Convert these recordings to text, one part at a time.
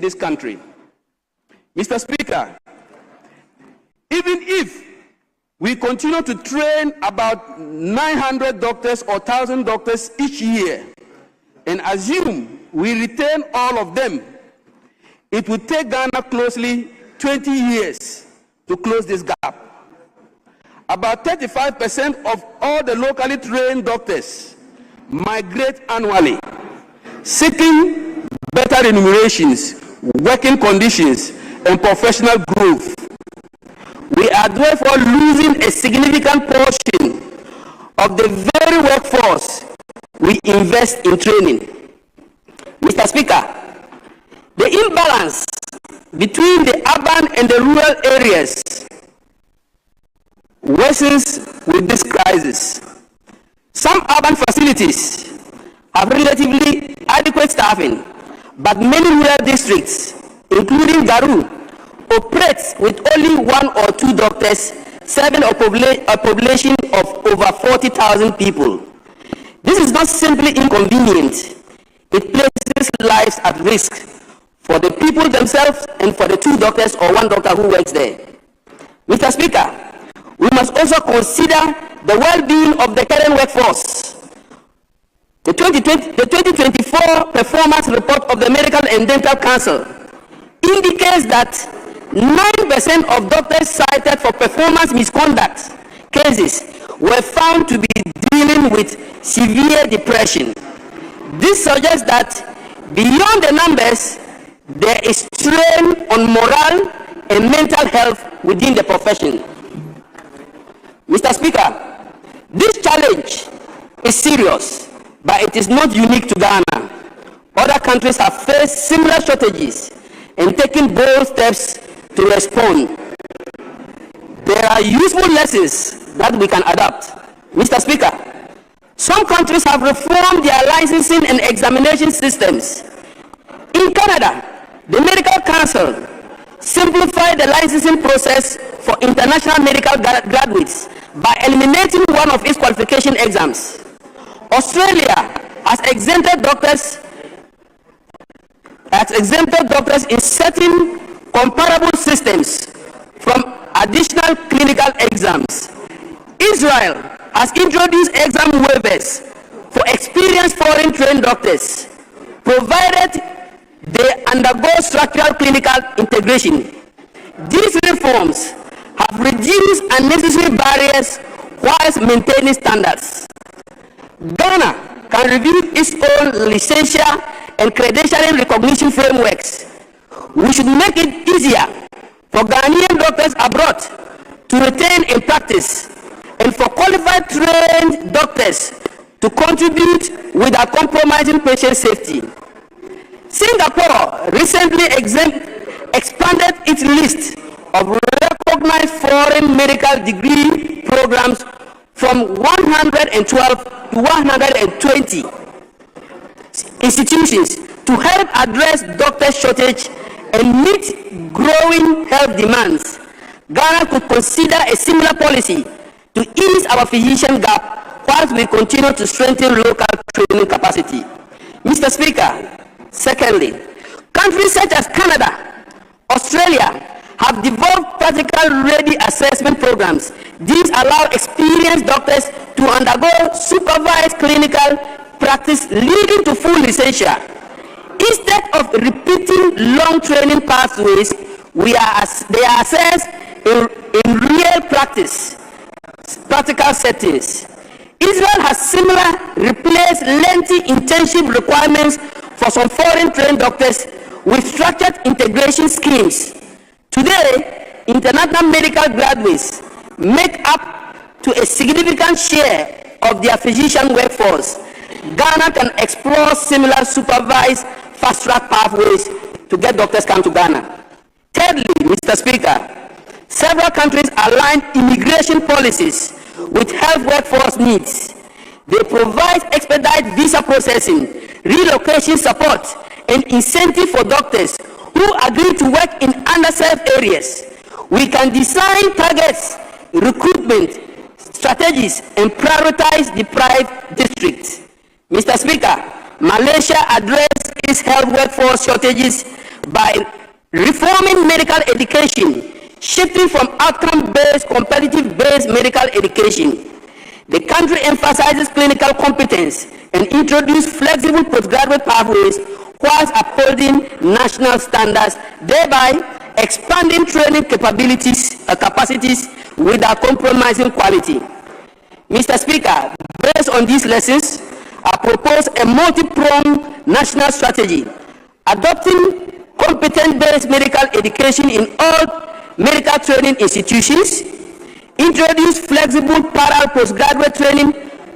this country. Mr. Speaker, even if we continue to train about 900 doctors or 1,000 doctors each year and assume we retain all of them, it would take Ghana closely 20 years to close this gap. About 35% of all the locally trained doctors migrate annually, seeking better remunerations, working conditions, and professional growth. We are therefore losing a significant portion of the very workforce we invest in training. Mr. Speaker, the imbalance between the urban and the rural areas worsens with this crisis. Some urban facilities have relatively adequate staffing, but many rural districts, including Garu, operates with only 1 or 2 doctors serving a population of over 40,000 people. This is not simply inconvenient, it places lives at risk for the people themselves and for the 2 doctors or 1 doctor who works there. Mr. Speaker, we must also consider the well-being of the current workforce. The 2024 performance report of the Medical and Dental Council indicates that 9% of doctors cited for performance misconduct cases were found to be dealing with severe depression. This suggests that beyond the numbers, there is strain on morale and mental health within the profession. Mr. Speaker, this challenge is serious, but it is not unique to Ghana. Other countries have faced similar shortages and taken bold steps to respond. There are useful lessons that we can adapt. Mr. Speaker, some countries have reformed their licensing and examination systems. In Canada, the Medical Council simplified the licensing process for international medical graduates by eliminating one of its qualification exams. Australia has exempted doctors in certain comparable systems from additional clinical exams. Israel has introduced exam waivers for experienced foreign trained doctors, provided they undergo structural clinical integration. These reforms have reduced unnecessary barriers whilst maintaining standards. Ghana can review its own licensure and credentialing recognition frameworks. We should make it easier for Ghanaian doctors abroad to retain in practice and for qualified trained doctors to contribute without compromising patient safety. Singapore recently expanded its list of recognized foreign medical degree programs from 112 to 120 institutions to help address doctor shortage and meet growing health demands. Ghana could consider a similar policy to ease our physician gap whilst we continue to strengthen local training capacity. Mr. Speaker, secondly, countries such as Canada, Australia have developed practical ready assessment programs. These allow experienced doctors to undergo supervised clinical practice leading to full licensure. Instead of repeating long training pathways, they are assessed in real practical settings. Israel has similarly replaced lengthy internship requirements for some foreign trained doctors with structured integration schemes. Today, international medical graduates make up to a significant share of their physician workforce. Ghana can explore similar supervised fast-track pathways to get doctors come to Ghana. Thirdly, Mr. Speaker, several countries align immigration policies with health workforce needs. They provide expedited visa processing, relocation support, and incentive for doctors who agree to work in underserved areas. We can design targets, recruitment strategies, and prioritize deprived districts. Mr. Speaker, Malaysia addressed its health workforce shortages by reforming medical education, shifting from outcome-based, competitive-based medical education. The country emphasizes clinical competence and introduces flexible postgraduate pathways whilst upholding national standards, thereby expanding training capacities without compromising quality. Mr. Speaker, based on these lessons, I propose a multi-pronged national strategy, adopting competence-based medical education in all medical training institutions, introduce flexible parallel postgraduate training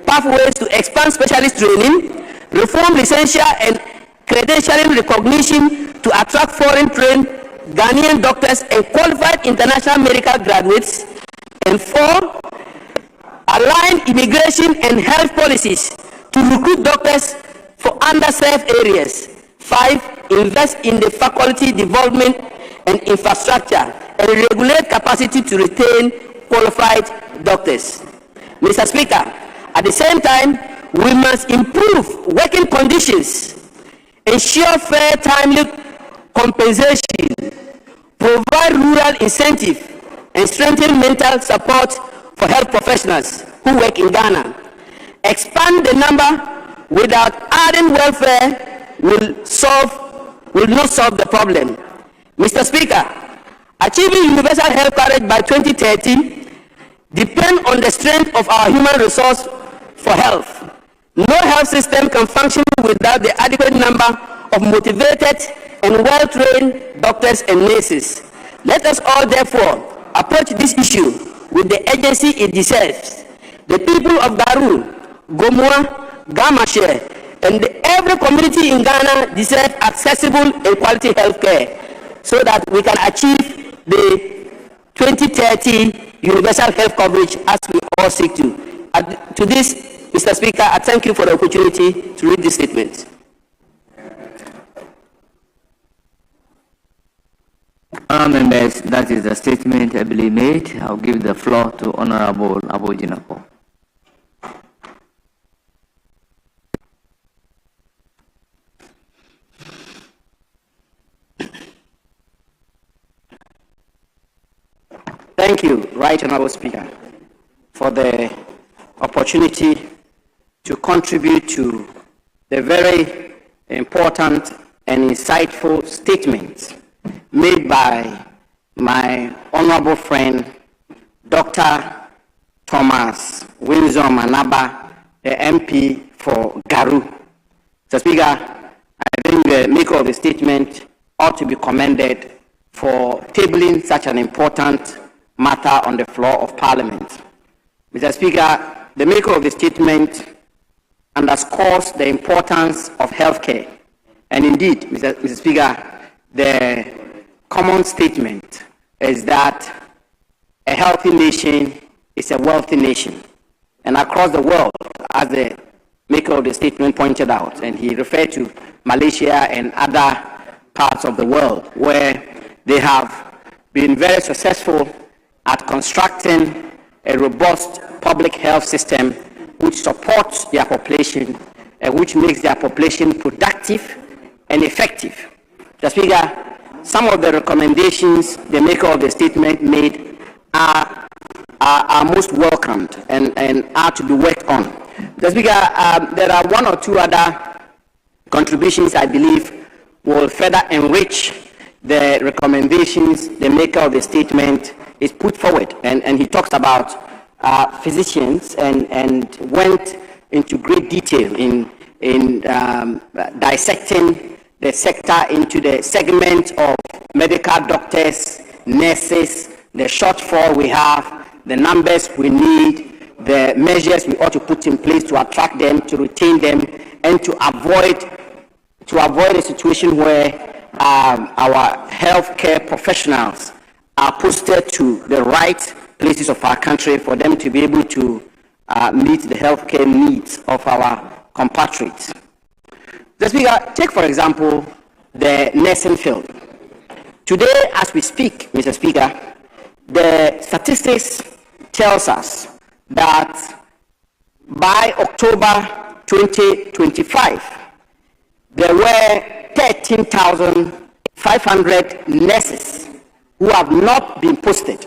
pathways to expand specialist training, reform licensure and credentialing recognition to attract foreign-trained Ghanaian doctors and qualified international medical graduates, and 4, align immigration and health policies to recruit doctors for underserved areas. 5, invest in the faculty development and infrastructure and regulate capacity to retain qualified doctors. Mr. Speaker, at the same time, we must improve working conditions, ensure fair, timely compensation, provide rural incentive, and strengthen mental support for health professionals who work in Ghana. Expand the number without adding welfare will not solve the problem. Mr. Speaker, achieving universal health coverage by 2030 depends on the strength of our human resource for health. No health system can function without the adequate number of motivated and well-trained doctors and nurses. Let us all, therefore, approach this issue with the urgency it deserves. The people of Garu, Gomoa, Gamashe, and every community in Ghana deserve accessible and quality health care so that we can achieve the 2030 universal health coverage as we all seek to. To this, Mr. Speaker, I thank you for the opportunity to read this statement. Members, that is the statement I believe made. I'll give the floor to Honorable Abojinapo. Thank you, Right Honorable Speaker, for the opportunity to contribute to the very important and insightful statements made by my honorable friend, Dr. Thomas Windsor Manaba, the MP for Garu. Mr. Speaker, I think the maker of the statement ought to be commended for tabling such an important matter on the floor of Parliament. Mr. Speaker, the maker of the statement underscores the importance of healthcare. And indeed, Mr. Speaker, the common statement is that a healthy nation is a wealthy nation. And across the world, as the maker of the statement pointed out, and he referred to Malaysia and other parts of the world where they have been very successful at constructing a robust public health system which supports their population and which makes their population productive and effective. Mr. Speaker, some of the recommendations the maker of the statement made are most welcomed and are to be worked on. Mr. Speaker, there are one or two other contributions I believe will further enrich the recommendations the maker of the statement is put forward, and he talks about physicians and went into great detail in dissecting the sector into the segment of medical doctors, nurses, the shortfall we have, the numbers we need, the measures we ought to put in place to attract them, to retain them, and to avoid a situation where our healthcare professionals are posted to the right places of our country for them to be able to meet the healthcare needs of our compatriots. The Speaker, take for example the nursing field. Today, as we speak, Mr. Speaker, the statistics tells us that by October 2025, there were 13,500 nurses who have not been posted.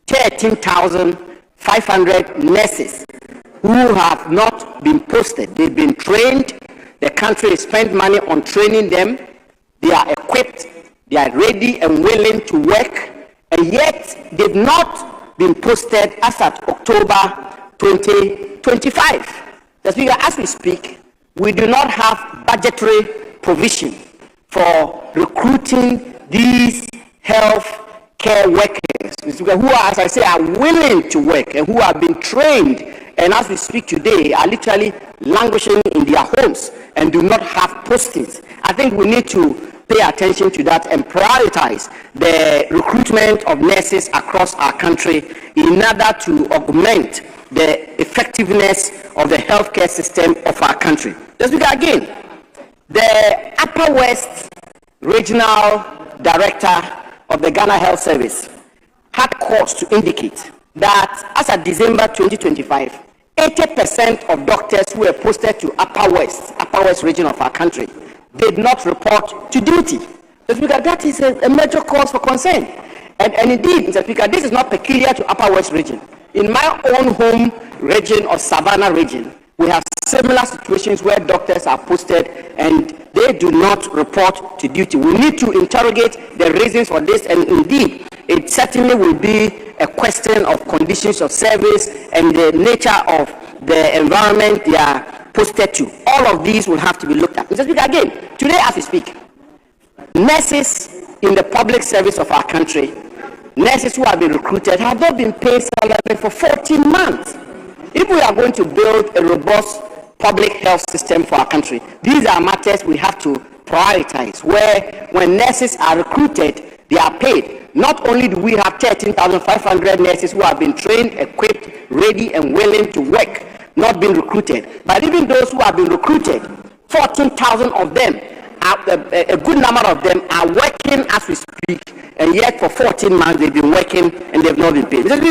13,500 nurses who have not been posted. They've been trained. The country has spent money on training them. They are equipped. They are ready and willing to work. And yet, they've not been posted as at October 2025. As we speak, we do not have budgetary provision for recruiting these health care workers who are, as I say, are willing to work and who have been trained, and as we speak today are literally languishing in their homes and do not have postings. I think we need to pay attention to that and prioritize the recruitment of nurses across our country in order to augment the effectiveness of the healthcare system of our country. Let's begin again. The Upper West Regional Director of the Ghana Health Service had cause to indicate that as of December 2025, 80% of doctors who were posted to Upper West region of our country did not report to duty. Mr. Speaker, that is a major cause for concern. And indeed, Mr. Speaker, this is not peculiar to Upper West region. In my own home region of Savannah region, we have similar situations where doctors are posted and they do not report to duty. We need to interrogate the reasons for this, and indeed, it certainly will be a question of conditions of service and the nature of the environment they are posted to. All of these will have to be looked at. Mr. Speaker, again, today as we speak, nurses in the public service of our country, nurses who have been recruited, have not been paid salary for 14 months. If we are going to build a robust public health system for our country, these are matters we have to prioritize, where when nurses are recruited, they are paid. Not only do we have 13,500 nurses who have been trained, equipped, ready, and willing to work, not been recruited, but even those who have been recruited, 14,000 of them, a good number of them are working as we speak, and yet for 14 months they've been working and they've not been paid. Let me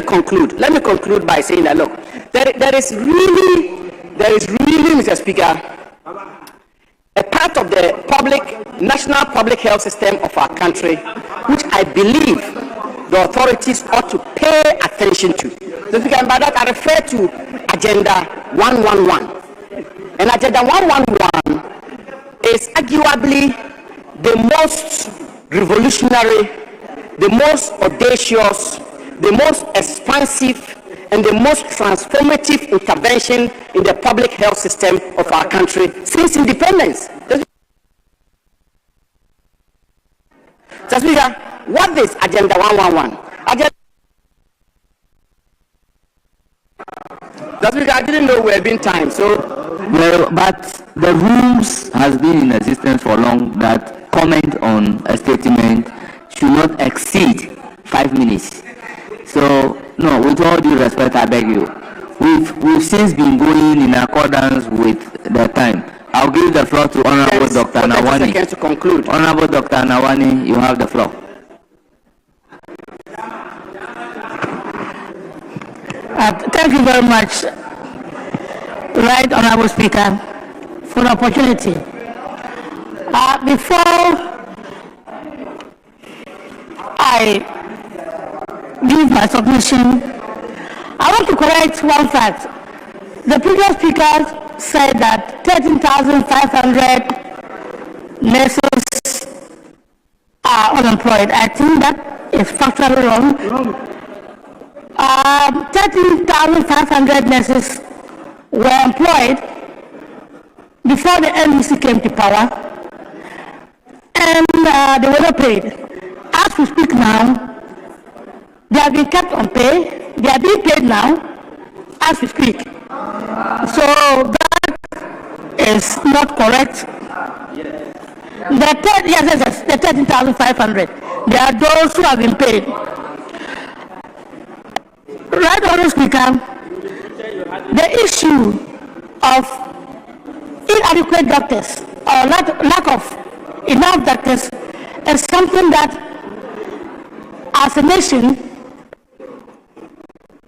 conclude. Let me conclude by saying that look, there is really, Mr. Speaker, a part of the national public health system of our country, which I believe the authorities ought to pay attention to. Mr. Speaker, and by that I refer to Agenda 111. And Agenda 111 is arguably the most revolutionary, the most audacious, the most expansive, and the most transformative intervention in the public health system of our country since independence. Mr. Speaker, what is Agenda 111? Mr. Speaker, I didn't know we had been time, so... Well, but the rules has been in existence for long that comment on a statement should not exceed 5 minutes. So, no, with all due respect, I beg you. We've since been going in accordance with the time. I'll give the floor to Honorable Dr. Nawani. To conclude. Honorable Dr. Nawani, you have the floor. Thank you very much, Right Honorable Speaker, for the opportunity. Before I give my submission, I want to correct one fact. The previous speaker said that 13,500 nurses are unemployed. I think that is factually wrong. 13,500 nurses were employed before the NDC came to power, and they were not paid. As we speak now, they have been kept on pay. They are being paid now as we speak. So that is not correct. The 13,500. There are those who have been paid. Right, Honorable Speaker, the issue of inadequate doctors or lack of enough doctors is something that, as a nation,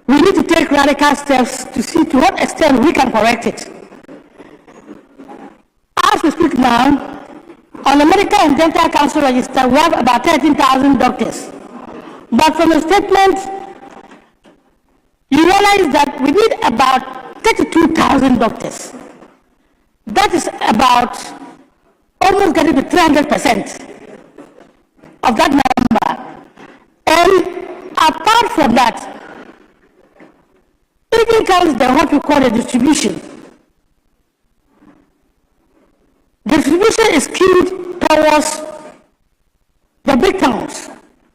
we need to take radical steps to see to what extent we can correct it. As we speak now, On the Medical and Dental Council register, we have about 13,000 doctors. But from the statement, you realize that we need about 32,000 doctors. That is about almost getting to 300% of that number. And apart from that, even comes the what we call the distribution. The distribution is skewed towards the big towns,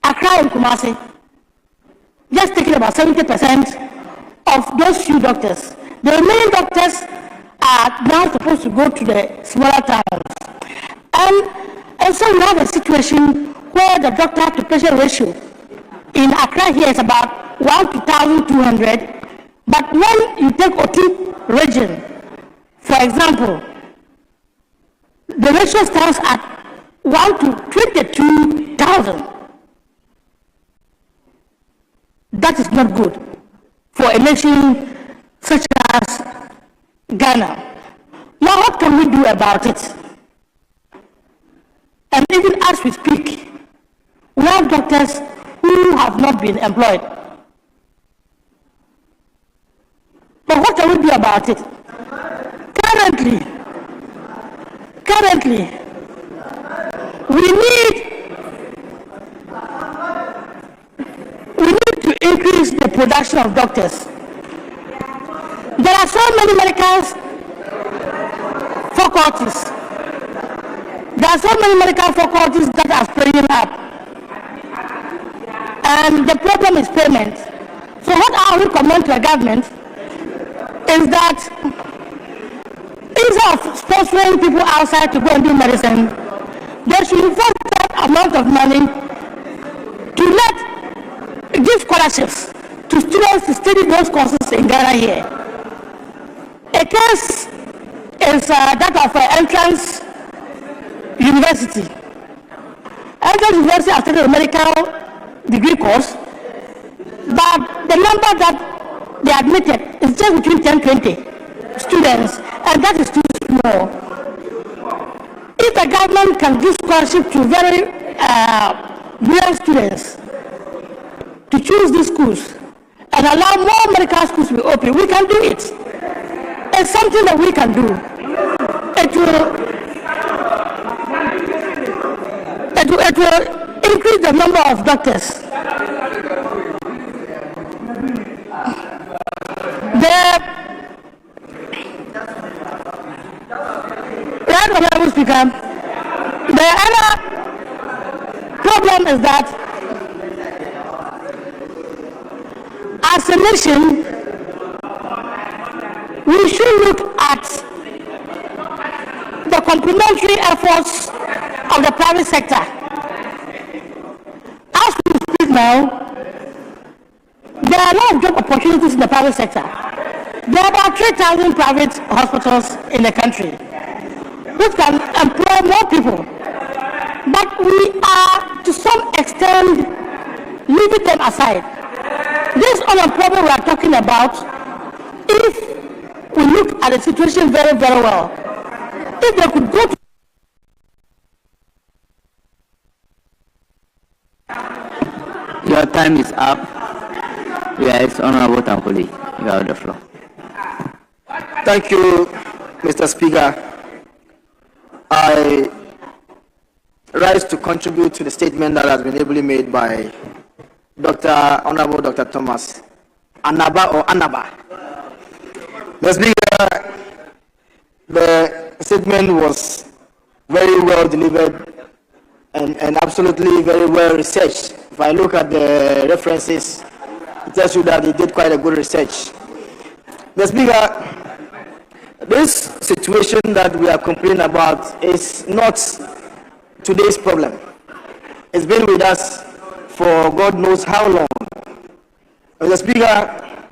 Accra and Kumasi, just taking about 70% of those few doctors. The remaining doctors are now supposed to go to the smaller towns. And so we have a situation where the doctor to patient ratio in Accra here is about 1 to 1,200, but when you take Oti region, for example, the ratio stands at 1 to 22,000. That is not good for a nation such as Ghana. Now, what can we do about it? And even as we speak, we have doctors who have not been employed. But what can we do about it? Currently, we need to increase the production of doctors. There are so many medical faculties. There are so many medical faculties that are springing up. And the problem is payment. So what I will recommend to the government is that instead of sponsoring people outside to go and do medicine, they should invest that amount of money to give scholarships to students to study those courses in Ghana here. A case is that of Entrance University. Entrance University has started a medical degree course, but the number that they admitted is just between 10 and 20 students, and that is too small. If the government can give scholarship to very brilliant students to choose these schools and allow more medical schools to be open, we can do it. It's something that we can do. It will increase the number of doctors. The other problem is that as a nation, we should look at the complementary efforts of the private sector. As we speak now, there are a lot of job opportunities in the private sector. There are about 3,000 private hospitals in the country, which can employ more people. But we are, to some extent, leaving them aside. This unemployment we are talking about, if we look at the situation very, very well, if they could go to Your time is up. Yes, Honorable Tankoli, you have the floor. Thank you, Mr. Speaker. I rise to contribute to the statement that has been ably made by Honorable Dr. Thomas Anaba or Anaba. Mr. Speaker, the statement was very well delivered and absolutely very well researched. If I look at the references, it tells you that he did quite a good research. Mr. Speaker, this situation that we are complaining about is not today's problem. It's been with us for God knows how long. Mr. Speaker,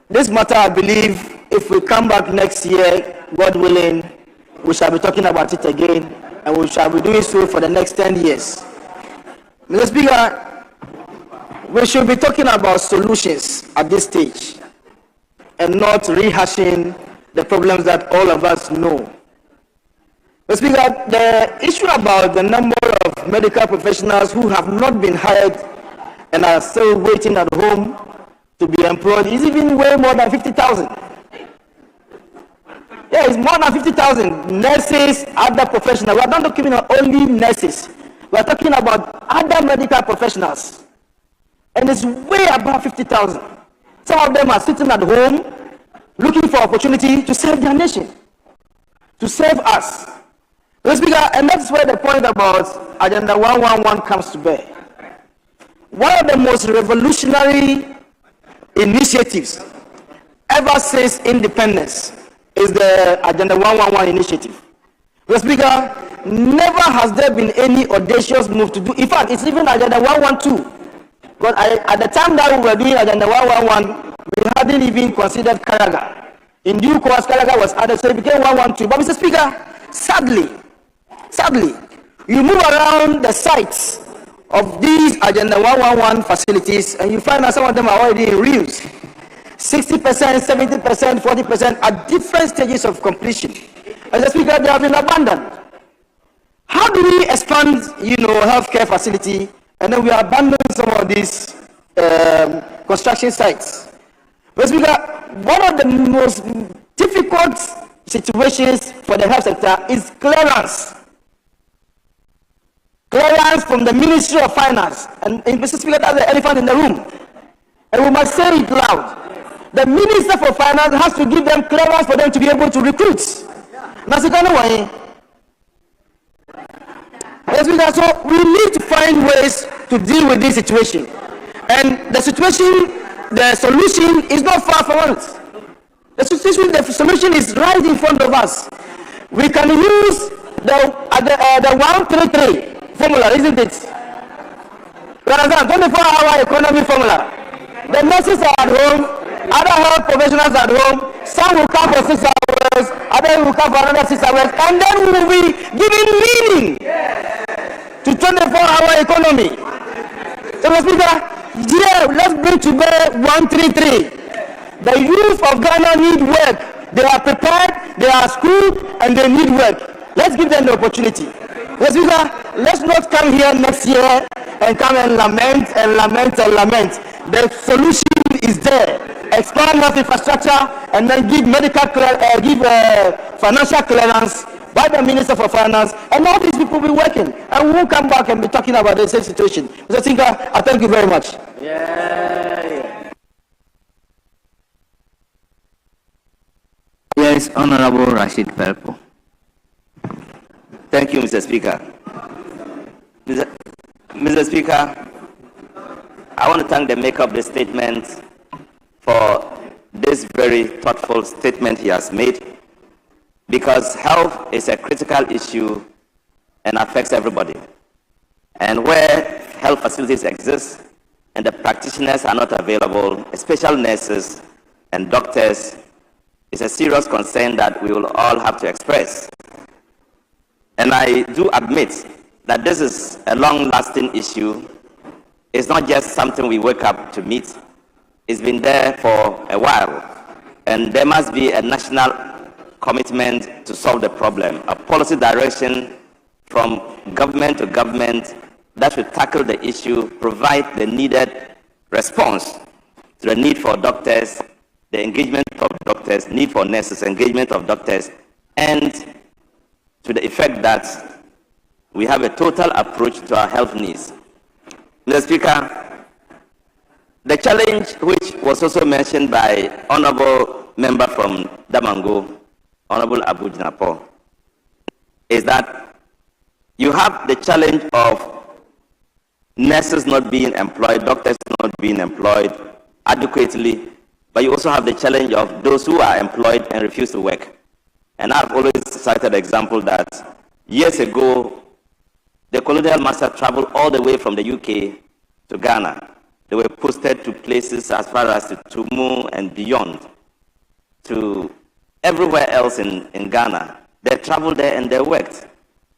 this matter, I believe, if we come back next year, God willing, we shall be talking about it again, and we shall be doing so for the next 10 years. Mr. Speaker, we should be talking about solutions at this stage and not rehashing the problems that all of us know. Mr. Speaker, the issue about the number of medical professionals who have not been hired and are still waiting at home to be employed is even way more than 50,000. Yeah, it's more than 50,000 nurses, other professionals. We are not talking about only nurses. We are talking about other medical professionals. And it's way above 50,000. Some of them are sitting at home looking for opportunity to serve their nation, to serve us. Mr. Speaker, and that's where the point about Agenda 111 comes to bear. One of the most revolutionary initiatives ever since independence is the Agenda 111 initiative. Mr. Speaker, never has there been any audacious move to do. In fact, it's even Agenda 112. But at the time that we were doing Agenda 111, we hadn't even considered Karaga. In due course, Karaga was added, so it became 112. But Mr. Speaker, sadly, you move around the sites of these Agenda 111 facilities, and you find that some of them are already in reels. 60%, 70%, 40% at different stages of completion. As a speaker, they have been abandoned. How do we expand, healthcare facility, and then we abandon some of these construction sites? Mr. Speaker, one of the most difficult situations for the health sector is clearance. Clearance from the Ministry of Finance. And Mr. Speaker, that's the elephant in the room. And we must say it loud. The Minister for Finance has to give them clearance for them to be able to recruit. That's the kind of way. So we need to find ways to deal with this situation. And the solution is not far from us. The solution is right in front of us. We can use the 133 formula, isn't it? You understand? 24-hour economy formula. The nurses are at home, other health professionals at home, some will come for 6 hours, others will come for another 6 hours, and then we will be giving meaning to 24-hour economy. So, Mr. Speaker, let's bring to bear 133. The youth of Ghana need work. They are prepared, they are schooled, and they need work. Let's give them the opportunity. Mr. Speaker, let's not come here next year and come and lament and lament and lament. The solution is there. Expand health infrastructure and then give financial clearance by the Minister for Finance, and all these people will be working. And we won't come back and be talking about the same situation. Mr. Speaker, I thank you very much. Yes, Honorable Rashid Pelpo. Thank you, Mr. Speaker. Mr. Speaker, I want to thank the maker of the statement for this very thoughtful statement he has made, because health is a critical issue and affects everybody. And where health facilities exist and the practitioners are not available, especially nurses and doctors, is a serious concern that we will all have to express. And I do admit that this is a long-lasting issue. It's not just something we wake up to meet. It's been there for a while. And there must be a national commitment to solve the problem, a policy direction from government to government that should tackle the issue, provide the needed response to the need for doctors, the engagement of doctors, need for nurses, engagement of doctors, and to the effect that we have a total approach to our health needs. Mr. Speaker, the challenge which was also mentioned by Honorable Member from Damango, Honorable Abu Jinapo, is that you have the challenge of nurses not being employed, doctors not being employed adequately, but you also have the challenge of those who are employed and refuse to work. And I've always cited the example that years ago, the colonial master traveled all the way from the UK to Ghana. They were posted to places as far as to Tumu and beyond, to everywhere else in Ghana. They traveled there and they worked.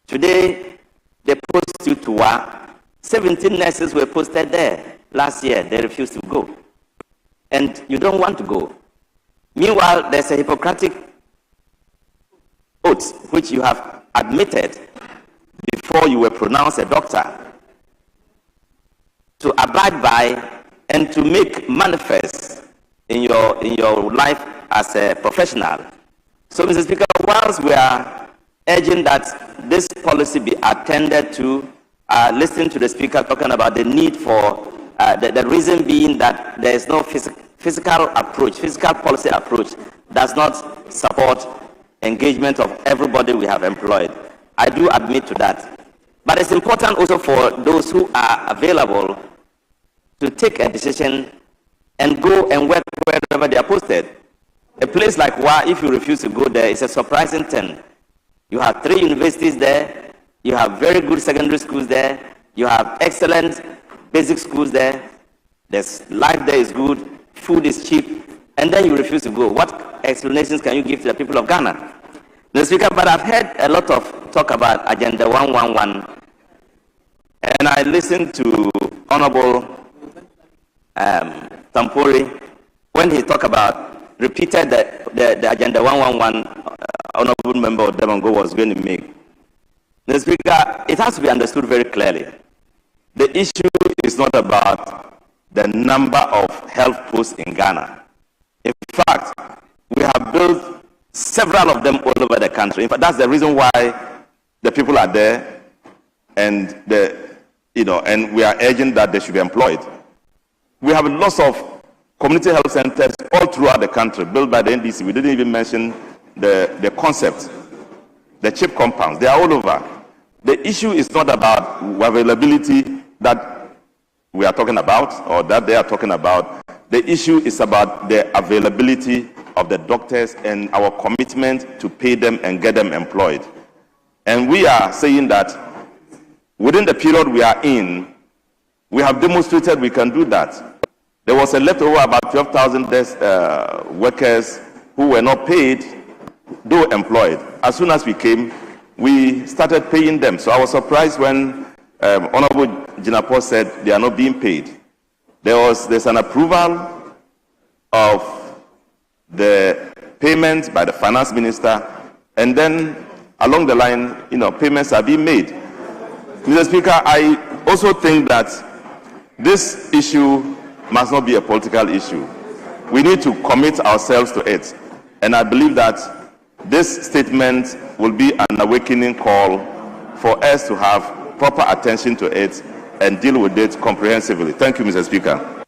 Today, they post you to Wa. 17 nurses were posted there last year. They refused to go. And you don't want to go. Meanwhile, there's a Hippocratic oath which you have admitted before you were pronounced a doctor to abide by and to make manifest in your life as a professional. So, Mr. Speaker, whilst we are urging that this policy be attended to, listening to the Speaker talking about the need for, the reason being that there is no physical policy approach does not support engagement of everybody we have employed. I do admit to that. But it's important also for those who are available to take a decision and go and work wherever they are posted. A place like WA, if you refuse to go there, it's a surprising thing. You have 3 universities there, you have very good secondary schools there, you have excellent basic schools there, life there is good, food is cheap, and then you refuse to go. What explanations can you give to the people of Ghana? Mr. Speaker, but I've heard a lot of talk about Agenda 111, and I listened to Honorable Tampori when he repeated the Agenda 111 Honorable Member of Demongo was going to make. Mr. Speaker, it has to be understood very clearly. The issue is not about the number of health posts in Ghana. In fact, we have built several of them all over the country. In fact, that's the reason why the people are there, and and we are urging that they should be employed. We have lots of community health centers all throughout the country built by the NDC. We didn't even mention the concept, the chip compounds. They are all over. The issue is not about availability that we are talking about or that they are talking about. The issue is about the availability of the doctors and our commitment to pay them and get them employed. And we are saying that within the period we are in, we have demonstrated we can do that. There was a leftover about 12,000 workers who were not paid, though employed. As soon as we came, we started paying them. So I was surprised when Honorable Jinapor said they are not being paid. There's an approval of the payment by the finance minister, and then along the line, payments are being made. Mr. Speaker, I also think that this issue must not be a political issue. We need to commit ourselves to it. And I believe that this statement will be an awakening call for us to have proper attention to it and deal with it comprehensively. Thank you, Mr. Speaker.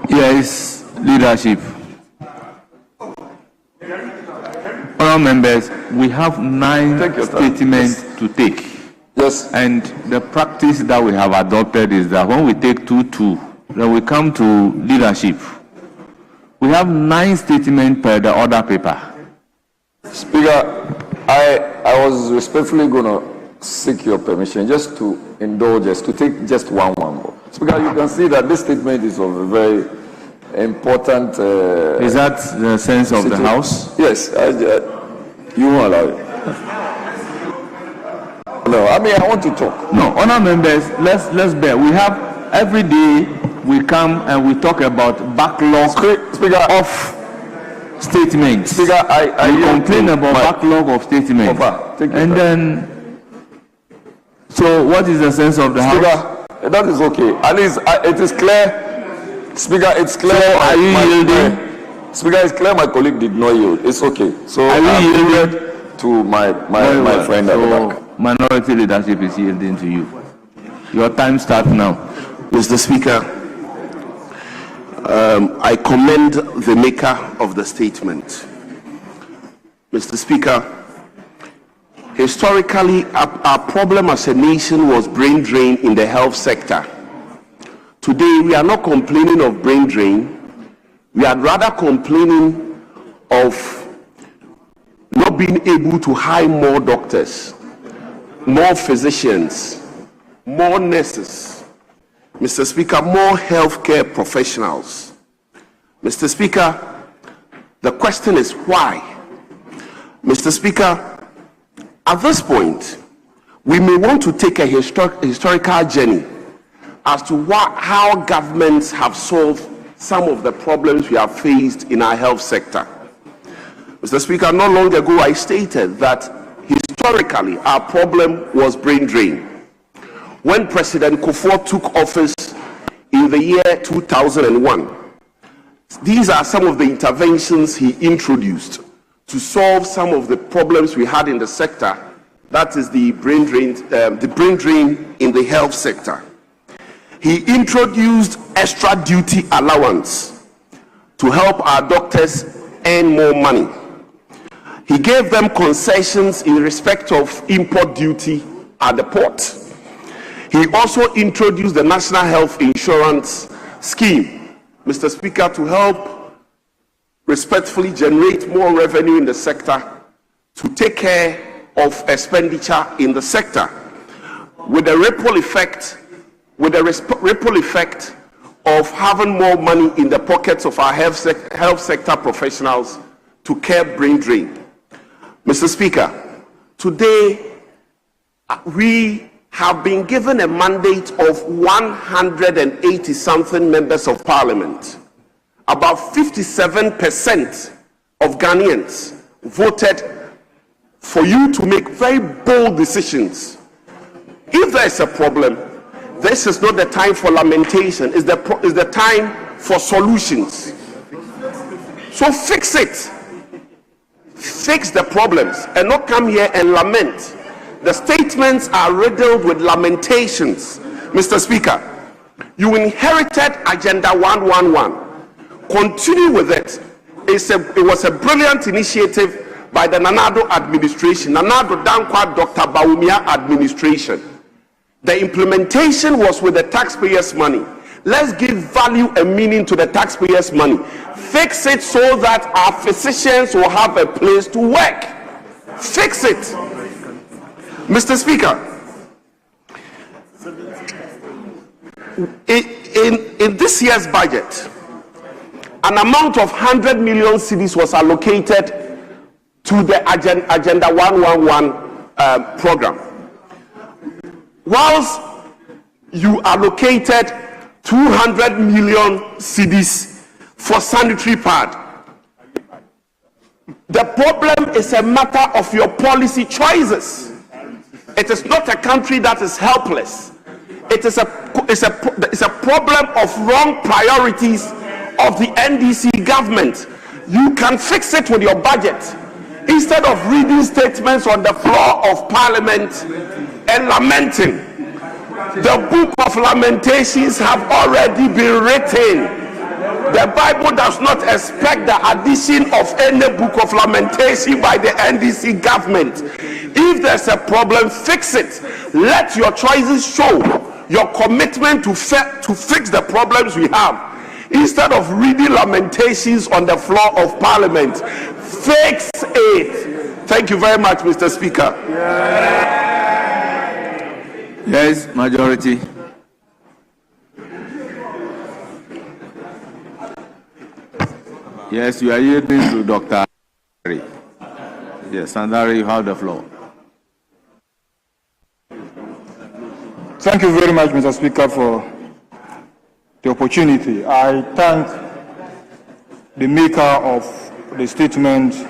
Yes, leadership. Honourable members, we have 9 statements to take. Yes. And the practice that we have adopted is that when we take 2-2, then we come to leadership. We have 9 statements per the order paper. Speaker, I was respectfully going to seek your permission just to indulge us, to take just one more. Speaker, you can see that this statement is of a very important... is that the sense of the House? Yes. You won't allow it. No, I mean, I want to talk. No, honour members, let's bear. We have, every day we come and we talk about backlog of statements. Speaker, I complain about backlog of statements. And then, so what is the sense of the House? Speaker, that is okay. At least it is clear. Speaker, it's clear. So are you yielding? Speaker, it's clear my colleague did not yield. It's okay. So are you yielding to my friend at the back? Minority leadership is yielding to you. Your time starts now. Mr. Speaker, I commend the maker of the statement. Mr. Speaker, historically, our problem as a nation was brain drain in the health sector. Today, we are not complaining of brain drain. We are rather complaining of not being able to hire more doctors, more physicians, more nurses, Mr. Speaker, more healthcare professionals. Mr. Speaker, the question is why? Mr. Speaker, at this point, we may want to take a historical journey as to how governments have solved some of the problems we have faced in our health sector. Mr. Speaker, not long ago I stated that historically our problem was brain drain. When President Kufuor took office in the year 2001, these are some of the interventions he introduced to solve some of the problems we had in the sector. That is the brain drain in the health sector. He introduced extra duty allowance to help our doctors earn more money. He gave them concessions in respect of import duty at the port. He also introduced the National Health Insurance Scheme, Mr. Speaker, to help respectfully generate more revenue in the sector, to take care of expenditure in the sector, with the ripple effect of having more money in the pockets of our health sector professionals to curb brain drain. Mr. Speaker, today we have been given a mandate of 180-something members of parliament. About 57% of Ghanaians voted for you to make very bold decisions. If there is a problem, this is not the time for lamentation, it's the time for solutions. So fix it. Fix the problems and not come here and lament. The statements are riddled with lamentations. Mr. Speaker, you inherited Agenda 111. Continue with it. It was a brilliant initiative by the Nanado administration, Nanado Dankwa Dr. Bawumia administration. The implementation was with the taxpayers' money. Let's give value and meaning to the taxpayers' money. Fix it so that our physicians will have a place to work. Fix it. Mr. Speaker, in this year's budget, an amount of 100 million cedis was allocated to the Agenda 111 program. Whilst you allocated 200 million cedis for sanitary pad, the problem is a matter of your policy choices. It is not a country that is helpless. It is a problem of wrong priorities of the NDC government. You can fix it with your budget instead of reading statements on the floor of parliament and lamenting. The book of lamentations have already been written. The Bible does not expect the addition of any book of lamentation by the NDC government. If there's a problem, fix it. Let your choices show your commitment to fix the problems we have. Instead of reading lamentations on the floor of parliament, fix it. Thank you very much, Mr. Speaker. Yes, majority. Yes, you are yielding to Dr. Yes, Sandari, you have the floor. Thank you very much, Mr. Speaker, for the opportunity. I thank the maker of the statement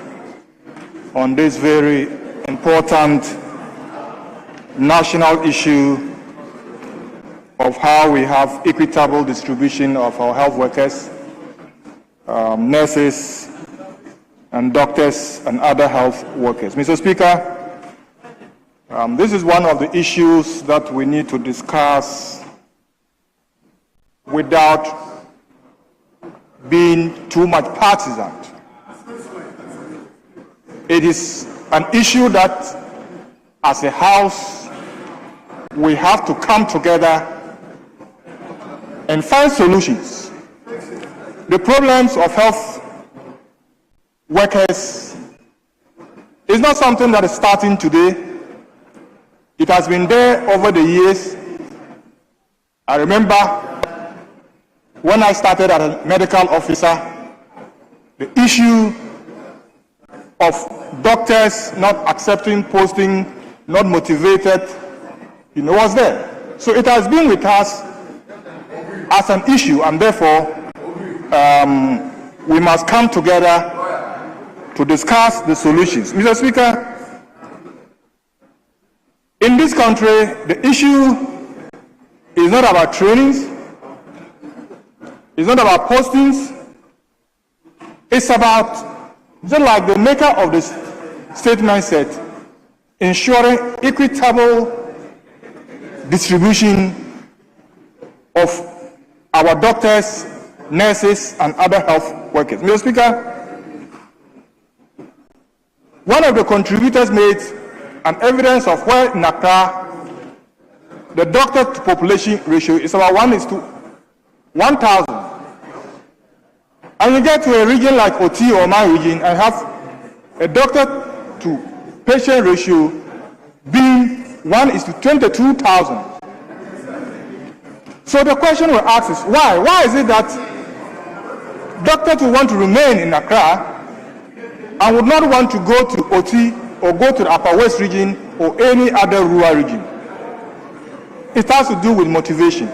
on this very important national issue of how we have equitable distribution of our health workers, nurses, and doctors and other health workers. Mr. Speaker, this is one of the issues that we need to discuss without being too much partisan. It is an issue that, as a house, we have to come together and find solutions. The problems of health workers is not something that is starting today. It has been there over the years. I remember when I started as a medical officer, the issue of doctors not accepting posting, not motivated, was there. So it has been with us as an issue, and therefore we must come together to discuss the solutions. Mr. Speaker, in this country, the issue is not about trainings, it's not about postings, it's about, just like the maker of this statement said, ensuring equitable distribution of our doctors, nurses, and other health workers. Mr. Speaker, one of the contributors made an evidence of where in Accra the doctor to population ratio is about 1:1,000. And you get to a region like OT or my region and have a doctor to patient ratio being 1:22,000. So the question we ask is why? Why is it that doctors will want to remain in Accra and would not want to go to OT or go to the Upper West region or any other rural region? It has to do with motivation.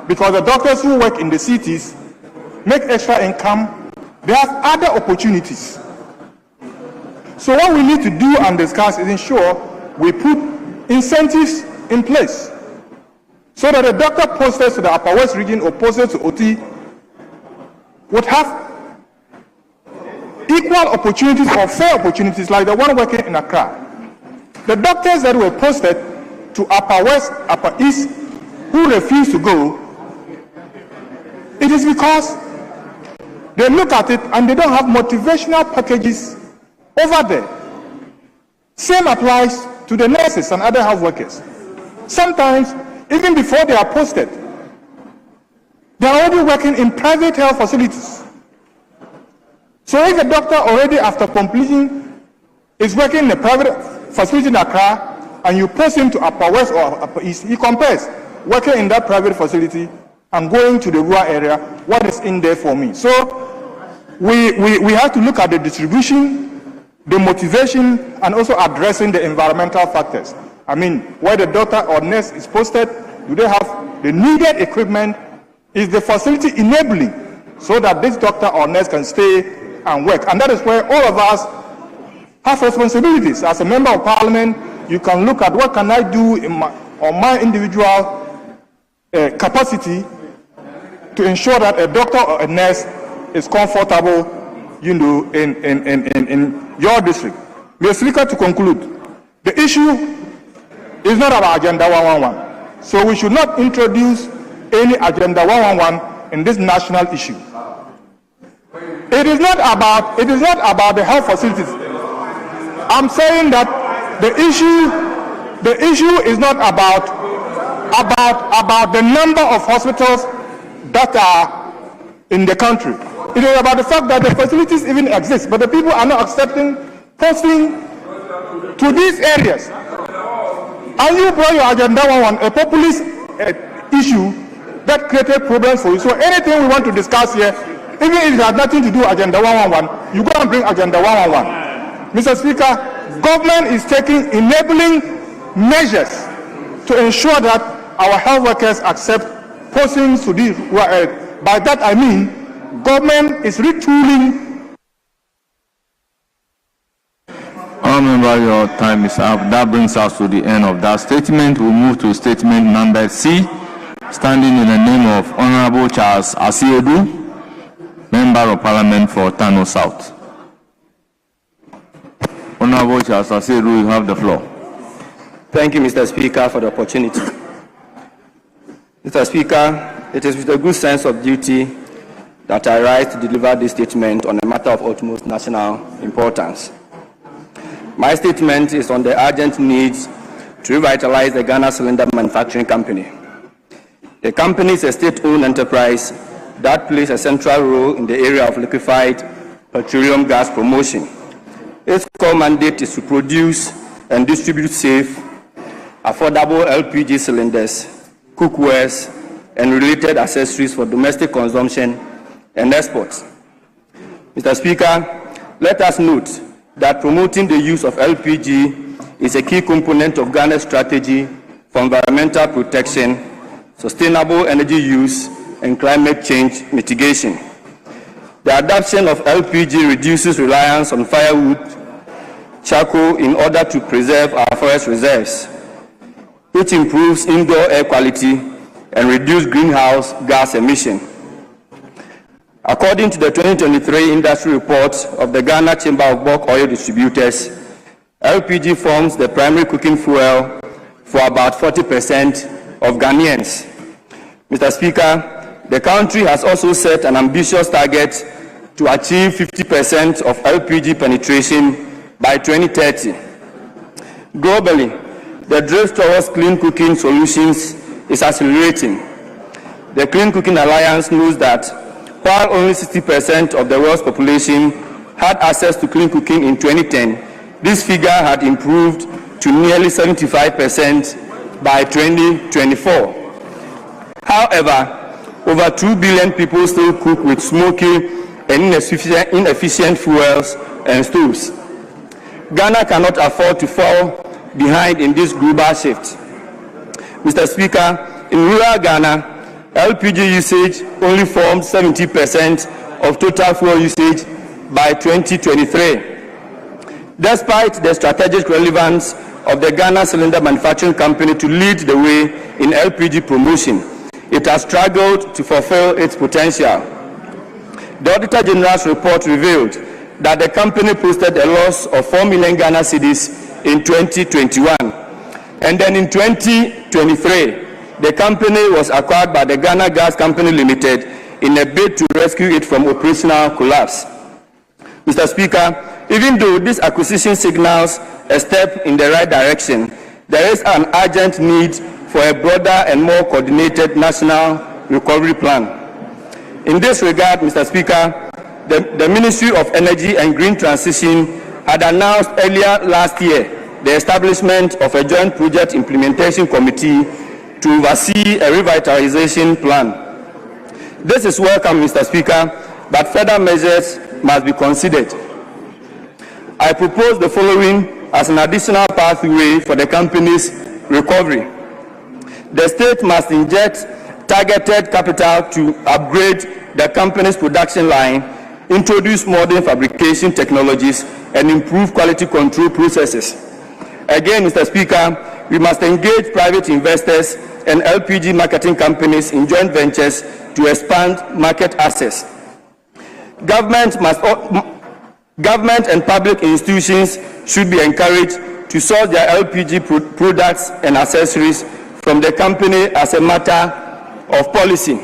Because the doctors who work in the cities make extra income, they have other opportunities. So what we need to do and discuss is ensure we put incentives in place so that the doctor posted to the Upper West region or posted to OT would have equal opportunities or fair opportunities like the one working in Accra. The doctors that were posted to Upper West, Upper East, who refused to go, it is because they look at it and they don't have motivational packages over there. Same applies to the nurses and other health workers. Sometimes, even before they are posted, they are already working in private health facilities. So if a doctor already after completing is working in a private facility in Accra and you post him to Upper West or Upper East, he compares working in that private facility and going to the rural area, what is in there for me? So we have to look at the distribution, the motivation, and also addressing the environmental factors. I mean, where the doctor or nurse is posted, do they have the needed equipment? Is the facility enabling so that this doctor or nurse can stay and work? And that is where all of us have responsibilities. As a member of parliament, you can look at what can I do on my individual capacity to ensure that a doctor or a nurse is comfortable, in your district. Mr. Speaker, to conclude, the issue is not about Agenda 111. So we should not introduce any Agenda 111 in this national issue. It is not about the health facilities. I'm saying that the issue is not about the number of hospitals that are in the country. It is about the fact that the facilities even exist, but the people are not accepting posting to these areas. And you brought your Agenda 111, a populist issue that created problems for you. So anything we want to discuss here, even if it has nothing to do with Agenda 111, you go and bring Agenda 111. Mr. Speaker, government is taking enabling measures to ensure that our health workers accept postings to these. By that I mean, government is retooling. Member, your time is up. That brings us to the end of that statement. We move to statement number C, standing in the name of Honorable Charles Asiedu, Member of Parliament for Tano South. Honorable Charles Asiedu, you have the floor. Thank you, Mr. Speaker, for the opportunity. Mr. Speaker, it is with a good sense of duty that I rise to deliver this statement on a matter of utmost national importance. My statement is on the urgent needs to revitalize the Ghana Cylinder Manufacturing Company. The company is a state-owned enterprise that plays a central role in the area of liquefied petroleum gas promotion. Its core mandate is to produce and distribute safe, affordable LPG cylinders, cookwares, and related accessories for domestic consumption and exports. Mr. Speaker, let us note that promoting the use of LPG is a key component of Ghana's strategy for environmental protection, sustainable energy use, and climate change mitigation. The adoption of LPG reduces reliance on firewood, charcoal in order to preserve our forest reserves. It improves indoor air quality and reduces greenhouse gas emission. According to the 2023 industry report of the Ghana Chamber of Bulk Oil Distributors, LPG forms the primary cooking fuel for about 40% of Ghanaians. Mr. Speaker, the country has also set an ambitious target to achieve 50% of LPG penetration by 2030. Globally, the drift towards clean cooking solutions is accelerating. The Clean Cooking Alliance knows that while only 60% of the world's population had access to clean cooking in 2010, this figure had improved to nearly 75% by 2024. However, over 2 billion people still cook with smoky and inefficient fuels and stoves. Ghana cannot afford to fall behind in this global shift. Mr. Speaker, in rural Ghana, LPG usage only formed 70% of total fuel usage by 2023. Despite the strategic relevance of the Ghana Cylinder Manufacturing Company to lead the way in LPG promotion, it has struggled to fulfill its potential. The Auditor General's report revealed that the company posted a loss of 4 million Ghana cedis in 2021. And then in 2023, the company was acquired by the Ghana Gas Company Limited in a bid to rescue it from operational collapse. Mr. Speaker, even though this acquisition signals a step in the right direction, there is an urgent need for a broader and more coordinated national recovery plan. In this regard, Mr. Speaker, the Ministry of Energy and Green Transition had announced earlier last year the establishment of a joint project implementation committee to oversee a revitalization plan. This is welcome, Mr. Speaker, but further measures must be considered. I propose the following as an additional pathway for the company's recovery. The state must inject targeted capital to upgrade the company's production line, introduce modern fabrication technologies, and improve quality control processes. Again, Mr. Speaker, we must engage private investors and LPG marketing companies in joint ventures to expand market access. Government and public institutions should be encouraged to source their LPG products and accessories from the company as a matter of policy.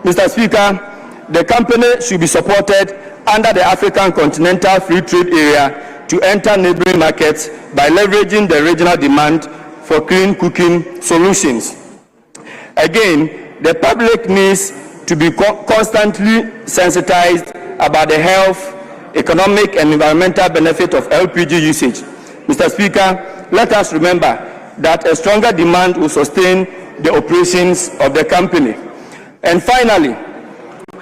Mr. Speaker, the company should be supported under the African Continental Free Trade Area to enter neighboring markets by leveraging the regional demand for clean cooking solutions. Again, the public needs to be constantly sensitized about the health, economic, and environmental benefit of LPG usage. Mr. Speaker, let us remember that a stronger demand will sustain the operations of the company. And finally,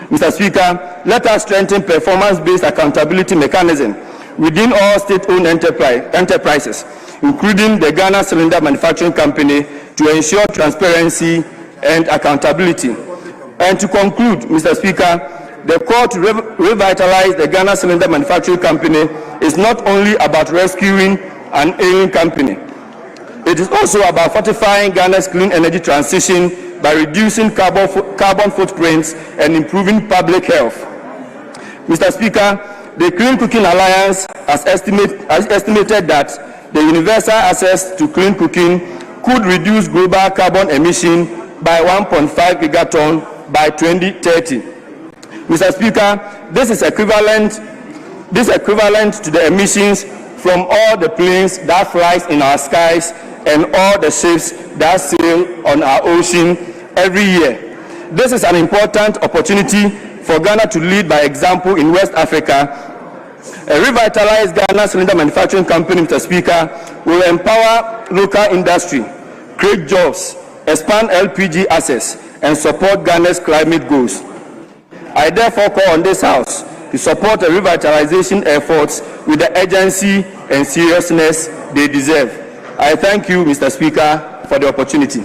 Mr. Speaker, let us strengthen performance-based accountability mechanism within all state-owned enterprises, including the Ghana Cylinder Manufacturing Company, to ensure transparency and accountability. And to conclude, Mr. Speaker, the call to revitalize the Ghana Cylinder Manufacturing Company is not only about rescuing an ailing company. It is also about fortifying Ghana's clean energy transition by reducing carbon footprints and improving public health. Mr. Speaker, the Clean Cooking Alliance has estimated that the universal access to clean cooking could reduce global carbon emission by 1.5 gigaton by 2030. Mr. Speaker, this is equivalent to the emissions from all the planes that fly in our skies and all the ships that sail on our ocean every year. This is an important opportunity for Ghana to lead by example in West Africa. A revitalized Ghana Cylinder Manufacturing Company, Mr. Speaker, will empower local industry, create jobs, expand LPG access, and support Ghana's climate goals. I therefore call on this House to support the revitalization efforts with the urgency and seriousness they deserve. I thank you, Mr. Speaker, for the opportunity.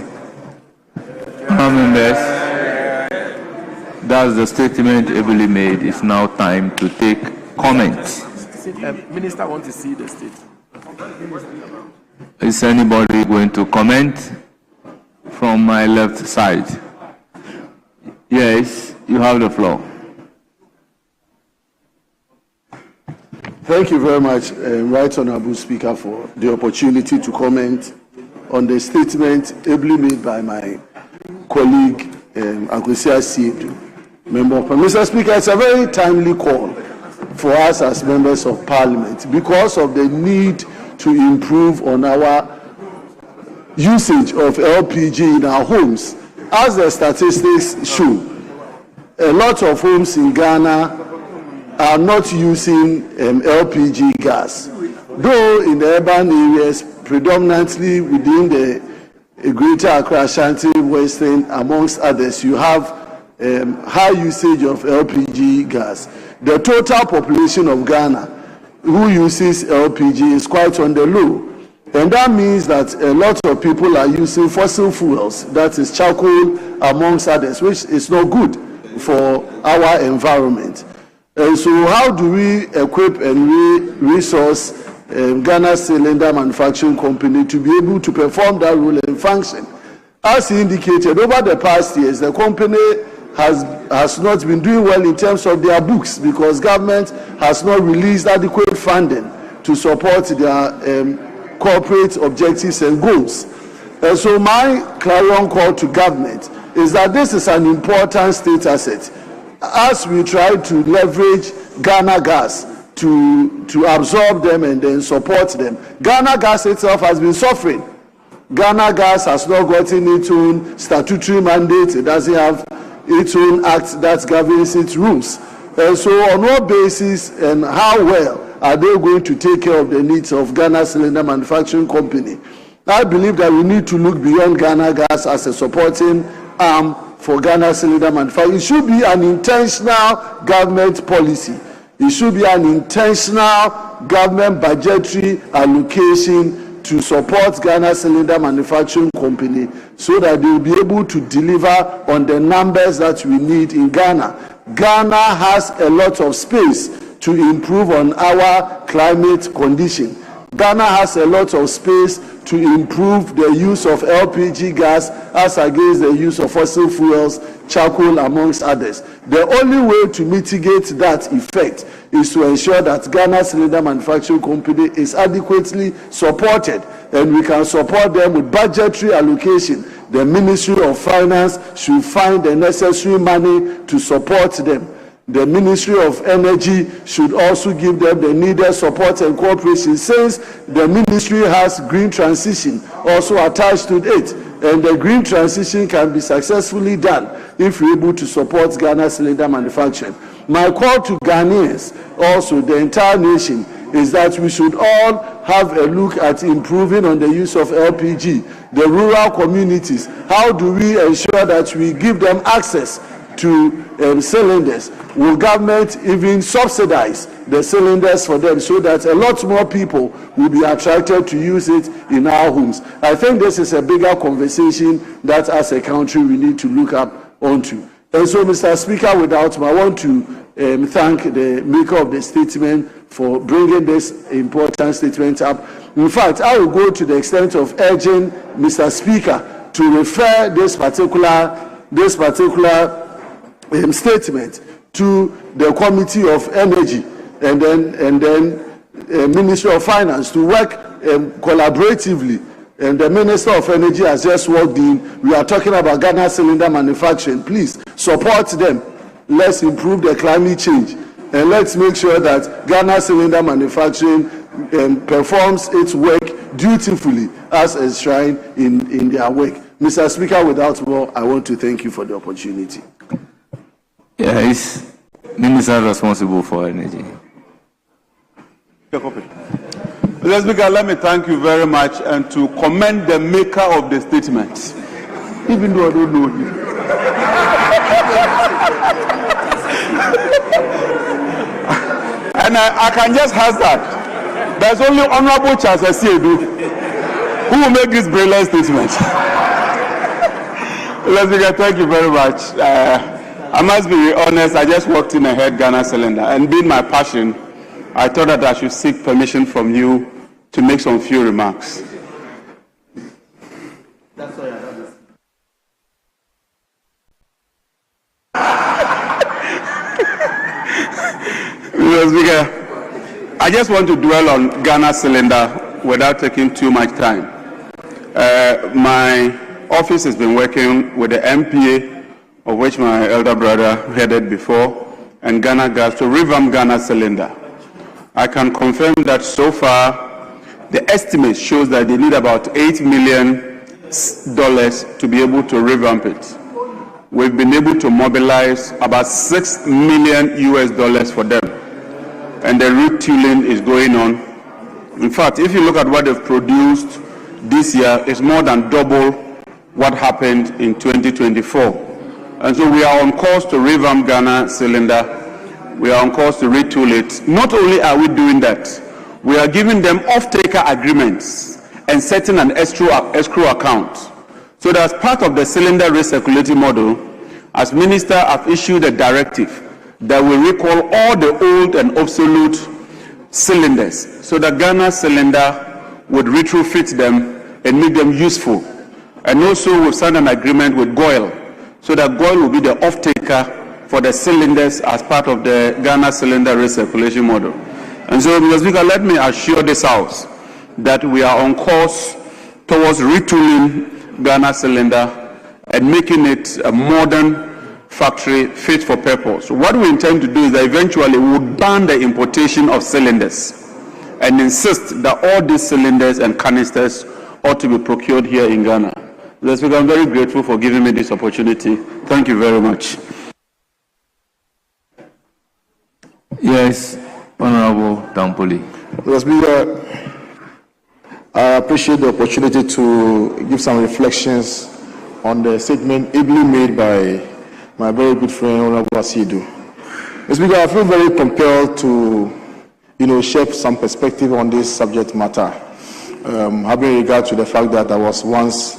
Members, That's the statement ably made. It's now time to take comments. Minister wants to see the statement. Is anybody going to comment from my left side? Yes, you have the floor. Thank you very much, Right Honorable Speaker, for the opportunity to comment on the statement ably made by my colleague, Akwesi Asiedu, member of Parliament. Mr. Speaker, it's a very timely call for us as members of Parliament because of the need to improve on our usage of LPG in our homes. As the statistics show, a lot of homes in Ghana are not using LPG gas. Though in the urban areas, predominantly within the Greater Accra, Ashanti, Western, amongst others, you have high usage of LPG gas. The total population of Ghana who uses LPG is quite on the low. And that means that a lot of people are using fossil fuels, that is charcoal, amongst others, which is not good for our environment. And so how do we equip and resource Ghana Cylinder Manufacturing Company to be able to perform that role and function? As indicated, over the past years, the company has not been doing well in terms of their books because government has not released adequate funding to support their corporate objectives and goals. And so my clarion call to government is that this is an important state asset. As we try to leverage Ghana Gas to absorb them and then support them, Ghana Gas itself has been suffering. Ghana Gas has not gotten its own statutory mandate. It doesn't have its own act that governs its rules. And so on what basis and how well are they going to take care of the needs of Ghana Cylinder Manufacturing Company? I believe that we need to look beyond Ghana Gas as a supporting arm for Ghana Cylinder Manufacturing. It should be an intentional government policy. It should be an intentional government budgetary allocation to support Ghana Cylinder Manufacturing Company so that they will be able to deliver on the numbers that we need in Ghana. Ghana has a lot of space to improve on our climate condition. Ghana has a lot of space to improve the use of LPG gas as against the use of fossil fuels, charcoal, amongst others. The only way to mitigate that effect is to ensure that Ghana Cylinder Manufacturing Company is adequately supported, and we can support them with budgetary allocation. The Ministry of Finance should find the necessary money to support them. The Ministry of Energy should also give them the needed support and cooperation, since the ministry has green transition also attached to it, and the green transition can be successfully done if we're able to support Ghana Cylinder Manufacturing. My call to Ghanaians, also the entire nation, is that we should all have a look at improving on the use of LPG. The rural communities, how do we ensure that we give them access to cylinders? Will government even subsidize the cylinders for them so that a lot more people will be attracted to use it in our homes? I think this is a bigger conversation that as a country we need to look up onto. And so, Mr. Speaker, without I want to thank the maker of the statement for bringing this important statement up. In fact, I will go to the extent of urging Mr. Speaker to refer this particular statement to the Committee of Energy and then Ministry of Finance to work collaboratively. And the Minister of Energy has just walked in. We are talking about Ghana Cylinder Manufacturing. Please support them. Let's improve the climate change, and let's make sure that Ghana Cylinder Manufacturing performs its work dutifully as enshrined in their work. Mr. Speaker, without more, I want to thank you for the opportunity. Yes, Minister responsible for energy. Mr. Speaker, let me thank you very much and to commend the maker of the statement, even though I don't know him. And I can just ask that. There's only Honorable Charles Asiedu who will make this brilliant statement. Mr. Speaker, thank you very much. I must be honest, I just walked in and heard Ghana cylinder, and being my passion, I thought that I should seek permission from you to make some few remarks. That's all Mr. Speaker, I just want to dwell on Ghana cylinder without taking too much time. My office has been working with the MPA, of which my elder brother headed before, and Ghana Gas to revamp Ghana cylinder. I can confirm that so far, the estimate shows that they need about $8 million to be able to revamp it. We've been able to mobilize about $6 million for them, and the retooling is going on. In fact, if you look at what they've produced this year, it's more than double what happened in 2024. And so we are on course to revamp Ghana cylinder. We are on course to retool it. Not only are we doing that, we are giving them off-taker agreements and setting an escrow account. So that as part of the cylinder recirculating model, as Minister, I've issued a directive that will recall all the old and obsolete cylinders so that Ghana cylinder would retrofit them and make them useful. And also we've signed an agreement with GOIL so that GOIL will be the off-taker for the cylinders as part of the Ghana cylinder recirculation model. And so, Mr. Speaker, let me assure this House that we are on course towards retooling Ghana cylinder and making it a modern factory fit for purpose. What we intend to do is that eventually we will ban the importation of cylinders and insist that all these cylinders and canisters ought to be procured here in Ghana. Mr. Speaker, I'm very grateful for giving me this opportunity. Thank you very much. Yes, Honorable Tampoli. Mr. Speaker, I appreciate the opportunity to give some reflections on the statement ably made by my very good friend, Honorable Asiedu. Mr. Speaker, I feel very compelled to, share some perspective on this subject matter, having regard to the fact that I was once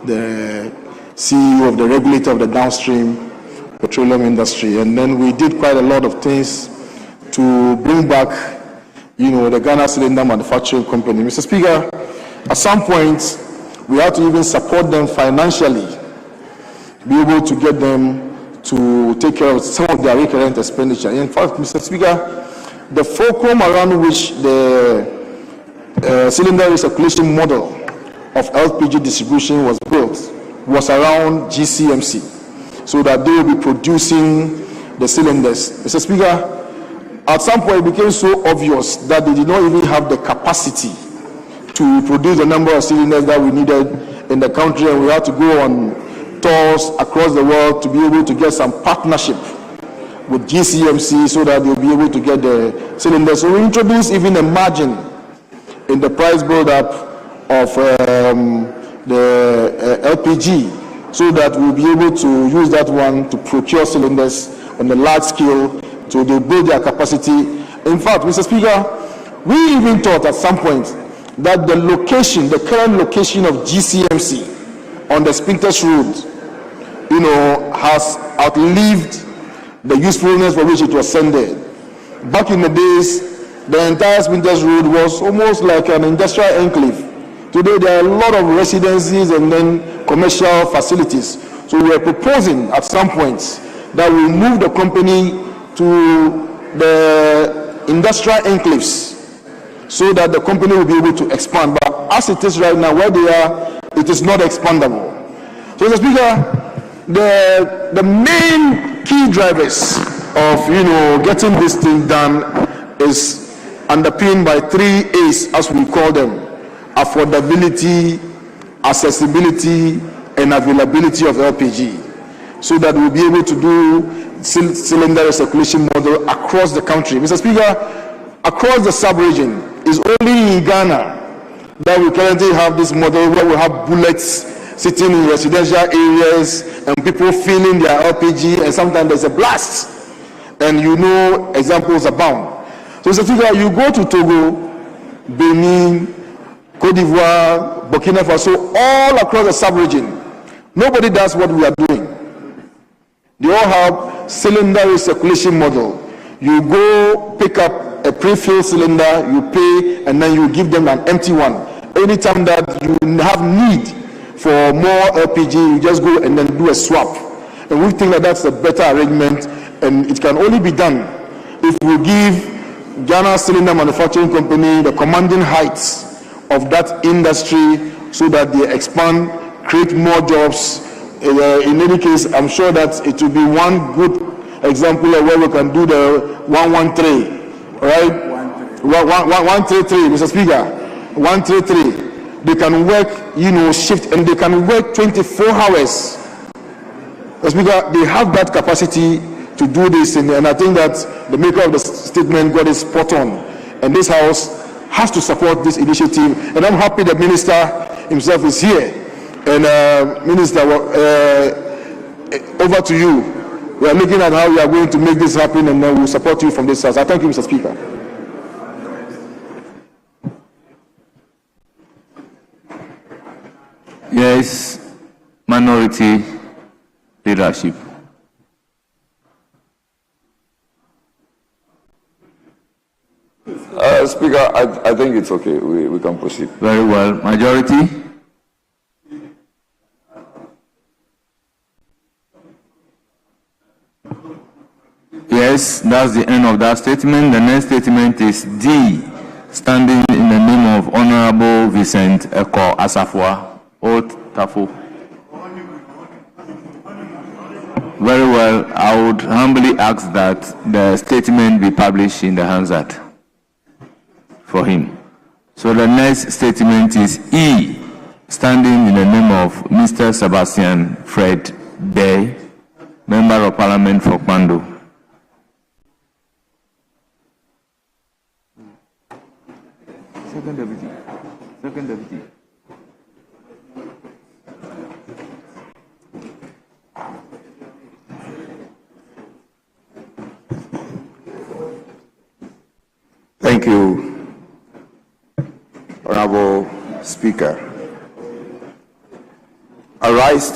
the CEO of the regulator of the downstream petroleum industry, and then we did quite a lot of things to bring back, the Ghana Cylinder Manufacturing Company. Mr. Speaker, at some point, we had to even support them financially to be able to get them to take care of some of their recurrent expenditure. In fact, Mr. Speaker, the fulcrum around which the cylinder recirculation model of LPG distribution was built was around GCMC, so that they will be producing the cylinders. Mr. Speaker, at some point it became so obvious that they did not even have the capacity to produce the number of cylinders that we needed in the country, and we had to go on tours across the world to be able to get some partnership with GCMC so that they'll be able to get the cylinders. So we introduced even a margin in the price build-up of the LPG so that we'll be able to use that one to procure cylinders on a large scale to build their capacity. In fact, Mr. Speaker, we even thought at some point that the current location of GCMC on the Spintex Road, has outlived the usefulness for which it was sent there. Back in the days, the entire Spintex Road was almost like an industrial enclave. Today, there are a lot of residences and then commercial facilities. So we are proposing at some point that we move the company to the industrial enclaves so that the company will be able to expand. But as it is right now, where they are, it is not expandable. So, Mr. Speaker, the main key drivers of getting this thing done is underpinned by 3 A's, as we call them: affordability, accessibility, and availability of LPG, so that we'll be able to do cylinder recirculation model across the country. Mr. Speaker, across the sub-region, it's only in Ghana that we currently have this model where we have bullets sitting in residential areas and people filling their LPG, and sometimes there's a blast, and examples abound. So, Mr. Speaker, you go to Togo, Benin, Cote d'Ivoire, Burkina Faso, all across the sub-region, nobody does what we are doing. They all have cylinder recirculation model. You go pick up a pre-filled cylinder, you pay, and then you give them an empty one. Anytime that you have need for more LPG, you just go and then do a swap. And we think that that's a better arrangement, and it can only be done if we give Ghana Cylinder Manufacturing Company the commanding heights of that industry so that they expand, create more jobs. In any case, I'm sure that it will be one good example of where we can do the 113, right? 133, Mr. Speaker, 133. They can work, shift, and they can work 24 hours. Mr. Speaker, they have that capacity to do this, and I think that the maker of the statement got it spot on. And this House has to support this initiative, and I'm happy the Minister himself is here. And Minister, over to you. We are looking at how we are going to make this happen, and we'll support you from this House. I thank you, Mr. Speaker. Yes, minority leadership. Speaker, I think it's okay. We can proceed. Very well. Majority? Yes, that's the end of that statement. The next statement is D, standing in the name of Honorable Vincent Eko Asafua Otafu. Very well. I would humbly ask that the statement be published in the Hansard for him. So the next statement is E, standing in the name of Mr. Sebastian Fred Day, Member of Parliament for Kwando. Second deputy. Thank you, Honorable Speaker. I rise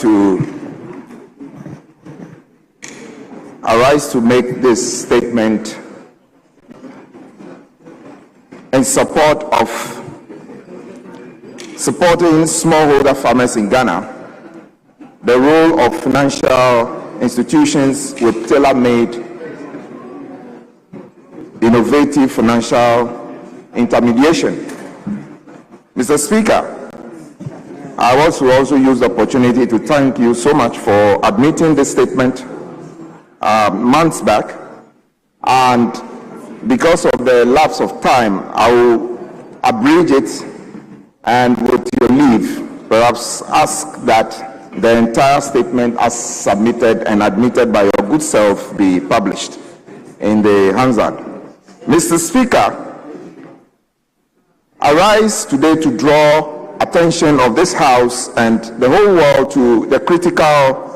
to make this statement in support of supporting smallholder farmers in Ghana, the role of financial institutions with tailor-made, innovative financial intermediation. Mr. Speaker, I want to also use the opportunity to thank you so much for admitting this statement months back, and because of the lapse of time, I will abridge it and, with your leave, perhaps ask that the entire statement as submitted and admitted by your good self be published in the Hansard. Mr. Speaker, I rise today to draw attention of this House and the whole world to the critical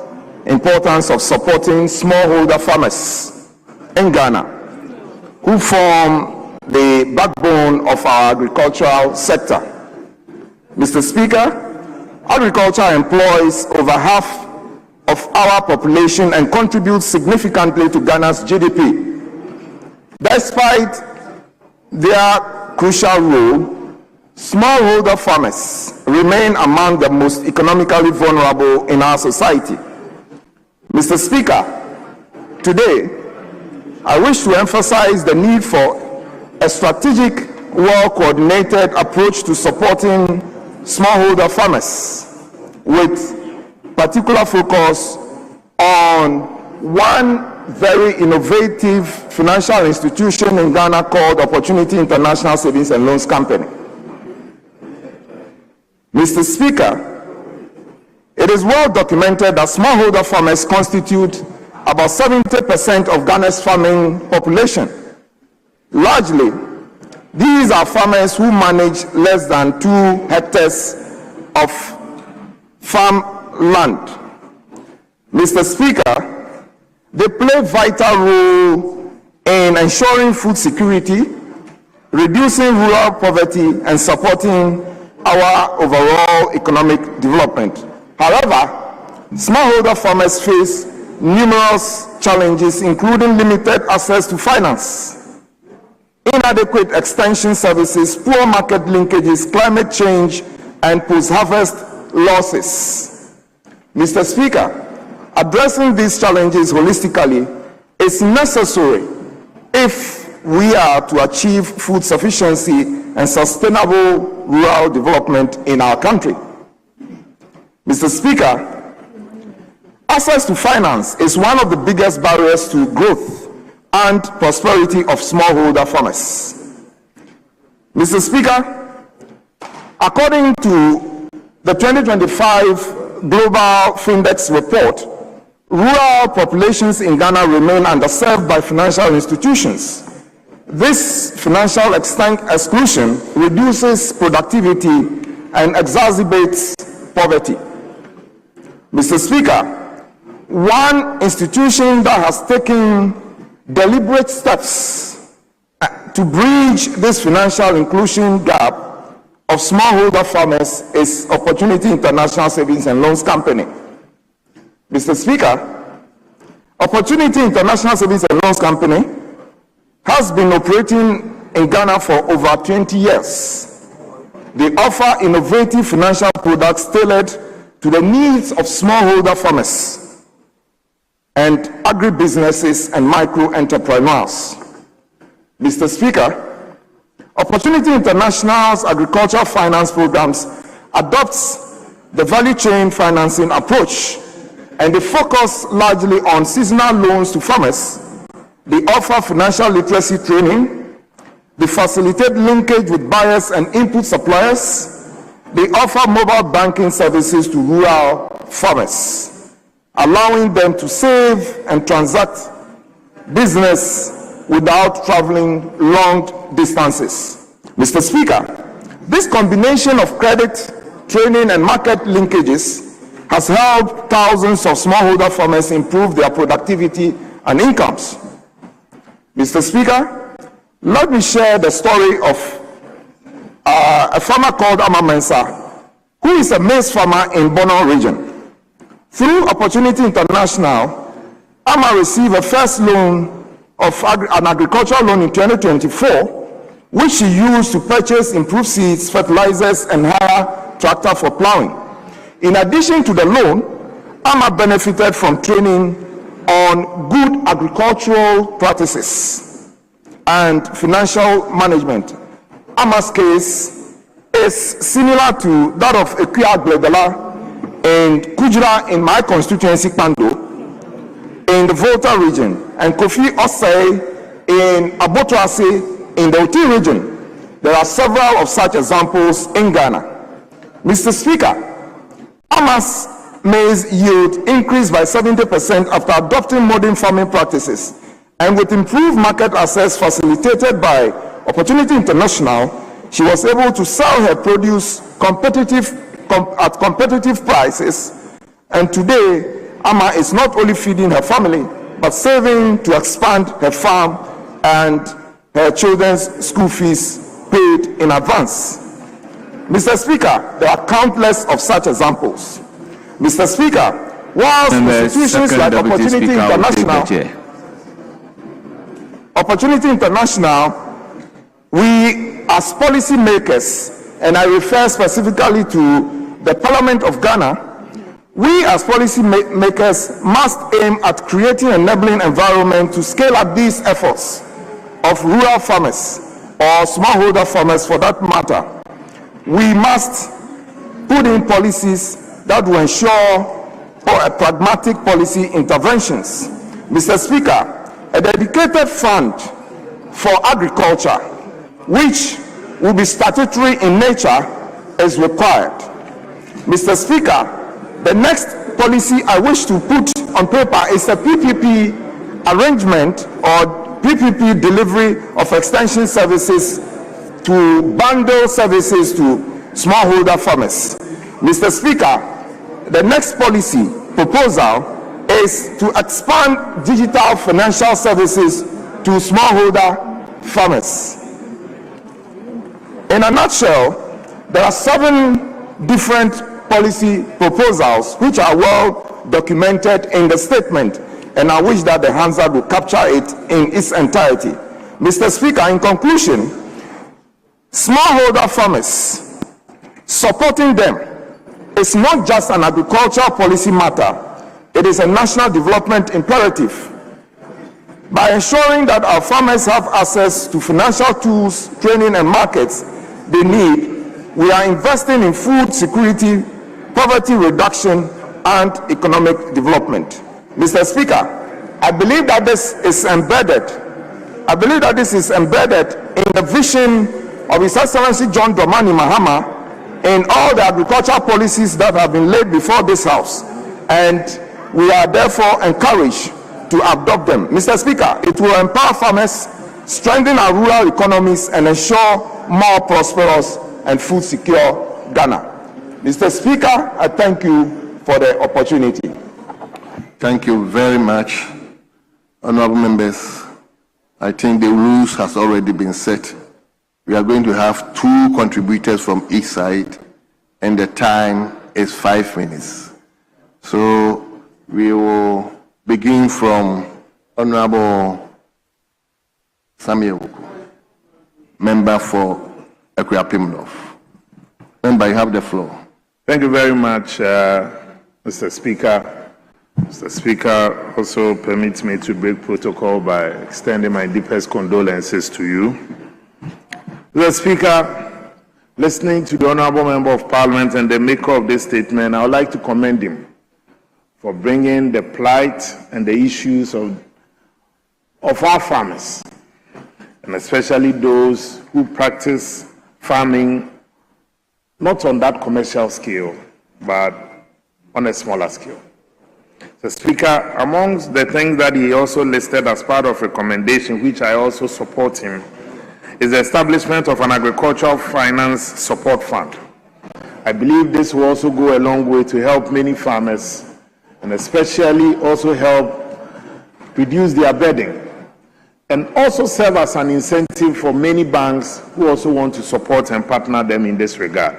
importance of supporting smallholder farmers in Ghana, who form the backbone of our agricultural sector. Mr. Speaker, agriculture employs over half of our population and contributes significantly to Ghana's GDP. Despite their crucial role, smallholder farmers remain among the most economically vulnerable in our society. Mr. Speaker, today, I wish to emphasize the need for a strategic, well-coordinated approach to supporting smallholder farmers, with particular focus on one very innovative financial institution in Ghana called Opportunity International Savings and Loans Company. Mr. Speaker, it is well documented that smallholder farmers constitute about 70% of Ghana's farming population. Largely, these are farmers who manage less than 2 hectares of farm land. Mr. Speaker, they play a vital role in ensuring food security, reducing rural poverty, and supporting our overall economic development. However, smallholder farmers face numerous challenges, including limited access to finance, inadequate extension services, poor market linkages, climate change, and post-harvest losses. Mr. Speaker, addressing these challenges holistically is necessary if we are to achieve food sufficiency and sustainable rural development in our country. Mr. Speaker, access to finance is one of the biggest barriers to growth and prosperity of smallholder farmers. Mr. Speaker, according to the 2025 Global Findex report, rural populations in Ghana remain underserved by financial institutions. This financial exclusion reduces productivity and exacerbates poverty. Mr. Speaker, one institution that has taken deliberate steps to bridge this financial inclusion gap of smallholder farmers is Opportunity International Savings and Loans Company. Mr. Speaker, Opportunity International Savings and Loans Company has been operating in Ghana for over 20 years. They offer innovative financial products tailored to the needs of smallholder farmers and agribusinesses and micro-entrepreneurs. Mr. Speaker, Opportunity International's agricultural finance programs adopts the value chain financing approach, and they focus largely on seasonal loans to farmers. They offer financial literacy training. They facilitate linkage with buyers and input suppliers. They offer mobile banking services to rural farmers, allowing them to save and transact business without traveling long distances. Mr. Speaker, this combination of credit, training, and market linkages has helped thousands of smallholder farmers improve their productivity and incomes. Mr. Speaker, let me share the story of a farmer called Ama Mensah, who is a maize farmer in Bono region. Through Opportunity International, Ama received a first loan of an agricultural loan in 2024, which she used to purchase improved seeds, fertilizers, and hire tractor for plowing. In addition to the loan, Ama benefited from training on good agricultural practices and financial management. Ama's case is similar to that of Ekia Gledela and Kujira in my constituency, Kpando, in the Volta region, and Kofi Osei in Abotoase in the Oti region. There are several of such examples in Ghana. Mr. Speaker, Ama's maize yield increased by 70% after adopting modern farming practices, and with improved market access facilitated by Opportunity International, she was able to sell her produce at competitive prices, and today Ama is not only feeding her family but saving to expand her farm and her children's school fees paid in advance. Mr. Speaker, there are countless of such examples. Mr. Speaker, whilst institutions like Opportunity International, we as policy makers, and I refer specifically to the Parliament of Ghana, we as policy makers must aim at creating an enabling environment to scale up these efforts of rural farmers or smallholder farmers for that matter. We must put in policies that will ensure pragmatic policy interventions. Mr. Speaker, a dedicated fund for agriculture, which will be statutory in nature, is required. Mr. Speaker, the next policy I wish to put on paper is a PPP arrangement or PPP delivery of extension services to bundle services to smallholder farmers. Mr. Speaker, the next policy proposal is to expand digital financial services to smallholder farmers. In a nutshell, there are 7 different policy proposals which are well documented in the statement and I wish that the Hansard will capture it in its entirety. Mr. Speaker, in conclusion, smallholder farmers, supporting them is not just an agricultural policy matter, it is a national development imperative. By ensuring that our farmers have access to financial tools, training, and markets they need, we are investing in food security, poverty reduction, and economic development. Mr. Speaker, I believe that this is embedded in the vision of His Excellency John Dramani Mahama in all the agricultural policies that have been laid before this House, and we are therefore encouraged to adopt them. Mr. Speaker, it will empower farmers, strengthen our rural economies, and ensure more prosperous and food secure Ghana. Mr. Speaker, I thank you for the opportunity. Thank you very much, honorable members. I think the rules has already been set. We are going to have 2 contributors from each side, and the time is 5 minutes. So we will begin from Honorable Samuel, member for Akuapem North. Member, you have the floor. Thank you very much, Mr. Speaker. Mr. Speaker, also permits me to break protocol by extending my deepest condolences to you. Mr. Speaker, listening to the Honorable Member of Parliament and the maker of this statement, I would like to commend him for bringing the plight and the issues of our farmers, and especially those who practice farming not on that commercial scale, but on a smaller scale. The Speaker, amongst the things that he also listed as part of recommendation, which I also support him, is the establishment of an agricultural finance support fund. I believe this will also go a long way to help many farmers, and especially also help reduce their burden, and also serve as an incentive for many banks who also want to support and partner them in this regard.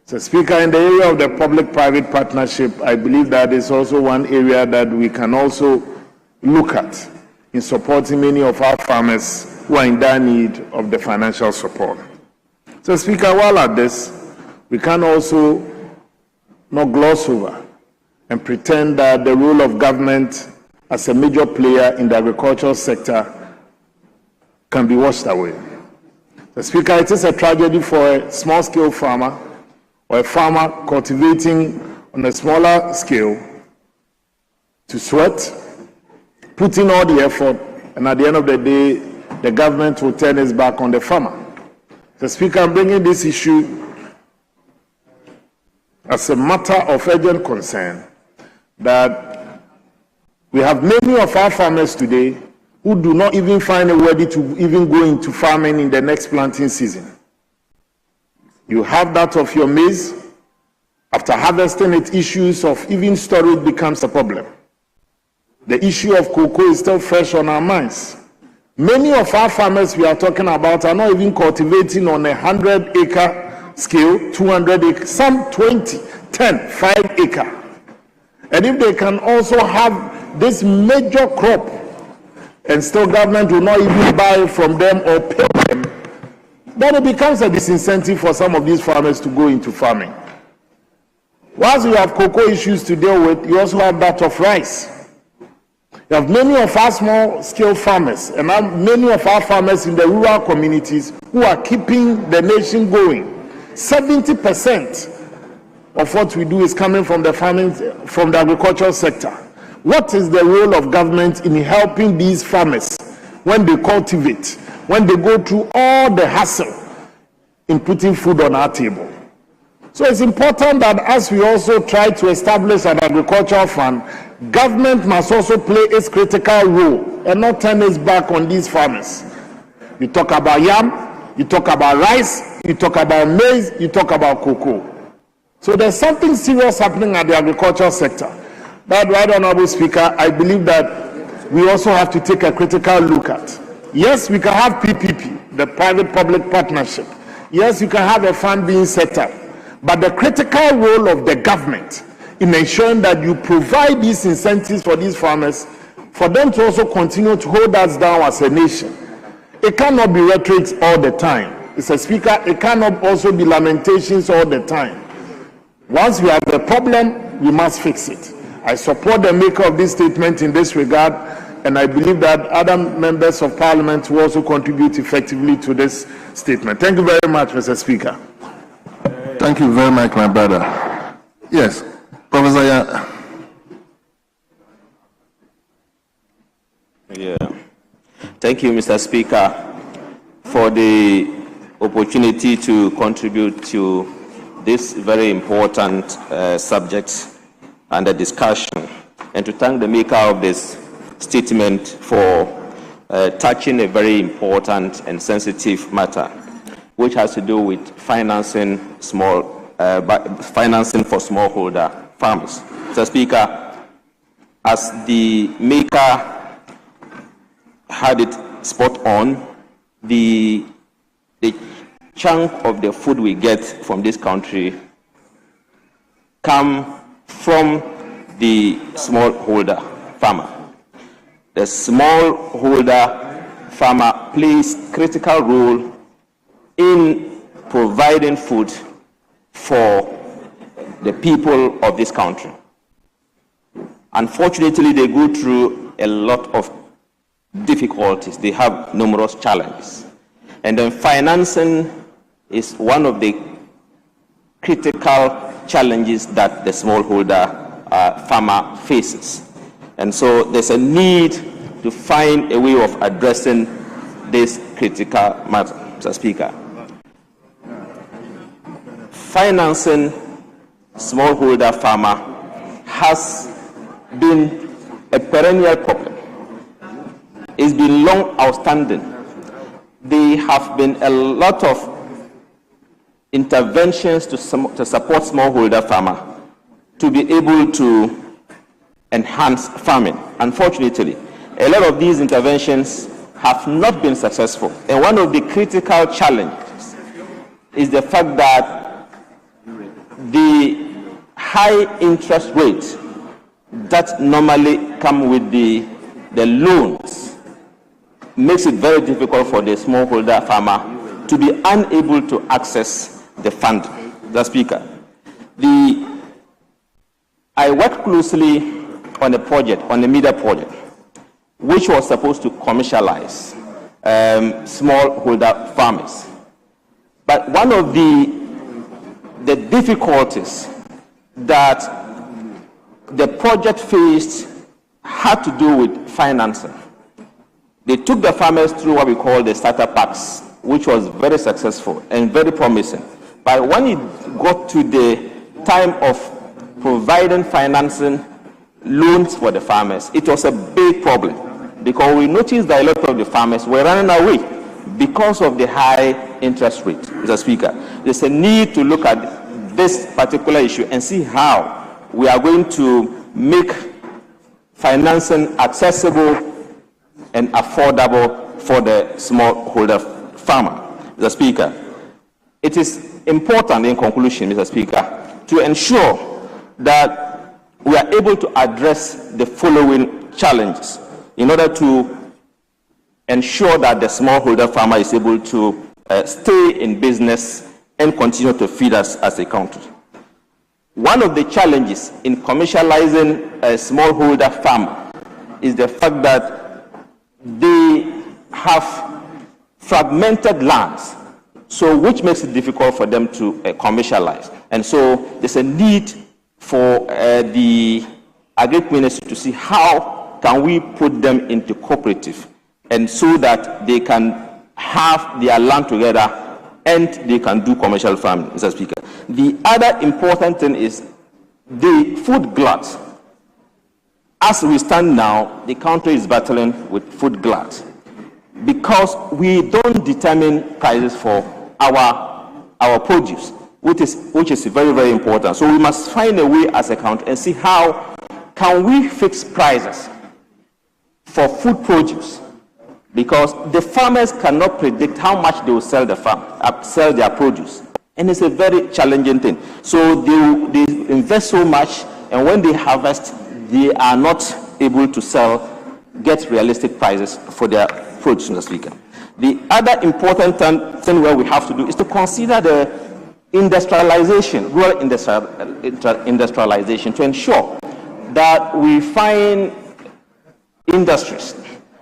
So, Speaker, in the area of the public-private partnership, I believe that is also one area that we can also look at in supporting many of our farmers who are in dire need of the financial support. So, Speaker, while at this, we can also not gloss over and pretend that the role of government as a major player in the agricultural sector can be washed away. So, Speaker, it is a tragedy for a small-scale farmer or a farmer cultivating on a smaller scale to sweat, put in all the effort, and at the end of the day, the government will turn its back on the farmer. The Speaker, I'm bringing this issue as a matter of urgent concern that we have many of our farmers today who do not even find a way to even go into farming in the next planting season. You have that of your maize. After harvesting it, issues of even storage becomes a problem. The issue of cocoa is still fresh on our minds. Many of our farmers we are talking about are not even cultivating on 100-acre scale, 200 acres, some 20, 10, 5 acre. And if they can also have this major crop, and still government will not even buy from them or pay them, then it becomes a disincentive for some of these farmers to go into farming. Whilst you have cocoa issues to deal with, you also have that of rice. You have many of our small-scale farmers and many of our farmers in the rural communities who are keeping the nation going. 70% of what we do is coming from the farming, from the agricultural sector. What is the role of government in helping these farmers when they cultivate, when they go through all the hassle in putting food on our table? So it's important that as we also try to establish an agricultural fund, government must also play its critical role and not turn its back on these farmers. You talk about yam, you talk about rice, you talk about maize, you talk about cocoa. So there's something serious happening at the agricultural sector. But, Right Honorable Speaker, I believe that we also have to take a critical look at. Yes, we can have PPP, the private-public partnership. Yes, you can have a fund being set up. But the critical role of the government in ensuring that you provide these incentives for these farmers for them to also continue to hold us down as a nation. It cannot be rhetoric all the time. Mr. Speaker, it cannot also be lamentations all the time. Once we have a problem, we must fix it. I support the maker of this statement in this regard, and I believe that other members of Parliament will also contribute effectively to this statement. Thank you very much, Mr. Speaker. Thank you very much, my brother. Yes, Professor Yeah. Thank you, Mr. Speaker, for the opportunity to contribute to this very important subject under discussion, and to thank the maker of this statement for touching a very important and sensitive matter, which has to do with financing financing for smallholder farmers. Mr. Speaker, as the maker had it spot on, the chunk of the food we get from this country come from the smallholder farmer. The smallholder farmer plays critical role in providing food for the people of this country. Unfortunately, they go through a lot of difficulties. They have numerous challenges. And then financing is one of the critical challenges that the smallholder farmer faces. And so there's a need to find a way of addressing this critical matter, Mr. Speaker. Financing smallholder farmer has been a perennial problem. It's been long outstanding. There have been a lot of interventions to support smallholder farmer to be able to enhance farming. Unfortunately, a lot of these interventions have not been successful. And one of the critical challenges is the fact that the high interest rates that normally come with the loans makes it very difficult for the smallholder farmer to be unable to access the fund. The Speaker, I worked closely on a project, on a media project, which was supposed to commercialize smallholder farmers. But one of the difficulties that the project faced had to do with financing. They took the farmers through what we call the starter packs, which was very successful and very promising. But when it got to the time of providing financing loans for the farmers, it was a big problem, because we noticed that a lot of the farmers were running away because of the high interest rate. Mr. Speaker, there's a need to look at this particular issue and see how we are going to make financing accessible and affordable for the smallholder farmer. Mr. Speaker, it is important, in conclusion, Mr. Speaker, to ensure that we are able to address the following challenges in order to ensure that the smallholder farmer is able to stay in business and continue to feed us as a country. One of the challenges in commercializing a smallholder farmer is the fact that they have fragmented lands, so which makes it difficult for them to commercialize. And so there's a need for the Agric Ministry to see how can we put them into cooperative, and so that they can have their land together and they can do commercial farming, Mr. Speaker. The other important thing is the food glut. As we stand now, the country is battling with food glut because we don't determine prices for our produce, which is very, very important. So we must find a way as a country and see how can we fix prices for food produce, because the farmers cannot predict how much they will sell their produce, and it's a very challenging thing. So they invest so much, and when they harvest, they are not able to sell get realistic prices for their produce, Mr. Speaker. The other important thing where we have to do is to consider the industrialization, rural industrialization, to ensure that we find industries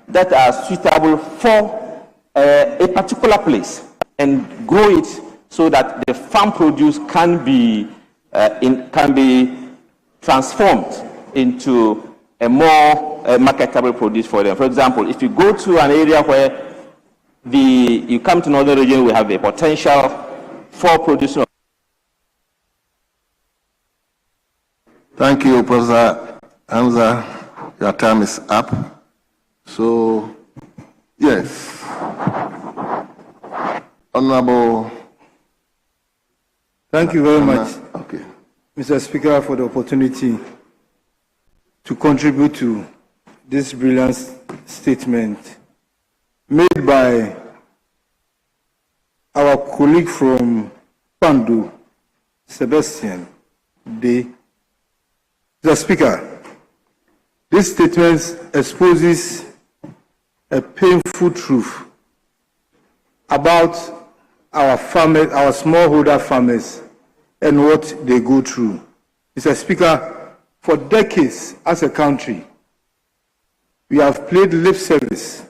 that are suitable for a particular place and grow it so that the farm produce can be transformed into a more marketable produce for them. For example, if you go to an area where you come to northern region, we have a potential for producing. Thank you, Professor Hamza. Your time is up. So, yes. Honorable. Thank you very much, okay, Mr. Speaker, for the opportunity to contribute to this brilliant statement made by our colleague from Pandu, Sebastian Day. Mr. Speaker, this statement exposes a painful truth about our farmers, our smallholder farmers, and what they go through. Mr. Speaker, for decades as a country, we have played lip service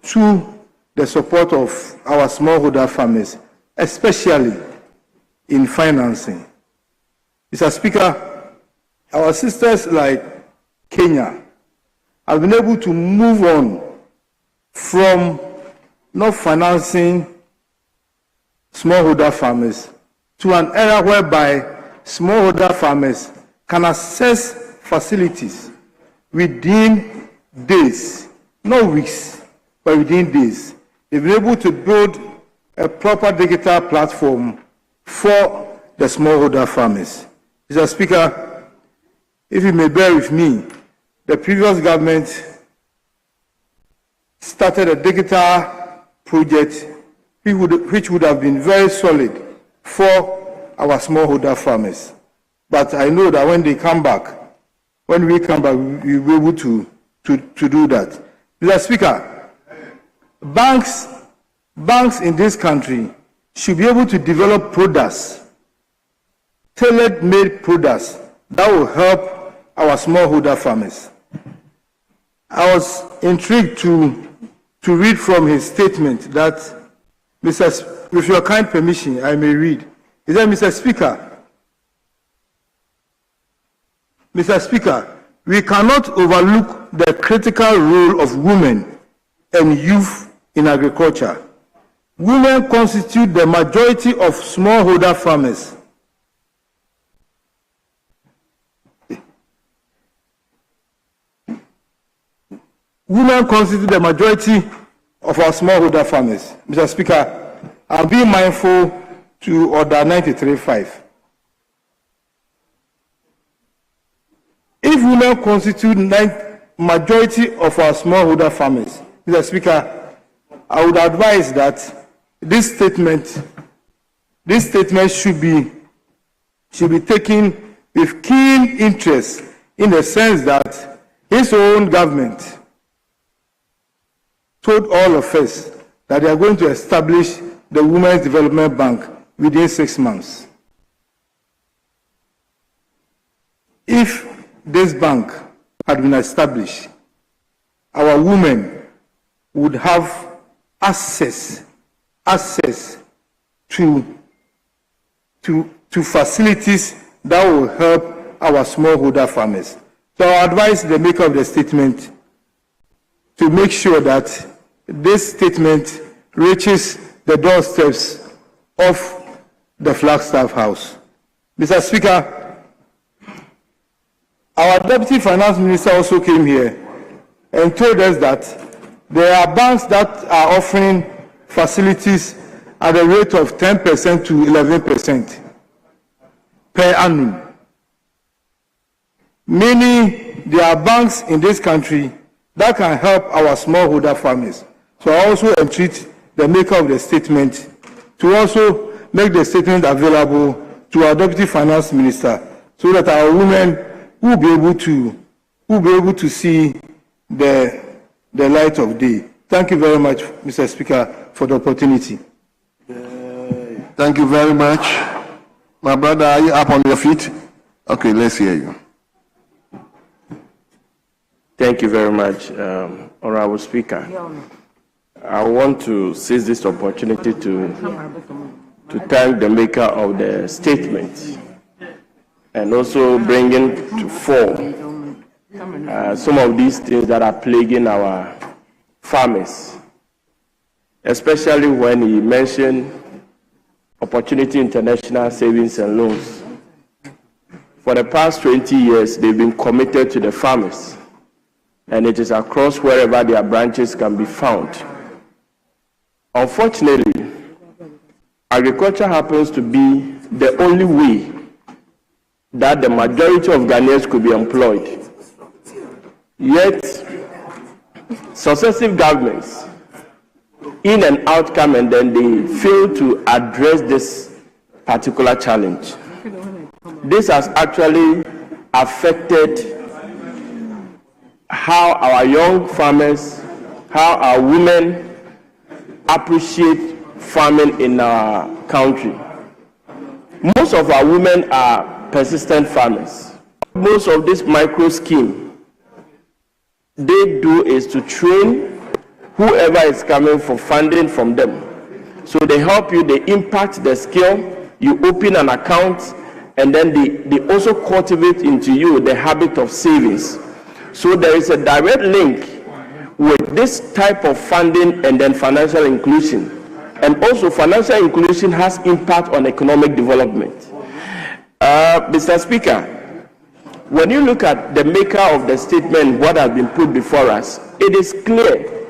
to the support of our smallholder farmers, especially in financing. Mr. Speaker, our sisters like Kenya have been able to move on from not financing smallholder farmers to an era whereby smallholder farmers can access facilities within days, not weeks, but within days. They've been able to build a proper digital platform for the smallholder farmers. Mr. Speaker, if you may bear with me, the previous government started a digital project which would have been very solid for our smallholder farmers. But I know that when we come back, we'll be able to do that. Mr. Speaker, banks in this country should be able to develop products, tailor-made products that will help our smallholder farmers. I was intrigued to read from his statement that, with your kind permission, I may read. He said, Mr. Speaker, we cannot overlook the critical role of women and youth in agriculture. Women constitute the majority of smallholder farmers. Women constitute the majority of our smallholder farmers. Mr. Speaker, I'm being mindful to Order 93.5. If women constitute the majority of our smallholder farmers, Mr. Speaker, I would advise that this statement should be taken with keen interest, in the sense that his own government told all of us that they are going to establish the Women's Development Bank within 6 months. If this bank had been established, our women would have access to facilities that will help our smallholder farmers. So I advise the maker of the statement to make sure that this statement reaches the doorsteps of the Flagstaff House. Mr. Speaker, our Deputy Finance Minister also came here and told us that there are banks that are offering facilities at a rate of 10% to 11% per annum. Meaning there are banks in this country that can help our smallholder farmers. So I also entreat the maker of the statement to also make the statement available to our Deputy Finance Minister, so that our women will be able to see the the light of day. Thank you very much, Mr. Speaker, for the opportunity. Thank you very much. My brother, are you up on your feet? Okay, let's hear you. Thank you very much, Honorable Speaker. I want to seize this opportunity to thank the maker of the statement and also bringing to fore some of these things that are plaguing our farmers, especially when he mentioned Opportunity International Savings and Loans. For the past 20 years, they've been committed to the farmers, and it is across wherever their branches can be found. Unfortunately, agriculture happens to be the only way that the majority of Ghanaians could be employed. Yet, successive governments in and out come, and then they fail to address this particular challenge. This has actually affected how our young farmers, how our women appreciate farming in our country. Most of our women are persistent farmers. Most of this micro scheme they do is to train whoever is coming for funding from them. So they help you, they impact the skill, you open an account, and then they also cultivate into you the habit of savings. So there is a direct link with this type of funding and then financial inclusion. And also financial inclusion has impact on economic development. Mr. Speaker, when you look at the maker of the statement, what has been put before us, it is clear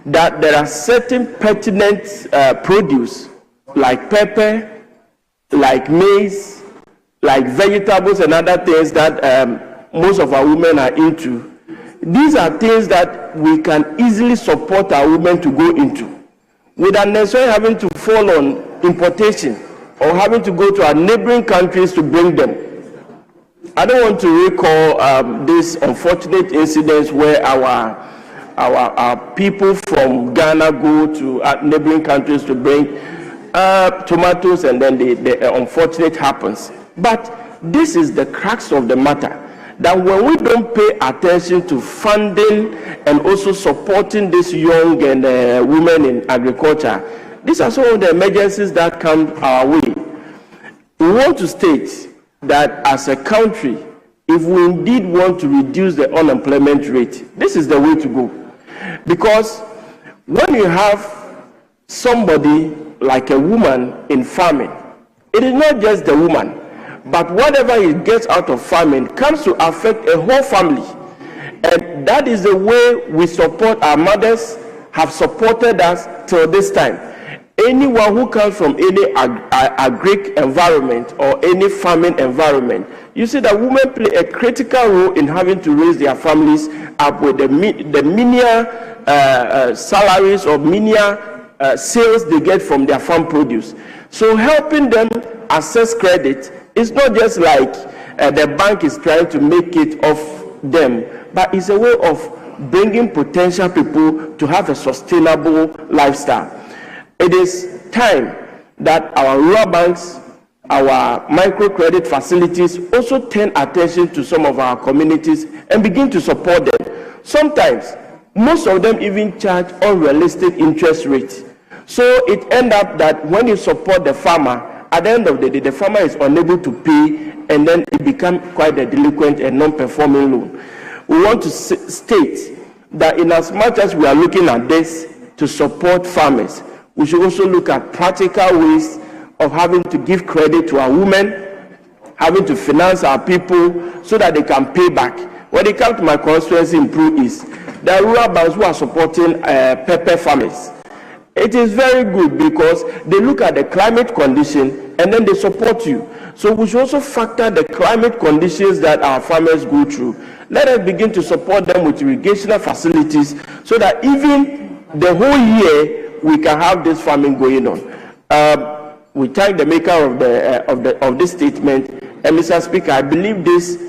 that there are certain pertinent produce like pepper, like maize, like vegetables and other things that most of our women are into. These are things that we can easily support our women to go into without necessarily having to fall on importation or having to go to our neighboring countries to bring them. I don't want to recall these unfortunate incidents where our people from Ghana go to neighboring countries to bring tomatoes, and then the unfortunate happens. But this is the crux of the matter, that when we don't pay attention to funding and also supporting these young and women in agriculture, these are some of the emergencies that come our way. We want to state that as a country, if we indeed want to reduce the unemployment rate, this is the way to go. Because when you have somebody like a woman in farming, it is not just the woman, but whatever he gets out of farming comes to affect a whole family. And that is the way we support our mothers, have supported us till this time. Anyone who comes from any agric environment or any farming environment, you see that women play a critical role in having to raise their families up with the menial salaries or menial sales they get from their farm produce. So helping them access credit is not just like the bank is trying to make it off them, but it's a way of bringing potential people to have a sustainable lifestyle. It is time that our rural banks, our microcredit facilities also turn attention to some of our communities and begin to support them. Sometimes, most of them even charge unrealistic interest rates. So it ends up that when you support the farmer, at the end of the day, the farmer is unable to pay, and then it becomes quite a delinquent and non-performing loan. We want to state that in as much as we are looking at this to support farmers, we should also look at practical ways of having to give credit to our women, having to finance our people so that they can pay back. When it comes to my constituency in Pro East, there are rural banks who are supporting pepper farmers. It is very good because they look at the climate condition and then they support you. So we should also factor the climate conditions that our farmers go through. Let us begin to support them with irrigational facilities so that even the whole year we can have this farming going on. We thank the maker of this statement. And Mr. Speaker, I believe this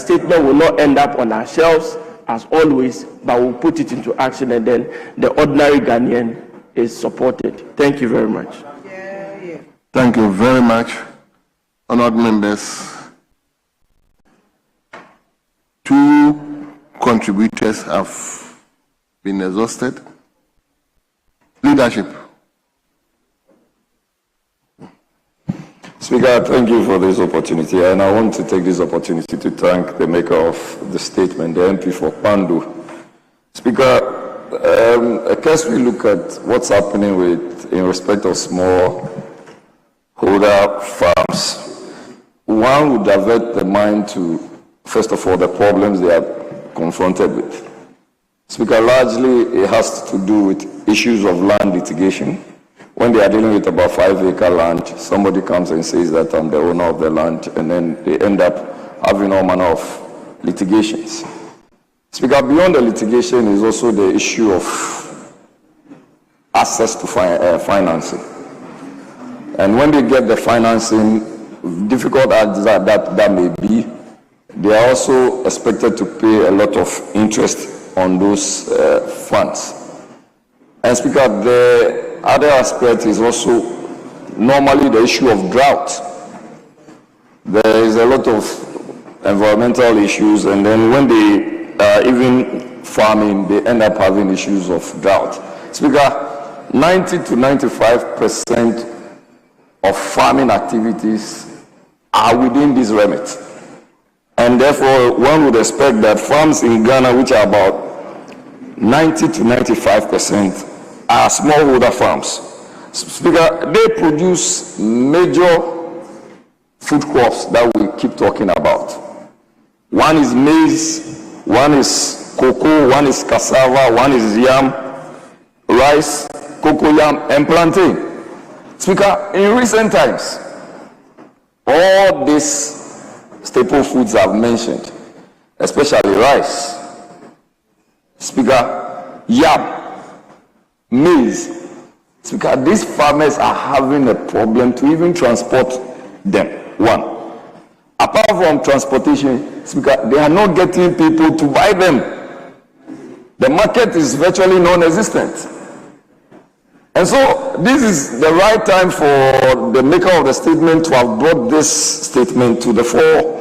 statement will not end up on our shelves. as always, but we'll put it into action, and then the ordinary Ghanaian is supported. Thank you very much. Thank you very much, honored members. 2 contributors have been exhausted. Leadership. Speaker, thank you for this opportunity, and I want to take this opportunity to thank the maker of the statement, the MP for Pandu. Speaker, I guess we look at what's happening in respect of small holder farms. One would divert the mind to, first of all, the problems they are confronted with. Speaker, largely it has to do with issues of land litigation. When they are dealing with about 5-acre land, somebody comes and says that I'm the owner of the land, and then they end up having all manner of litigations. Speaker, beyond the litigation is also the issue of access to financing. And when they get the financing, difficult as that may be, they are also expected to pay a lot of interest on those funds. And Speaker, the other aspect is also normally the issue of drought. There is a lot of environmental issues, and then when they are even farming, they end up having issues of drought. Speaker, 90 to 95% of farming activities are within this remit. And therefore, one would expect that farms in Ghana, which are about 90 to 95%, are smallholder farms. Speaker, they produce major food crops that we keep talking about. One is maize, one is cocoa, one is cassava, one is yam, rice, cocoyam, and plantain. Speaker, in recent times, all these staple foods I've mentioned, especially rice, Speaker, yam, maize. Speaker, these farmers are having a problem to even transport them. One, apart from transportation, Speaker, they are not getting people to buy them. The market is virtually non-existent. And so this is the right time for the maker of the statement to have brought this statement to the fore,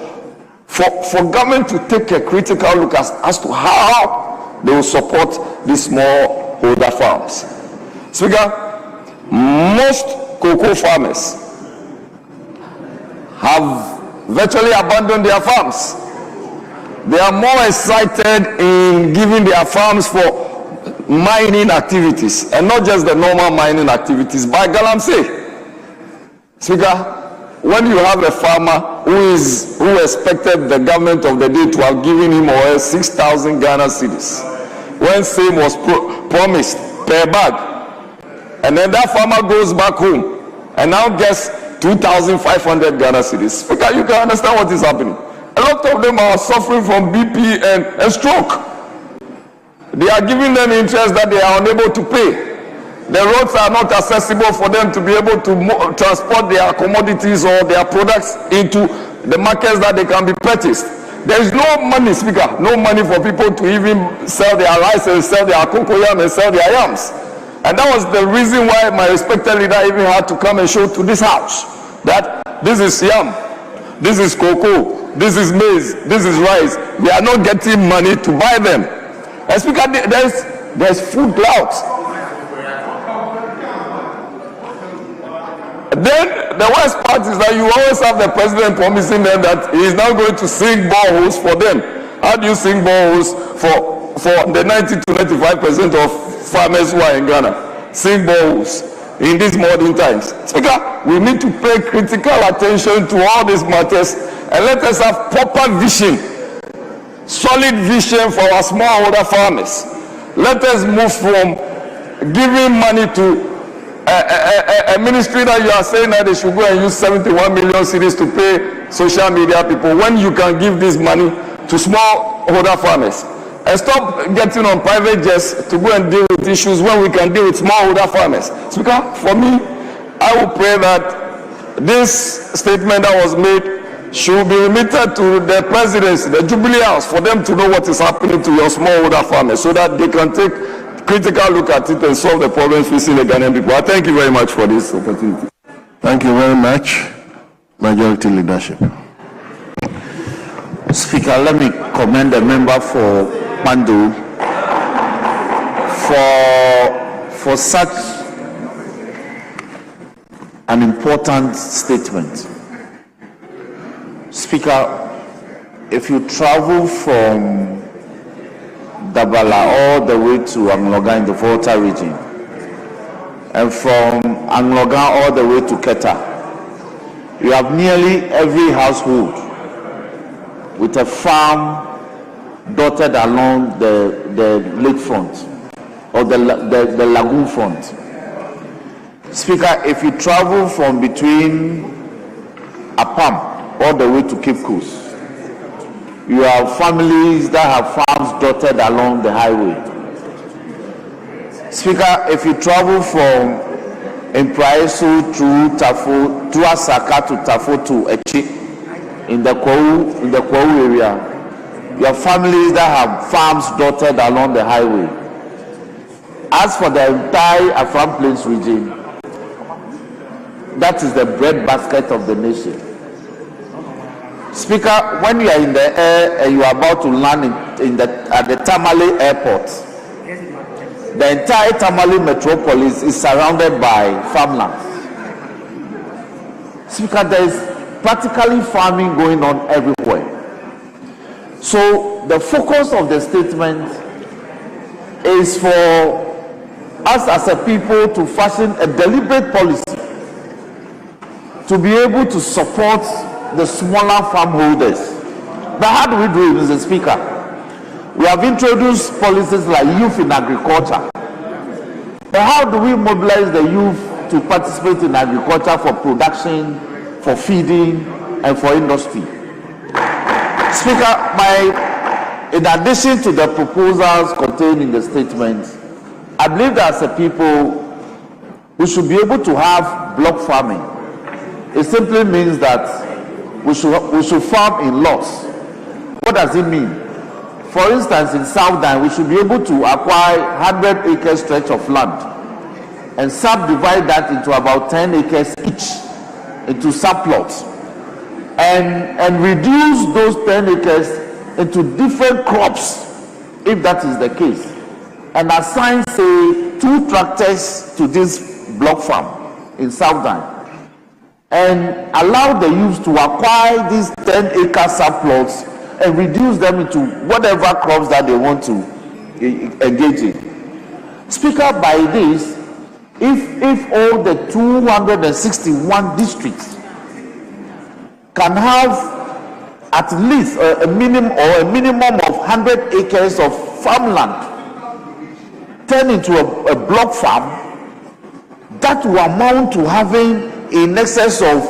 for government to take a critical look as to how they will support these small holder farms. Speaker, most cocoa farmers have virtually abandoned their farms. They are more excited in giving their farms for mining activities, and not just the normal mining activities, by galamsey. Speaker, when you have a farmer who expected the government of the day to have given him or her 6,000 Ghana cedis, when same was promised per bag, and then that farmer goes back home and now gets 2,500 Ghana cedis. Speaker, you can understand what is happening. A lot of them are suffering from BP and stroke. They are giving them interest that they are unable to pay. The roads are not accessible for them to be able to transport their commodities or their products into the markets that they can be purchased. There is no money, Speaker, no money for people to even sell their rice and sell their cocoyam and sell their yams. And that was the reason why my respected leader even had to come and show to this house that this is yam, this is cocoa, this is maize, this is rice. We are not getting money to buy them. And Speaker, there's food drought. Then the worst part is that you always have the president promising them that he is now going to sink boreholes for them. How do you sink boreholes for the 90 to 95% of farmers who are in Ghana? Sink boreholes in these modern times. Speaker, we need to pay critical attention to all these matters and let us have proper vision, solid vision for our smallholder farmers. Let us move from giving money to a ministry that you are saying that they should go and use 71 million cedis to pay social media people, when you can give this money to smallholder farmers. And stop getting on private jets to go and deal with issues when we can deal with smallholder farmers. Speaker, for me, I will pray that this statement that was made should be remitted to the presidency, the Jubilee House, for them to know what is happening to your smallholder farmers so that they can take critical look at it and solve the problems facing the Ghanaian people. I thank you very much for this opportunity. Thank you very much. Majority Leadership. Speaker, let me commend the member for Mandu for such an important statement. Speaker, if you travel from Dabala all the way to Angloga in the Volta region, and from Angloga all the way to Keta, you have nearly every household with a farm dotted along the lake front or the lagoon front. Speaker, if you travel from between Apam all the way to Cape Coast, you have families that have farms dotted along the highway. Speaker, if you travel from Impraiso through Tafo, through Asaka to Tafo to Echi, in the Kwau area, you have families that have farms dotted along the highway. As for the entire Afram Plains region, that is the breadbasket of the nation. Speaker, when you are in the air and you are about to land at the Tamale airport, the entire Tamale metropolis is surrounded by farmlands. Speaker, there is practically farming going on everywhere. So the focus of the statement is for us as a people to fashion a deliberate policy to be able to support the smaller farm holders. But how do we do it, Mr. Speaker? We have introduced policies like youth in agriculture. But how do we mobilize the youth to participate in agriculture for production, for feeding, and for industry? Speaker, in addition to the proposals contained in the statement, I believe that as a people, we should be able to have block farming. It simply means that we should farm in lots. What does it mean? For instance, in Southern, we should be able to acquire 100-acre stretch of land and subdivide that into about 10 acres each into subplots and reduce those 10 acres into different crops, if that is the case, and assign, say, 2 tractors to this block farm in Southern, and allow the youth to acquire these 10-acre subplots and reduce them into whatever crops that they want to engage in. Speaker, by this, if all the 261 districts can have at least a minimum of 100 acres of farmland turned into a block farm, that will amount to having in excess of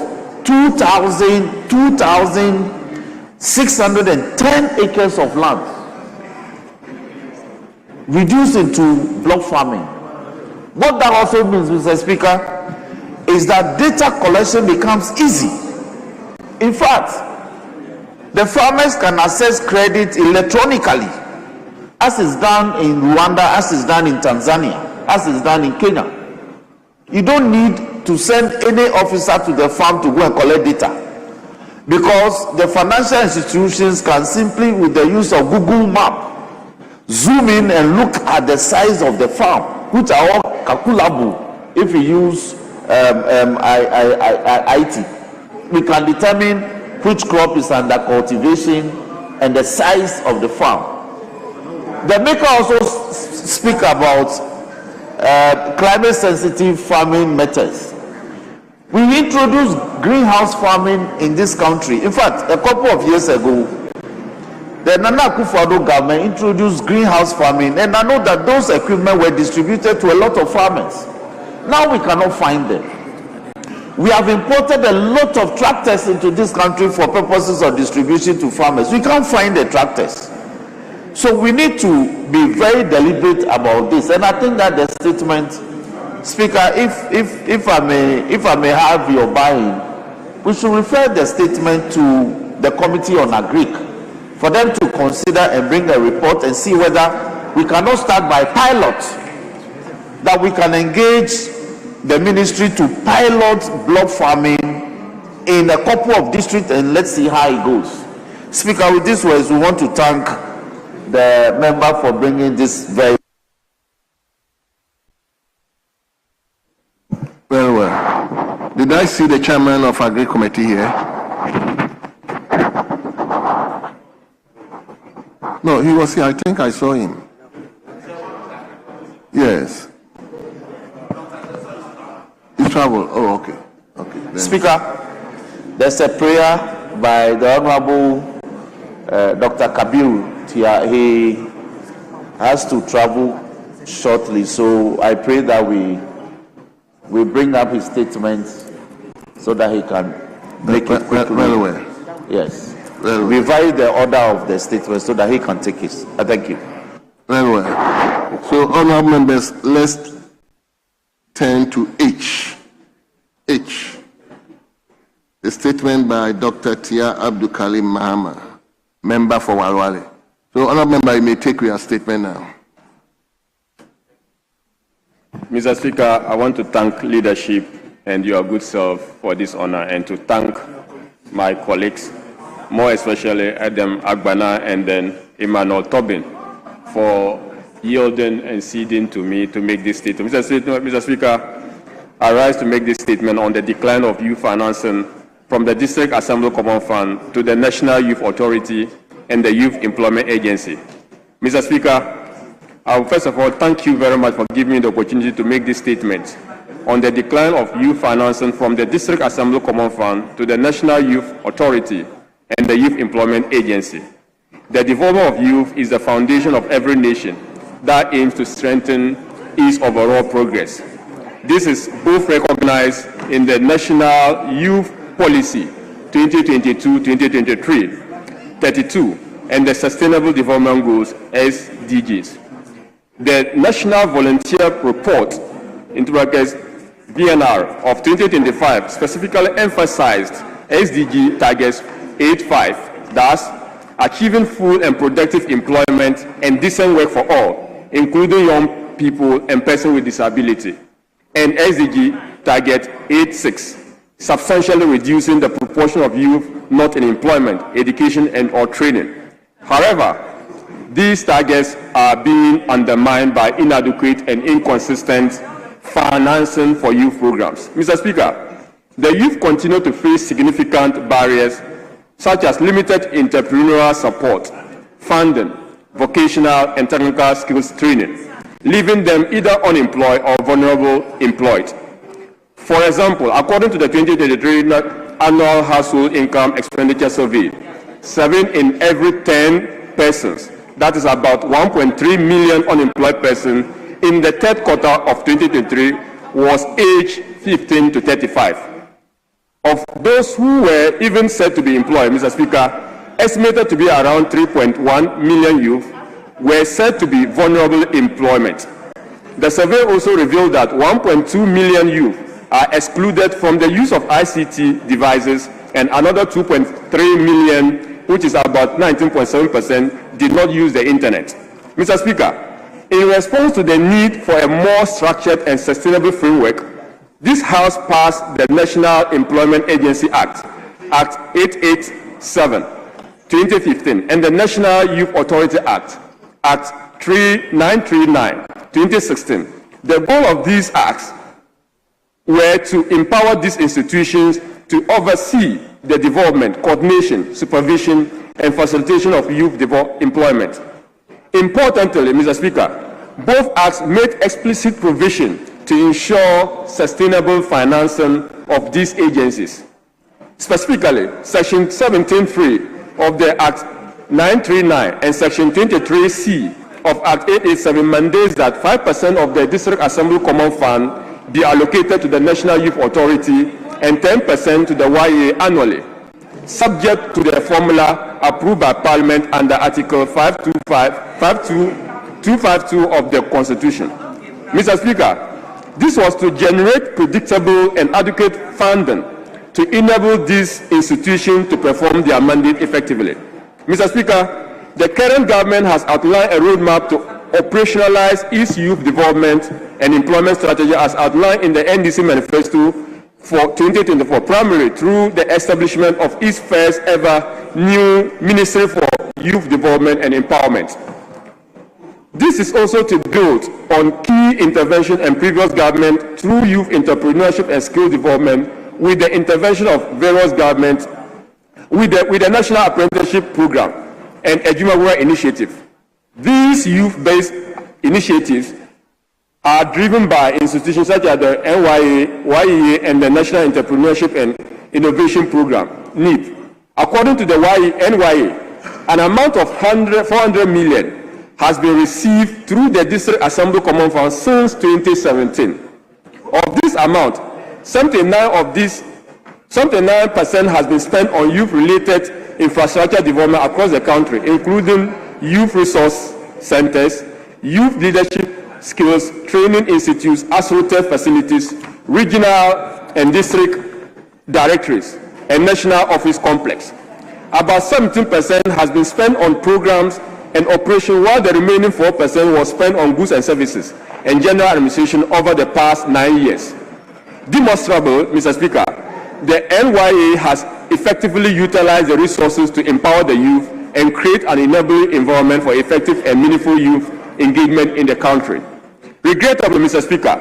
2,610 acres of land reduced into block farming. What that also means, Mr. Speaker, is that data collection becomes easy. In fact, the farmers can access credit electronically, as is done in Rwanda, as is done in Tanzania, as is done in Kenya. You don't need to send any officer to the farm to go and collect data, because the financial institutions can simply, with the use of Google Map, zoom in and look at the size of the farm, which are all calculable if we use IT. We can determine which crop is under cultivation and the size of the farm. The maker also speak about climate sensitive farming methods. We introduced greenhouse farming in this country. In fact, a couple of years ago, the Nana Akufo-Addo government introduced greenhouse farming, and I know that those equipment were distributed to a lot of farmers. Now we cannot find them. We have imported a lot of tractors into this country for purposes of distribution to farmers. We can't find the tractors. So we need to be very deliberate about this. And I think that the statement, Speaker, if I may have your buy-in, we should refer the statement to the Committee on Agric for them to consider and bring a report and see whether we cannot start by pilot, that we can engage the ministry to pilot block farming in a couple of districts and let's see how it goes. Speaker, with these words, we want to thank the member for bringing this very Very well. Did I see the chairman of Agri Committee here? No, he was here. I think I saw him. Yes. He traveled. Oh, okay. Okay. Then. Speaker, there's a prayer by the Honorable Dr. Kabiru Tia. He has to travel shortly, so I pray that we bring up his statement so that he can make it quickly. Very well. Yes. Very well. Revise the order of the statement so that he can take it. Thank you. Very well. So, honorable members, let's turn to H. H. The statement by Dr. Tia Abdul Kalim Mahama, member for Walwale. So, honorable member, you may take your statement now. Mr. Speaker, I want to thank leadership and your good self for this honor, and to thank my colleagues, more especially Adam Agbana and then Emmanuel Tobin, for yielding and ceding to me to make this statement. Mr. Speaker, I rise to make this statement on the decline of youth financing from the District Assembly Common Fund to the National Youth Authority and the Youth Employment Agency. Mr. Speaker, I will first of all thank you very much for giving me the opportunity to make this statement on the decline of youth financing from the District Assembly Common Fund to the National Youth Authority and the Youth Employment Agency. The development of youth is the foundation of every nation that aims to strengthen its overall progress. This is both recognized in the National Youth Policy 2022-2023, 32, and the Sustainable Development Goals, SDGs. The National Volunteer Report, into brackets, VNR, of 2025 specifically emphasized SDG targets 8.5, thus achieving full and productive employment and decent work for all, including young people and persons with disability, and SDG target 8.6, substantially reducing the proportion of youth not in employment, education, and or training. However, these targets are being undermined by inadequate and inconsistent financing for youth programs. Mr. Speaker, the youth continue to face significant barriers such as limited entrepreneurial support, funding, vocational and technical skills training, leaving them either unemployed or vulnerable employed. For example, according to the 2023 Annual Household Income Expenditure Survey, 7 in every 10 persons, that is about 1.3 million unemployed persons in the third quarter of 2023, was aged 15 to 35. Of those who were even said to be employed, Mr. Speaker, estimated to be around 3.1 million youth were said to be vulnerable employment. The survey also revealed that 1.2 million youth are excluded from the use of ICT devices, and another 2.3 million, which is about 19.7%, did not use the internet. Mr. Speaker, in response to the need for a more structured and sustainable framework, this House passed the National Employment Agency Act, Act 887, 2015, and the National Youth Authority Act, Act 3939, 2016. The goal of these acts were to empower these institutions to oversee the development, coordination, supervision, and facilitation of youth employment. Importantly, Mr. Speaker, both acts made explicit provision to ensure sustainable financing of these agencies. Specifically, Section 17.3 of the Act 939 and Section 23C of Act 887 mandates that 5% of the District Assembly Common Fund be allocated to the National Youth Authority and 10% to the YA annually, subject to the formula approved by Parliament under Article 252 of the Constitution. Mr. Speaker, this was to generate predictable and adequate funding to enable these institutions to perform their mandate effectively. Mr. Speaker, the current government has outlined a roadmap to operationalize its youth development and employment strategy as outlined in the NDC manifesto for 2024, primarily through the establishment of its first ever new Ministry for Youth Development and Empowerment. This is also to build on key intervention and previous government through youth entrepreneurship and skill development with the intervention of various governments with the National Apprenticeship Program and Ejumawura Initiative. These youth-based initiatives are driven by institutions such as the NYA, YEA, and the National Entrepreneurship and Innovation Program, NEP. According to the NYA, an amount of 400 million has been received through the District Assembly Common Fund since 2017. Of this amount, 79% has been spent on youth-related infrastructure development across the country, including youth resource centers, youth leadership skills training institutes, assorted facilities, regional and district directories, and national office complex. About 17% has been spent on programs and operation, while the remaining 4% was spent on goods and services and general administration over the past 9 years. Demonstrable, Mr. Speaker, the NYA has effectively utilized the resources to empower the youth and create an enabling environment for effective and meaningful youth engagement in the country. Regrettably, Mr. Speaker,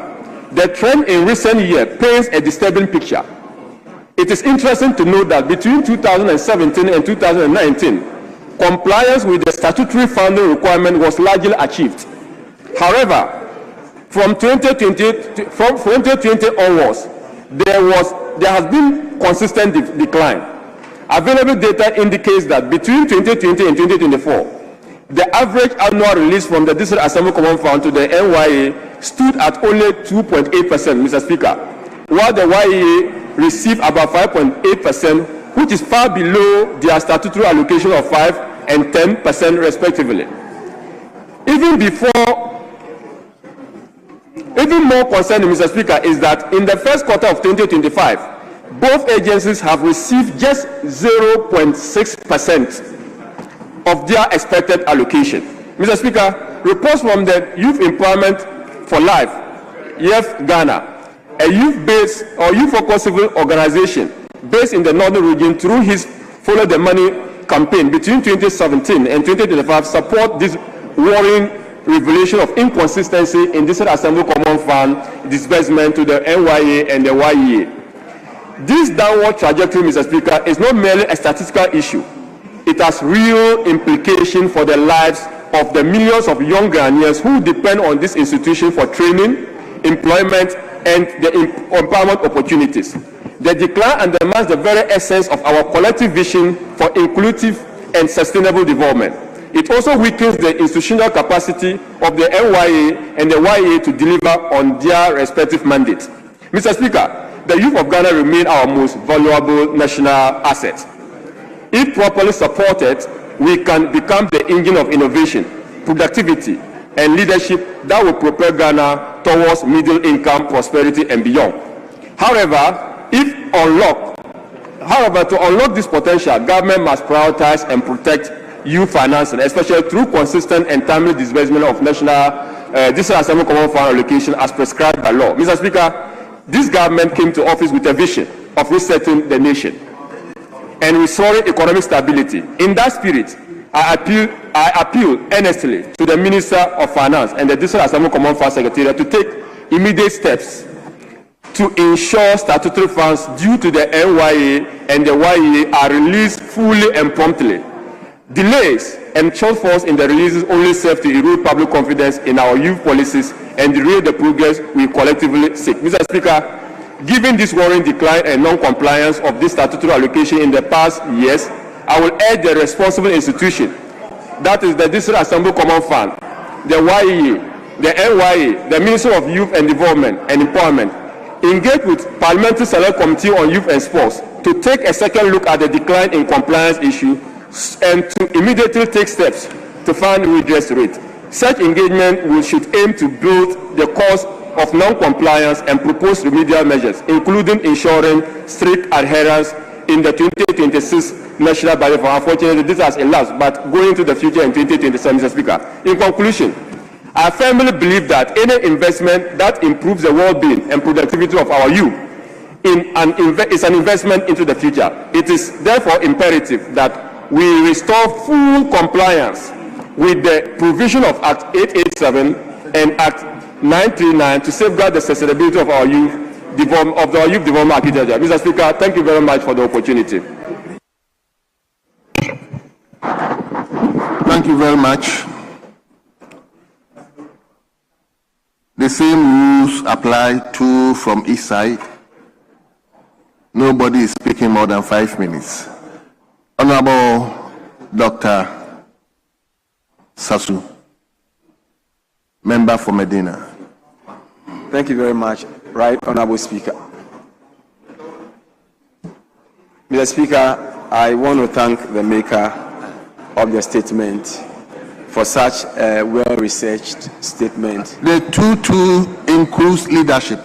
the trend in recent years paints a disturbing picture. It is interesting to note that between 2017 and 2019, compliance with the statutory funding requirement was largely achieved. However, from 2020 onwards, there has been consistent decline. Available data indicates that between 2020 and 2024, the average annual release from the District Assembly Common Fund to the NYA stood at only 2.8%, Mr. Speaker, while the YEA received about 5.8%, which is far below their statutory allocation of 5 and 10% respectively. Even more concerning, Mr. Speaker, is that in the first quarter of 2025, both agencies have received just 0.6% of their expected allocation. Mr. Speaker, reports from the Youth Employment for Life, YEF Ghana, a youth-based or youth-focused civil organization based in the northern region, through his Follow the Money campaign between 2017 and 2025, support this worrying revelation of inconsistency in District Assembly Common Fund disbursement to the NYA and the YEA. This downward trajectory, Mr. Speaker, is not merely a statistical issue. It has real implications for the lives of the millions of young Ghanaians who depend on this institution for training, employment, and the empowerment opportunities. The decline undermines the very essence of our collective vision for inclusive and sustainable development. It also weakens the institutional capacity of the NYA and the YEA to deliver on their respective mandates. Mr. Speaker, the youth of Ghana remain our most valuable national asset. If properly supported, we can become the engine of innovation, productivity, and leadership that will propel Ghana towards middle-income prosperity and beyond. However, to unlock this potential, government must prioritize and protect youth financing, especially through consistent and timely disbursement of national District Assembly Common Fund allocation as prescribed by law. Mr. Speaker, this government came to office with a vision of resetting the nation and restoring economic stability. In that spirit, I appeal earnestly to the Minister of Finance and the District Assembly Common Fund Secretariat to take immediate steps to ensure statutory funds due to the NYA and the YEA are released fully and promptly. Delays and shortfalls in the releases only serve to erode public confidence in our youth policies and derail the progress we collectively seek. Mr. Speaker, given this worrying decline and non-compliance of this statutory allocation in the past years, I will urge the responsible institution, that is the District Assembly Common Fund, the YEA, the NYA, the Ministry of Youth and Development and Empowerment, engage with Parliamentary Select Committee on Youth and Sports to take a second look at the decline in compliance issue and to immediately take steps to find redress rate. Such engagement should aim to build the cause of non-compliance and proposed remedial measures, including ensuring strict adherence in the 2026 national budget. For unfortunately, this has elapsed, but going into the future in 2027, Mr. Speaker. In conclusion, I firmly believe that any investment that improves the well-being and productivity of our youth is an investment into the future. It is therefore imperative that we restore full compliance with the provision of Act 887 and Act 939 to safeguard the sustainability of our youth development architecture. Mr. Speaker, thank you very much for the opportunity. Thank you very much. The same rules apply to from each side. Nobody is speaking more than 5 minutes. Honorable Dr. Sasu, member for Medina. Thank you very much, Right Honorable Speaker. Mr. Speaker, I want to thank the maker of the statement for such a well-researched statement. The 2-2 includes leadership.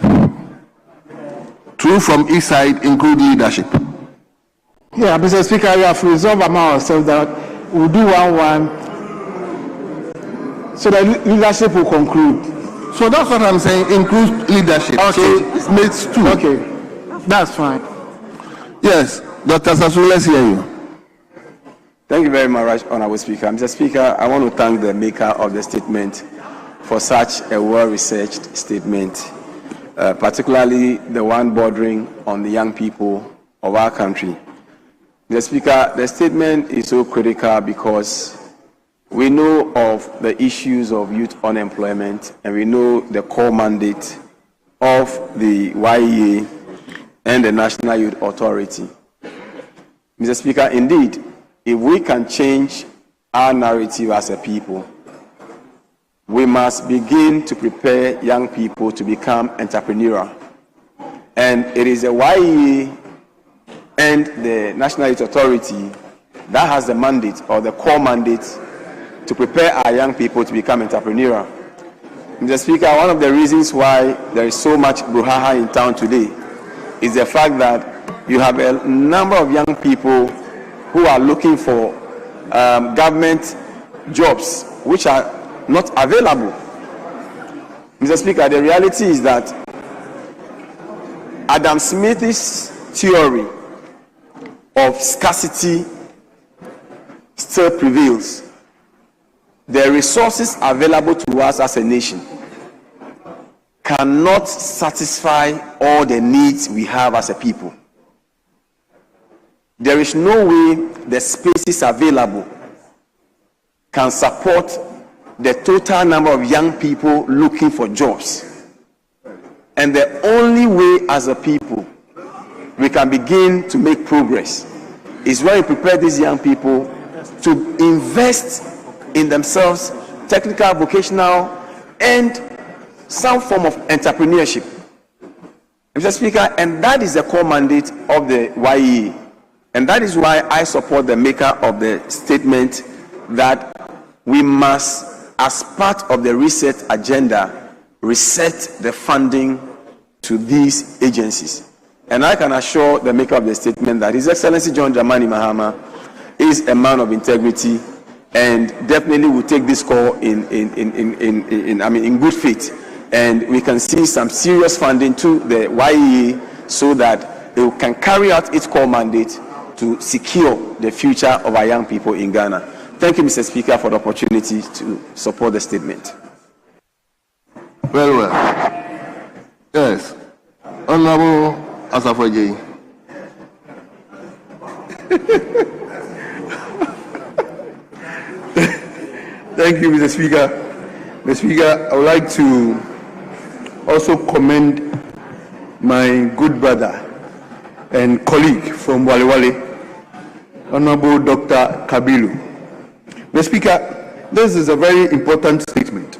2 from each side include leadership. Yeah, Mr. Speaker, we have resolved among ourselves that we'll do 1-1 so that leadership will conclude. So that's what I'm saying, includes leadership. Okay. So it makes 2. Okay, that's fine. Yes, Dr. Sasu, let's hear you. Thank you very much, Honorable Speaker. Mr. Speaker, I want to thank the maker of the statement for such a well-researched statement, particularly the one bordering on the young people of our country. Mr. Speaker, the statement is so critical because we know of the issues of youth unemployment and we know the core mandate of the YEA and the National Youth Authority. Mr. Speaker, indeed, if we can change our narrative as a people, we must begin to prepare young people to become entrepreneurial. And it is the YEA and the National Youth Authority that has the mandate or the core mandate to prepare our young people to become entrepreneurial. Mr. Speaker, one of the reasons why there is so much brouhaha in town today is the fact that you have a number of young people who are looking for government jobs which are not available. Mr. Speaker, the reality is that Adam Smith's theory of scarcity still prevails. The resources available to us as a nation cannot satisfy all the needs we have as a people. There is no way the spaces available can support the total number of young people looking for jobs. And the only way as a people we can begin to make progress is when we prepare these young people to invest in themselves, technical, vocational, and some form of entrepreneurship. Mr. Speaker, and that is the core mandate of the YEA. And that is why I support the maker of the statement that we must, as part of the reset agenda, reset the funding to these agencies. And I can assure the maker of the statement that His Excellency John Dramani Mahama is a man of integrity and definitely will take this call in good faith. And we can see some serious funding to the YEA so that it can carry out its core mandate to secure the future of our young people in Ghana. Thank you, Mr. Speaker, for the opportunity to support the statement. Very well. Yes. Honorable Asafoye. Thank you, Mr. Speaker. Mr. Speaker, I would like to also commend my good brother and colleague from Wale Wale, Honorable Dr. Kabilu. Mr. Speaker, this is a very important statement.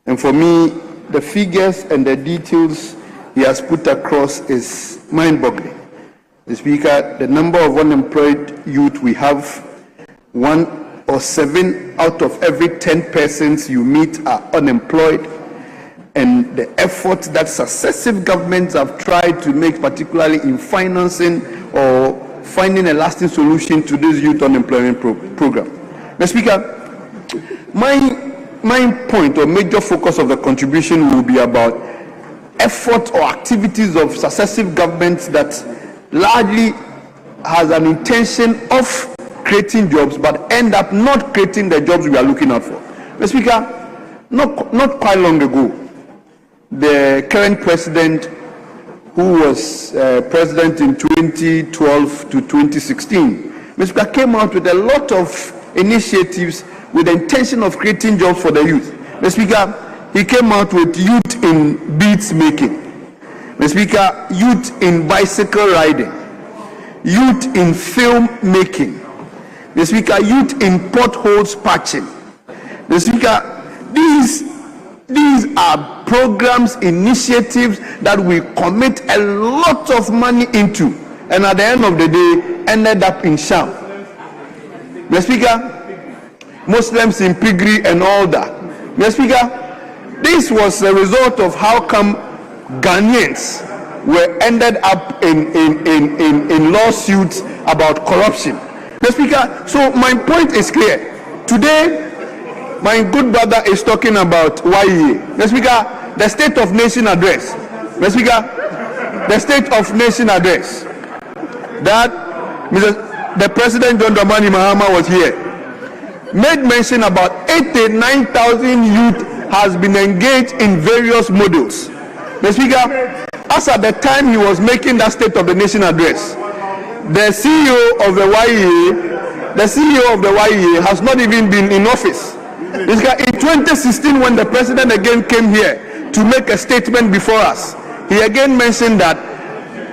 And for me, the figures and the details he has put across is mind-boggling. Mr. Speaker, the number of unemployed youth we have, 1 or 7 out of every 10 persons you meet are unemployed. and the efforts that successive governments have tried to make, particularly in financing or finding a lasting solution to this youth unemployment program. Mr. Speaker, my point or major focus of the contribution will be about efforts or activities of successive governments that largely has an intention of creating jobs but end up not creating the jobs we are looking out for. Mr. Speaker, not quite long ago, the current president, who was president in 2012 to 2016, Mr. Speaker, came out with a lot of initiatives with the intention of creating jobs for the youth. Mr. Speaker, he came out with youth in beads making. Mr. Speaker, youth in bicycle riding, youth in film making. Mr. Speaker, youth in potholes patching. Mr. Speaker, these are programs, initiatives that we commit a lot of money into, and at the end of the day ended up in sham. Mr. Speaker, Muslims in piggery and all that. Mr. Speaker, this was a result of how come Ghanaians were ended up in lawsuits about corruption. Mr. Speaker, so my point is clear. Today, my good brother is talking about YEA. Mr. Speaker, the State of Nation address. Mr. Speaker, the State of Nation address that the President John Dramani Mahama was here, made mention about 89,000 youth has been engaged in various modules. Mr. Speaker, as at the time he was making that State of the Nation address, the CEO of the YEA has not even been in office. Mr. Speaker, in 2016, when the president again came here to make a statement before us, he again mentioned that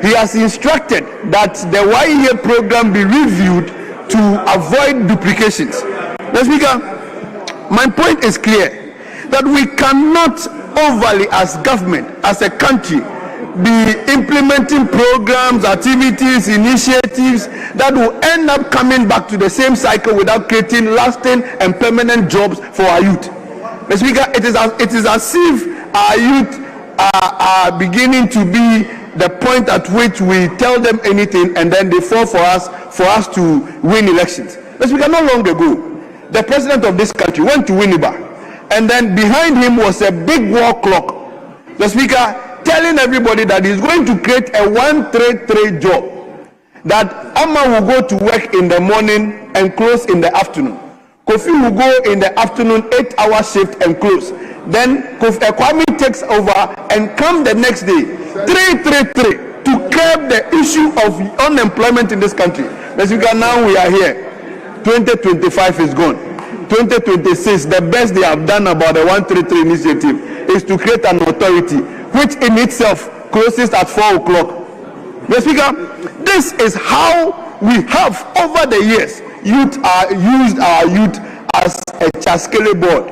he has instructed that the YEA program be reviewed to avoid duplications. Mr. Speaker, my point is clear that we cannot overly, as government, as a country, be implementing programs, activities, initiatives that will end up coming back to the same cycle without creating lasting and permanent jobs for our youth. Mr. Speaker, it is as if our youth are beginning to be the point at which we tell them anything and then they fall for us to win elections. Mr. Speaker, not long ago, the president of this country went to Winneba, and then behind him was a big wall clock. The Speaker telling everybody that he's going to create a 1-3-3 job, that Amma will go to work in the morning and close in the afternoon. Kofi will go in the afternoon, 8-hour shift and close. Then Kwame takes over and come the next day, 3-3-3, to curb the issue of unemployment in this country. The Speaker, now we are here. 2025 is gone. 2026, the best they have done about the 1-3-3 initiative is to create an authority which in itself closes at 4 o'clock. Mr. Speaker, this is how we have over the years used our youth as a chaskele board.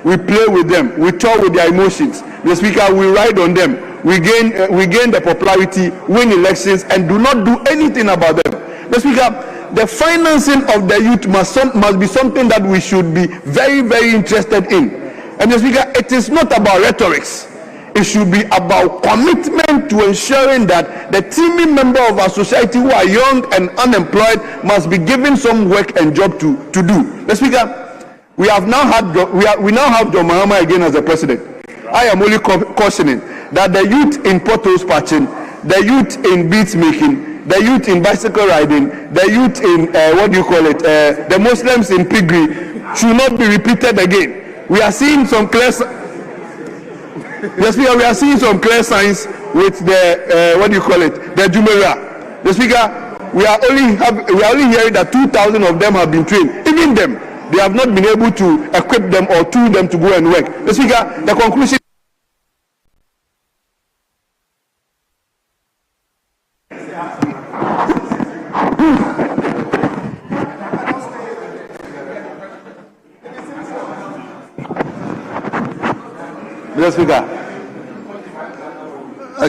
We play with them, we talk with their emotions. Mr. Speaker, we ride on them, we gain the popularity, win elections, and do not do anything about them. Mr. Speaker, the financing of the youth must be something that we should be very, very interested in. And Mr. Speaker, it is not about rhetorics. It should be about commitment to ensuring that the teeming member of our society who are young and unemployed must be given some work and job to do. Mr. Speaker, we now have John Mahama again as the president. I am only cautioning that the youth in potholes patching, the youth in beads making, the youth in bicycle riding, the youth in the Muslims in piggery should not be repeated again. We are seeing some clear we are seeing some clear signs with the the Jumeirah. The Speaker, we are only hearing that 2,000 of them have been trained. Even them, they have not been able to equip them or tool them to go and work. The Speaker, the conclusion. Mr. Speaker,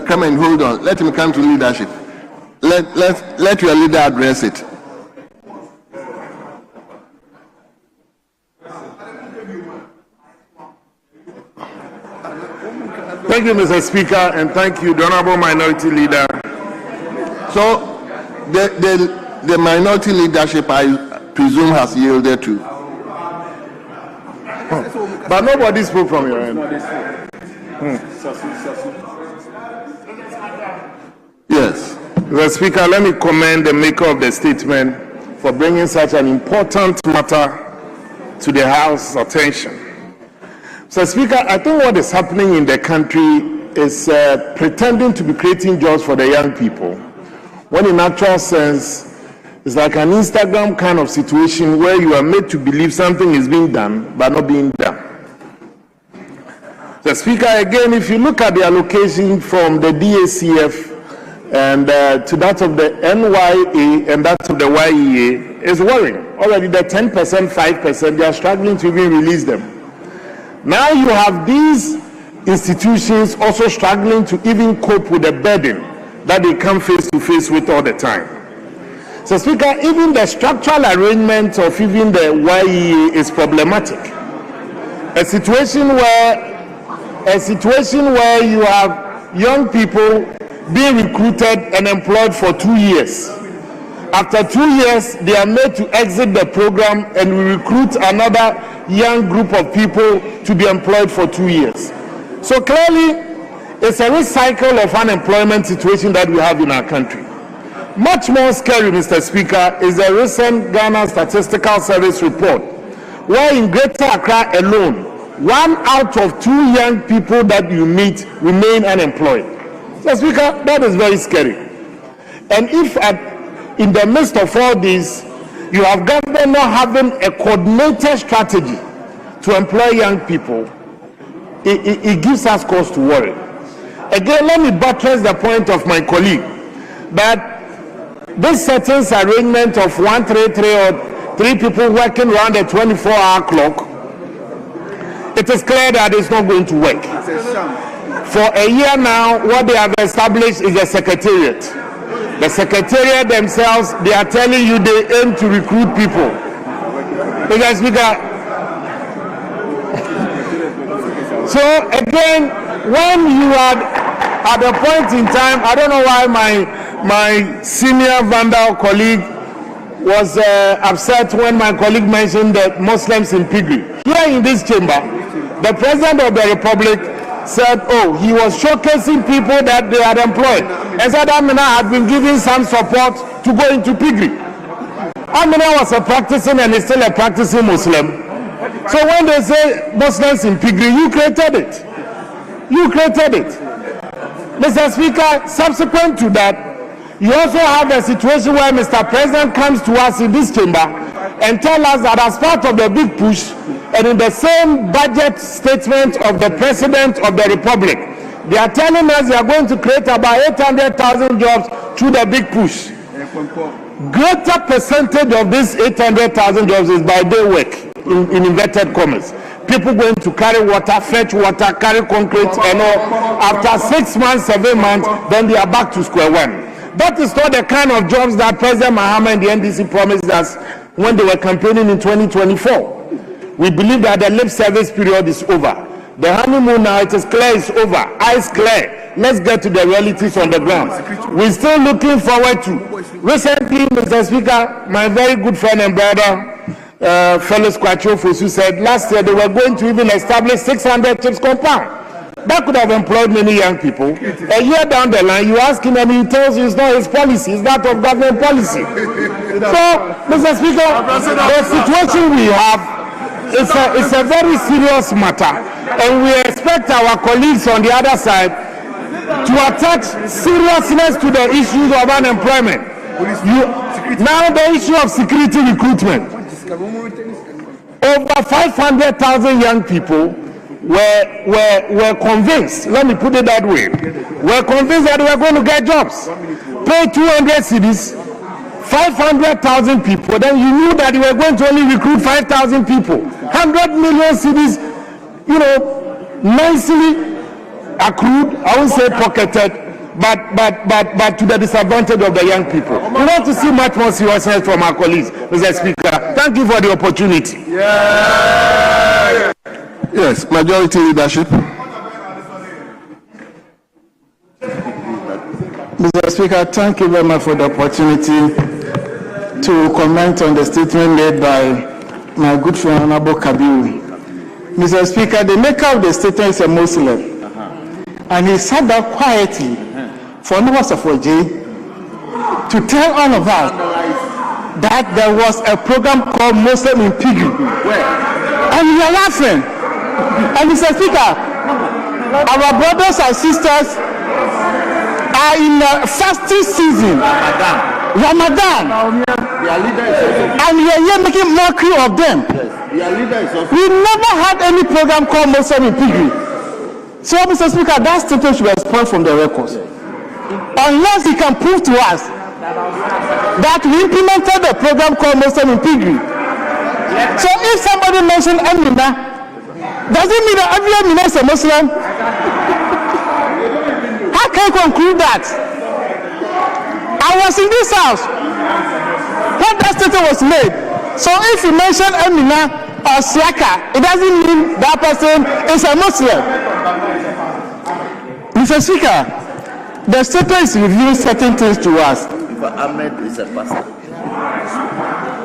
come and hold on. Let him come to leadership. Let your leader address it. Thank you, Mr. Speaker, and thank you, the Honorable Minority Leader. So, the minority leadership, I presume, has yielded to. But nobody spoke from your end. Yes. Mr. Speaker, let me commend the maker of the statement for bringing such an important matter to the House's attention. Mr. Speaker, I think what is happening in the country is pretending to be creating jobs for the young people, when in actual sense, it's like an Instagram kind of situation where you are made to believe something is being done, but not being done. The Speaker, again, if you look at the allocation from the DACF and to that of the NYA and that of the YEA, is worrying. Already the 10%, 5%, they are struggling to even release them. Now you have these institutions also struggling to even cope with the burden that they come face to face with all the time. So, Speaker, even the structural arrangement of even the YEA is problematic. A situation where you have young people being recruited and employed for 2 years. After 2 years, they are made to exit the program and we recruit another young group of people to be employed for 2 years. So clearly, it's a recycle of unemployment situation that we have in our country. Much more scary, Mr. Speaker, is the recent Ghana Statistical Service report, where in Greater Accra alone, 1 out of 2 young people that you meet remain unemployed. Mr. Speaker, that is very scary. And if in the midst of all this, you have government not having a coordinated strategy to employ young people, it gives us cause to worry. Again, let me buttress the point of my colleague that this settings arrangement of 133 or 3 people working around a 24-hour clock, it is clear that it's not going to work. For a year now, what they have established is a secretariat. The secretariat themselves, they are telling you they aim to recruit people. Mr. Speaker, so again, when you are at a point in time, I don't know why my senior Vandal colleague was upset when my colleague mentioned the Muslims in Pigri. Here in this chamber, the President of the Republic said, oh, he was showcasing people that they had employed. And said Amina had been given some support to go into Pigri. Amina was a practicing and is still a practicing Muslim. So when they say Muslims in Pigri, you created it. You created it. Mr. Speaker, subsequent to that, you also have a situation where Mr. President comes to us in this chamber and tells us that as part of the big push, and in the same budget statement of the President of the Republic, they are telling us they are going to create about 800,000 jobs through the big push. Greater percentage of this 800,000 jobs is by day work, in inverted commas. People going to carry water, fetch water, carry concrete, and all. After 6 months, 7 months, then they are back to square one. That is not the kind of jobs that President Mahama and the NDC promised us when they were campaigning in 2024. We believe that the lip service period is over. The honeymoon now, it is clear, it's over. Eyes clear. Let's get to the realities on the ground. We're still looking forward to. Recently, Mr. Speaker, my very good friend and brother, Fellow Squacho Fosu said last year they were going to even establish 600 chips compound. That could have employed many young people. A year down the line, you ask him and he tells you it's not his policy, it's that of government policy. So, Mr. Speaker, the situation we have, it's a very serious matter, and we expect our colleagues on the other side to attach seriousness to the issues of unemployment. Now the issue of security recruitment. Over 500,000 young people were convinced, let me put it that way, were convinced that they were going to get jobs. Pay 200 cedis, 500,000 people, then you knew that you were going to only recruit 5,000 people. 100 million cedis, nicely accrued, I won't say pocketed, but to the disadvantage of the young people. We want to see much more seriousness from our colleagues, Mr. Speaker. Thank you for the opportunity. Yes, majority leadership. Mr. Speaker, thank you very much for the opportunity to comment on the statement made by my good friend Honorable Kabiru. Mr. Speaker, the maker of the statement is a Muslim, and he sat down quietly for numbers of OJ to tell all of us that there was a program called Muslim in Piggy. And we are laughing. And Mr. Speaker, our brothers and sisters are in the fasting season, Ramadan, and we are here making mockery of them. We never had any program called Muslim in Piggy. So, Mr. Speaker, that statement should be expelled from the records. Unless he can prove to us that we implemented a program called Muslim in Piggy. So if somebody mentioned Amina, does it mean that every Amina is a Muslim? How can you conclude that? I was in this house when that statement was made. So if you mention Amina or Siaka, it doesn't mean that person is a Muslim. Mr. Speaker, the statement is revealing certain things to us. Ahmed is a pastor.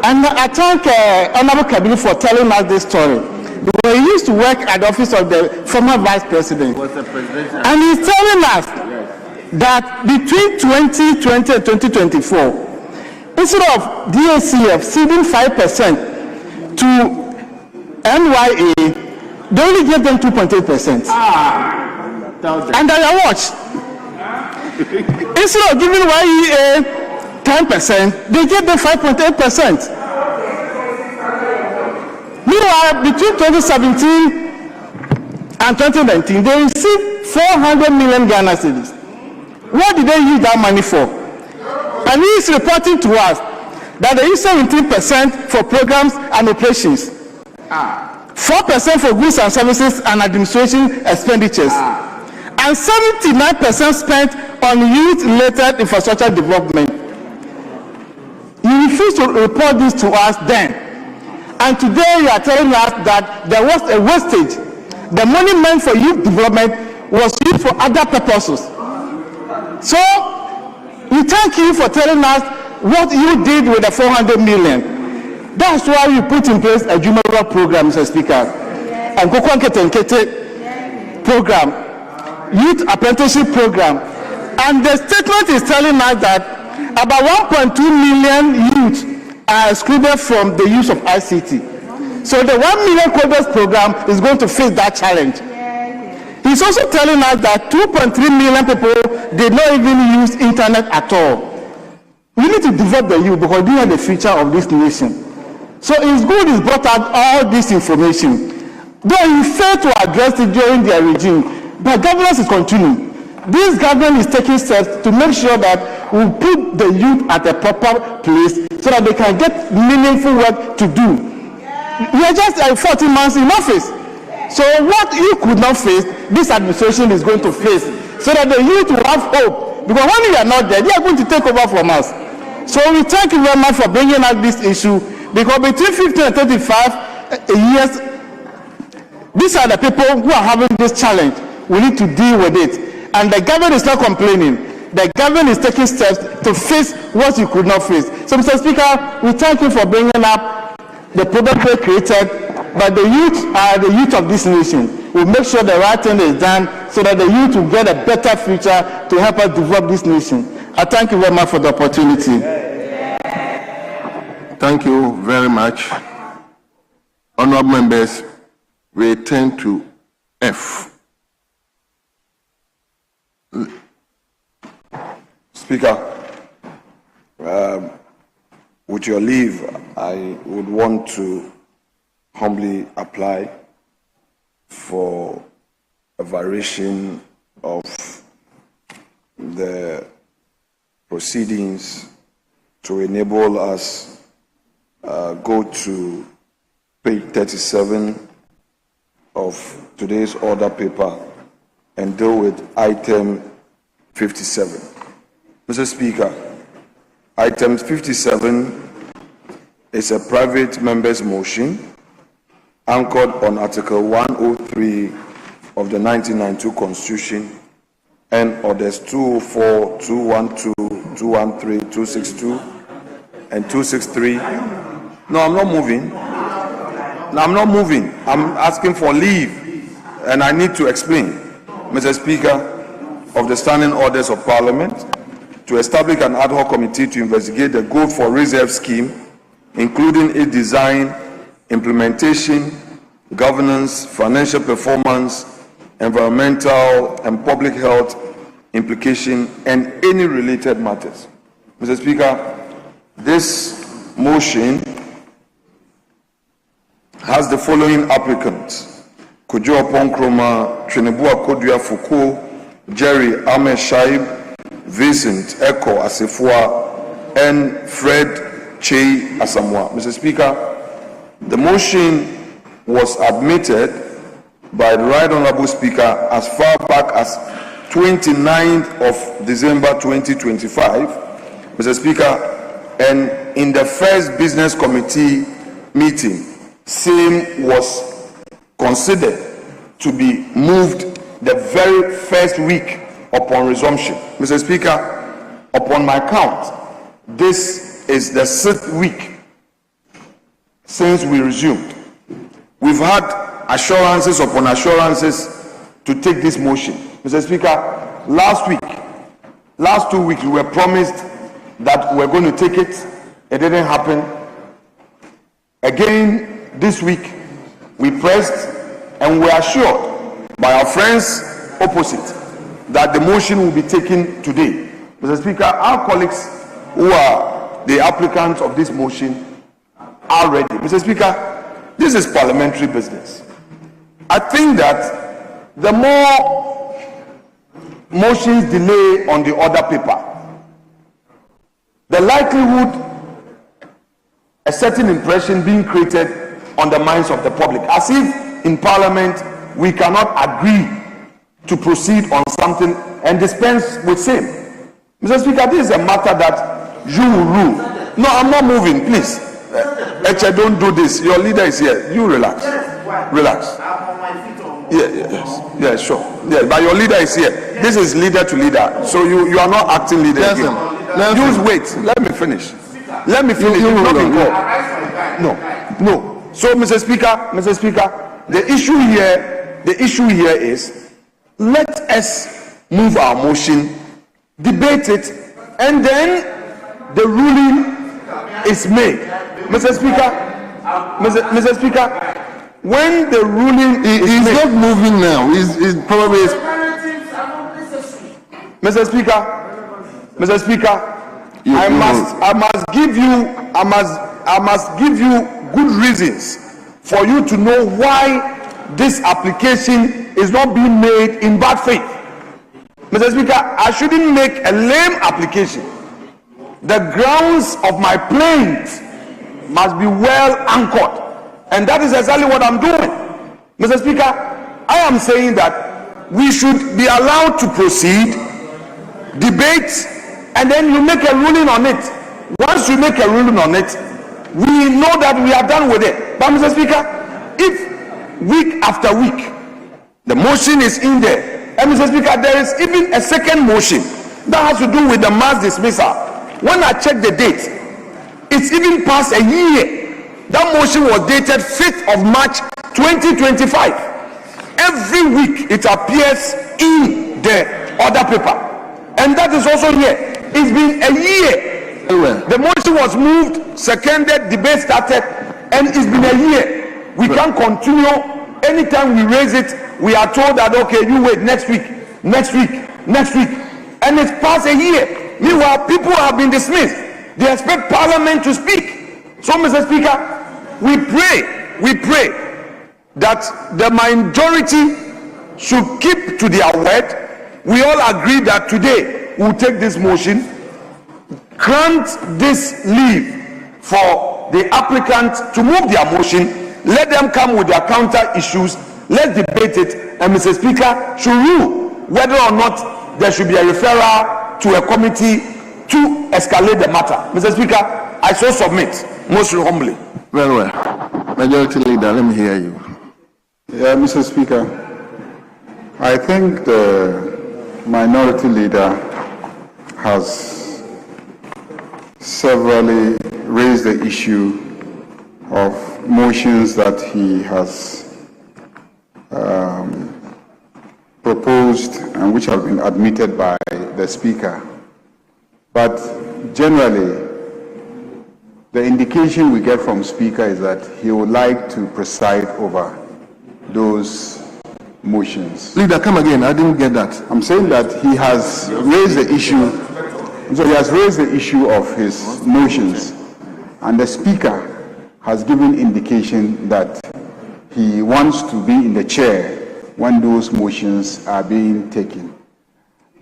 And I thank Honorable Kabiru for telling us this story. Because he used to work at the office of the former vice president. And he's telling us that between 2020 and 2024, instead of DACF ceding 5% to NYA, they only gave them 2.8%. And I watch. Instead of giving YEA 10%, they gave them 5.8%. Meanwhile, between 2017 and 2019, they received 400 million Ghana cedis. What did they use that money for? And he is reporting to us that they use 17% for programs and operations, 4% for goods and services and administration expenditures, and 79% spent on youth-related infrastructure development. You refused to report this to us then. And today you are telling us that there was a wastage. The money meant for youth development was used for other purposes. So, we thank you for telling us what you did with the 400 million. That's why we put in place a Jumara program, Mr. Speaker, and Kokwankete program, youth apprenticeship program. And the statement is telling us that about 1.2 million youth are excluded from the use of ICT. So the 1 million coders program is going to face that challenge. He's also telling us that 2.3 million people did not even use internet at all. We need to develop the youth because they are the future of this nation. So it's good he's brought out all this information. Though he failed to address it during their regime, but governance is continuing. This government is taking steps to make sure that we put the youth at a proper place so that they can get meaningful work to do. We are just 14 months in office. So what you could not face, this administration is going to face so that the youth will have hope. Because when we are not there, they are going to take over from us. So we thank you very much for bringing out this issue because between 15 and 35 years, these are the people who are having this challenge. We need to deal with it. And the government is not complaining. The government is taking steps to face what you could not face. So, Mr. Speaker, we thank you for bringing up the problem they created, but the youth are the youth of this nation. We'll make sure the right thing is done so that the youth will get a better future to help us develop this nation. I thank you very much for the opportunity. Thank you very much. Honorable members, we turn to F. Speaker, with your leave, I would want to humbly apply for a variation of the proceedings to enable us go to page 37 of today's order paper and deal with item 57. Mr. Speaker, item 57 is a private member's motion anchored on Article 103 of the 1992 Constitution and orders 204, 212, 213, 262, and 263. No, I'm not moving. No, I'm not moving. I'm asking for leave, and I need to explain. Mr. Speaker, of the standing orders of Parliament, to establish an ad hoc committee to investigate the Gold for Reserve scheme, including its design, implementation, governance, financial performance, environmental and public health implication, and any related matters. Mr. Speaker, this motion has the following applicants: Kojo Ponkroma, Trinibua Kodua Foucault, Jerry Ahmed Shaib, Vincent Eko Asifua, and Fred Che Asamoah. Mr. Speaker, the motion was admitted by the Right Honorable Speaker as far back as 29th of December 2025, Mr. Speaker, and in the first Business Committee meeting, same was considered to be moved the very first week upon resumption. Mr. Speaker, upon my count, this is the 6th week since we resumed. We've had assurances upon assurances to take this motion. Mr. Speaker, last 2 weeks, we were promised that we're going to take it. It didn't happen. Again, this week, we pressed and we are assured by our friends opposite that the motion will be taken today. Mr. Speaker, our colleagues who are the applicants of this motion are ready. Mr. Speaker, this is parliamentary business. I think that the more motions delay on the order paper, the likelihood a certain impression being created on the minds of the public, as if in Parliament we cannot agree to proceed on something and dispense with same. Mr. Speaker, this is a matter that you will rule. No, I'm not moving, please. Eche, don't do this. Your leader is here. You relax. Relax. Yeah, sure. Yeah, but your leader is here. This is leader to leader. So you are not acting leader again. Use wait. Let me finish. Let me finish. No. So, Mr. Speaker, the issue here is, let us move our motion, debate it, and then the ruling is made. Mr. Speaker, when the ruling is not moving now. He's probably. Mr. Speaker, I must give you good reasons for you to know why this application is not being made in bad faith. Mr. Speaker, I shouldn't make a lame application. The grounds of my plaint must be well anchored, and that is exactly what I'm doing. Mr. Speaker, I am saying that we should be allowed to proceed, debate, and then you make a ruling on it. Once you make a ruling on it, we know that we are done with it. But Mr. Speaker, if week after week the motion is in there, and Mr. Speaker, there is even a second motion that has to do with the mass dismissal. When I check the date, it's even past a year. That motion was dated 5th of March 2025. Every week it appears in the order paper, and that is also here. It's been a year. The motion was moved, seconded, debate started, and it's been a year. We can't continue. Anytime we raise it, we are told that, okay, you wait next week, and it's past a year. Meanwhile, people have been dismissed. They expect Parliament to speak. So, Mr. Speaker, we pray that the majority should keep to their word. We all agree that today we'll take this motion, grant this leave for the applicant to move their motion, let them come with their counter issues, let's debate it, and Mr. Speaker should rule whether or not there should be a referral to a committee to escalate the matter. Mr. Speaker, I so submit, most humbly. Very well. Majority Leader, let me hear you. Yeah, Mr. Speaker, I think the Minority Leader has severally raised the issue of motions that he has proposed and which have been admitted by the Speaker. But generally, the indication we get from Speaker is that he would like to preside over those motions. Leader, come again. I didn't get that. I'm saying that he has raised the issue. So he has raised the issue of his motions, and the Speaker has given indication that he wants to be in the chair when those motions are being taken.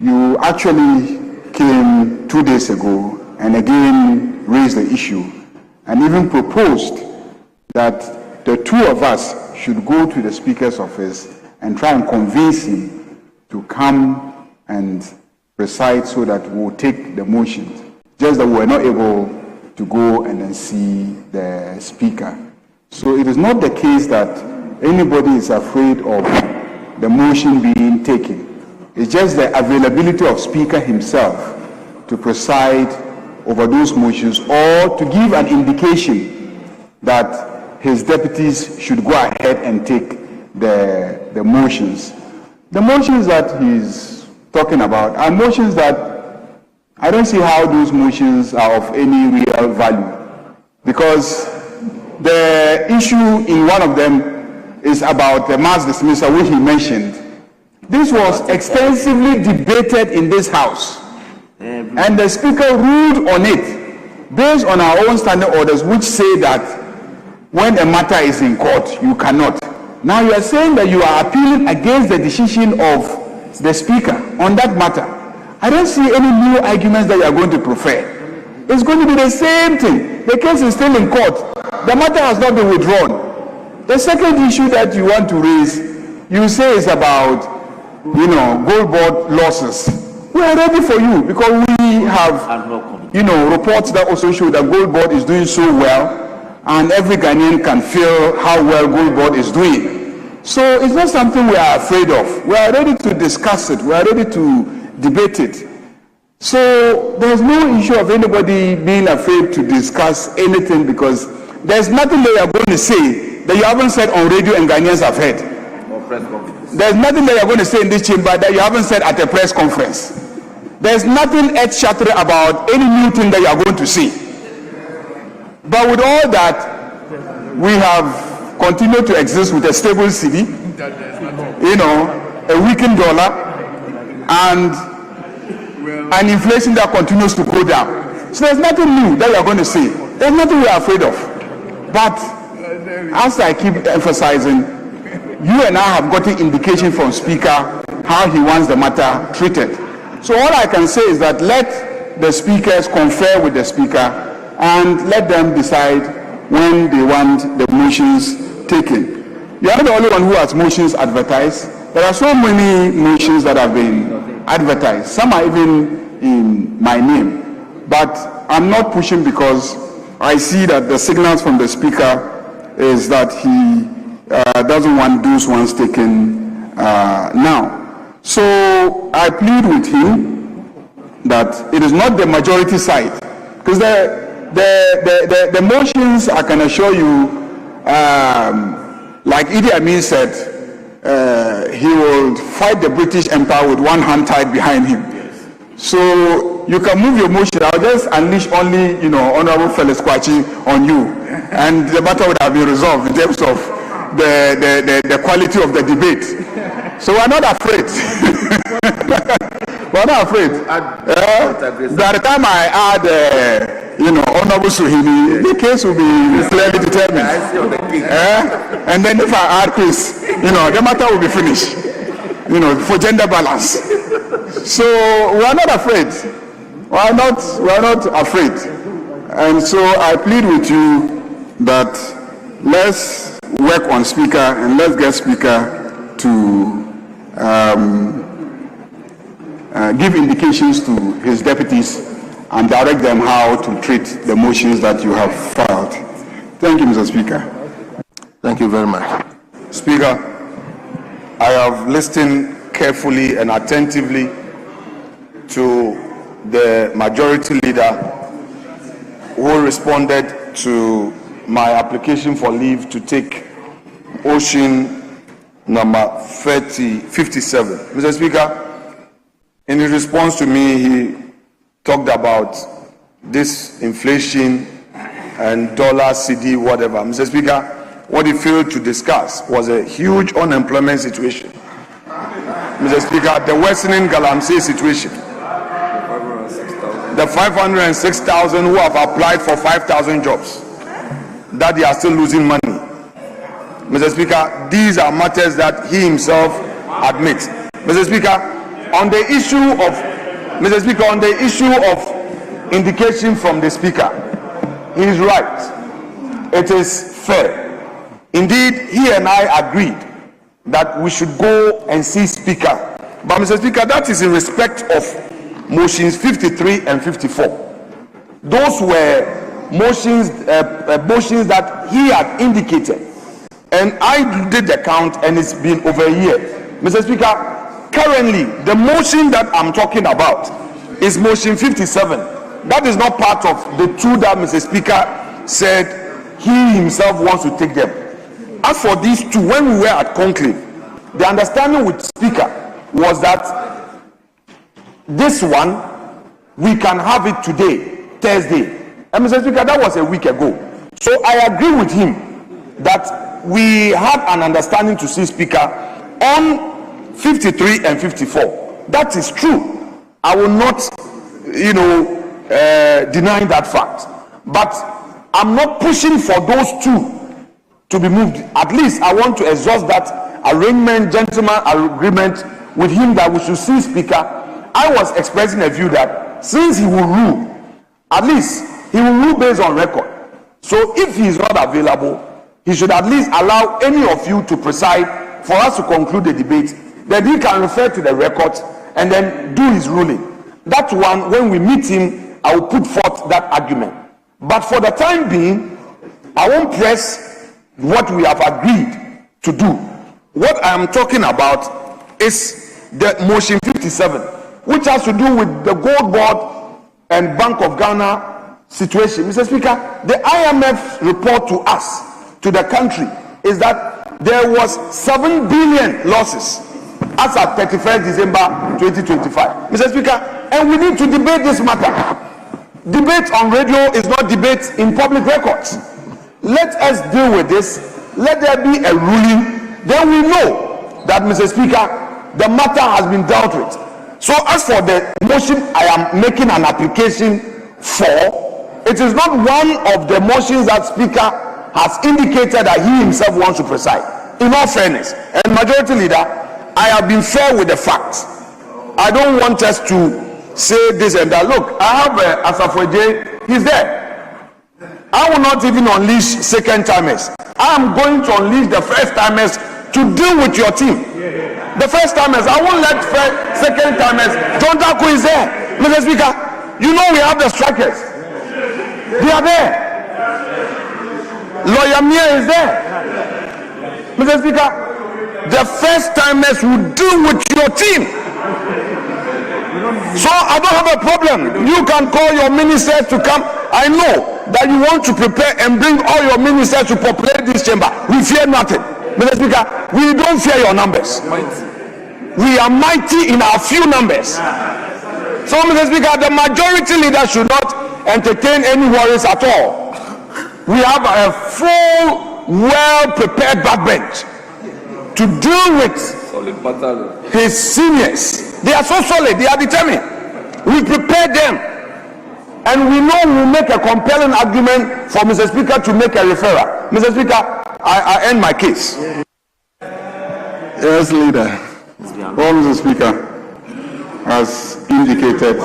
You actually came 2 days ago and again raised the issue and even proposed that the two of us should go to the Speaker's office and try and convince him to come and preside so that we'll take the motions. Just that we were not able to go and then see the Speaker. So it is not the case that anybody is afraid of the motion being taken. It's just the availability of Speaker himself to preside over those motions or to give an indication that his deputies should go ahead and take the motions. The motions that he's talking about are motions that I don't see how those motions are of any real value, because the issue in one of them is about the mass dismissal, which he mentioned. This was extensively debated in this House, and the Speaker ruled on it based on our own standing orders, which say that when a matter is in court, you cannot. Now you are saying that you are appealing against the decision of the Speaker on that matter. I don't see any new arguments that you are going to prefer. It's going to be the same thing. The case is still in court. The matter has not been withdrawn. The second issue that you want to raise, you say is about, gold board losses. We are ready for you because we have, reports that also show that gold board is doing so well, and every Ghanaian can feel how well gold board is doing. So it's not something we are afraid of. We are ready to discuss it. We are ready to debate it. So there's no issue of anybody being afraid to discuss anything, because there's nothing that you are going to say that you haven't said on radio and Ghanaians have heard. There's nothing that you are going to say in this chamber that you haven't said at a press conference. There's nothing earth-shattering about any new thing that you are going to say. But with all that, we have continued to exist with a stable cedi, a weakened dollar, and an inflation that continues to go down. So there's nothing new that we are going to say. There's nothing we are afraid of. But as I keep emphasizing, you and I have gotten indication from Speaker how he wants the matter treated. So all I can say is that let the speakers confer with the Speaker and let them decide when they want the motions taken. You are not the only one who has motions advertised. There are so many motions that have been advertised. Some are even in my name. But I'm not pushing because I see that the signals from the Speaker is that he doesn't want those ones taken now. So I plead with him that it is not the majority side, because the motions, I can assure you, like Idi Amin said, he will fight the British Empire with one hand tied behind him. So you can move your motion. I'll just unleash only, Honorable Felix Kwachi on you, and the matter would have been resolved in terms of the quality of the debate. So we're not afraid. We're not afraid. By the time I add, Honorable Suhini, the case will be clearly determined. And then if I add Chris, the matter will be finished. For gender balance. So we're not afraid. We're not afraid. And so I plead with you that let's work on Speaker and let's get Speaker to give indications to his deputies and direct them how to treat the motions that you have filed. Thank you, Mr. Speaker. Thank you very much. Speaker, I have listened carefully and attentively to the majority leader who responded to my application for leave to take motion number 57. Mr. Speaker, in his response to me, he talked about this inflation and dollar, CD, whatever. Mr. Speaker, what he failed to discuss was a huge unemployment situation. Mr. Speaker, the worsening Galamsey situation. The 506,000 who have applied for 5,000 jobs, that they are still losing money. Mr. Speaker, these are matters that he himself admits. Mr. Speaker, on the issue of indication from the Speaker, he is right. It is fair. Indeed, he and I agreed that we should go and see Speaker. But Mr. Speaker, that is in respect of motions 53 and 54. Those were motions that he had indicated. And I did the count, and it's been over a year. Mr. Speaker, currently, the motion that I'm talking about is motion 57. That is not part of the two that Mr. Speaker said he himself wants to take them. As for these two, when we were at conclave, the understanding with Speaker was that this one, we can have it today, Thursday. And Mr. Speaker, that was a week ago. So I agree with him that we had an understanding to see Speaker on 53 and 54. That is true. I will not, deny that fact. But I'm not pushing for those two to be moved. At least I want to exhaust that arrangement, gentleman agreement with him that we should see Speaker. I was expressing a view that since he will rule, at least he will rule based on record. So if he is not available, he should at least allow any of you to preside for us to conclude the debate. Then he can refer to the records and then do his ruling. That one, when we meet him, I will put forth that argument. But for the time being, I won't press what we have agreed to do. What I am talking about is the motion 57, which has to do with the Gold Board and Bank of Ghana situation. Mr. Speaker, the IMF report to us, to the country, is that there was 7 billion losses as at 31st December 2025. Mr. Speaker, and we need to debate this matter. Debate on radio is not debate in public records. Let us deal with this. Let there be a ruling. Then we know that, Mr. Speaker, the matter has been dealt with. So as for the motion I am making an application for, it is not one of the motions that Speaker has indicated that he himself wants to preside. In all fairness, and Majority Leader, I have been fair with the facts. I don't want us to say this and that. Look, I have Asafweje, he's there. I will not even unleash second timers. I am going to unleash the first timers to deal with your team. The first timers, I won't let second timers. John Taku is there. Mr. Speaker, you know we have the strikers. They are there. Lawyer Mia is there. Mr. Speaker, the first timers will deal with your team. So I don't have a problem. You can call your ministers to come. I know that you want to prepare and bring all your ministers to populate this chamber. We fear nothing. Mr. Speaker, we don't fear your numbers. We are mighty in our few numbers. So, Mr. Speaker, the majority leader should not entertain any worries at all. We have a full, well-prepared backbench to deal with his seniors. They are so solid, they are determined. We prepared them. And we know we'll make a compelling argument for Mr. Speaker to make a referral. Mr. Speaker, I end my case. Yes, Leader. Well, Mr. Speaker, as indicated,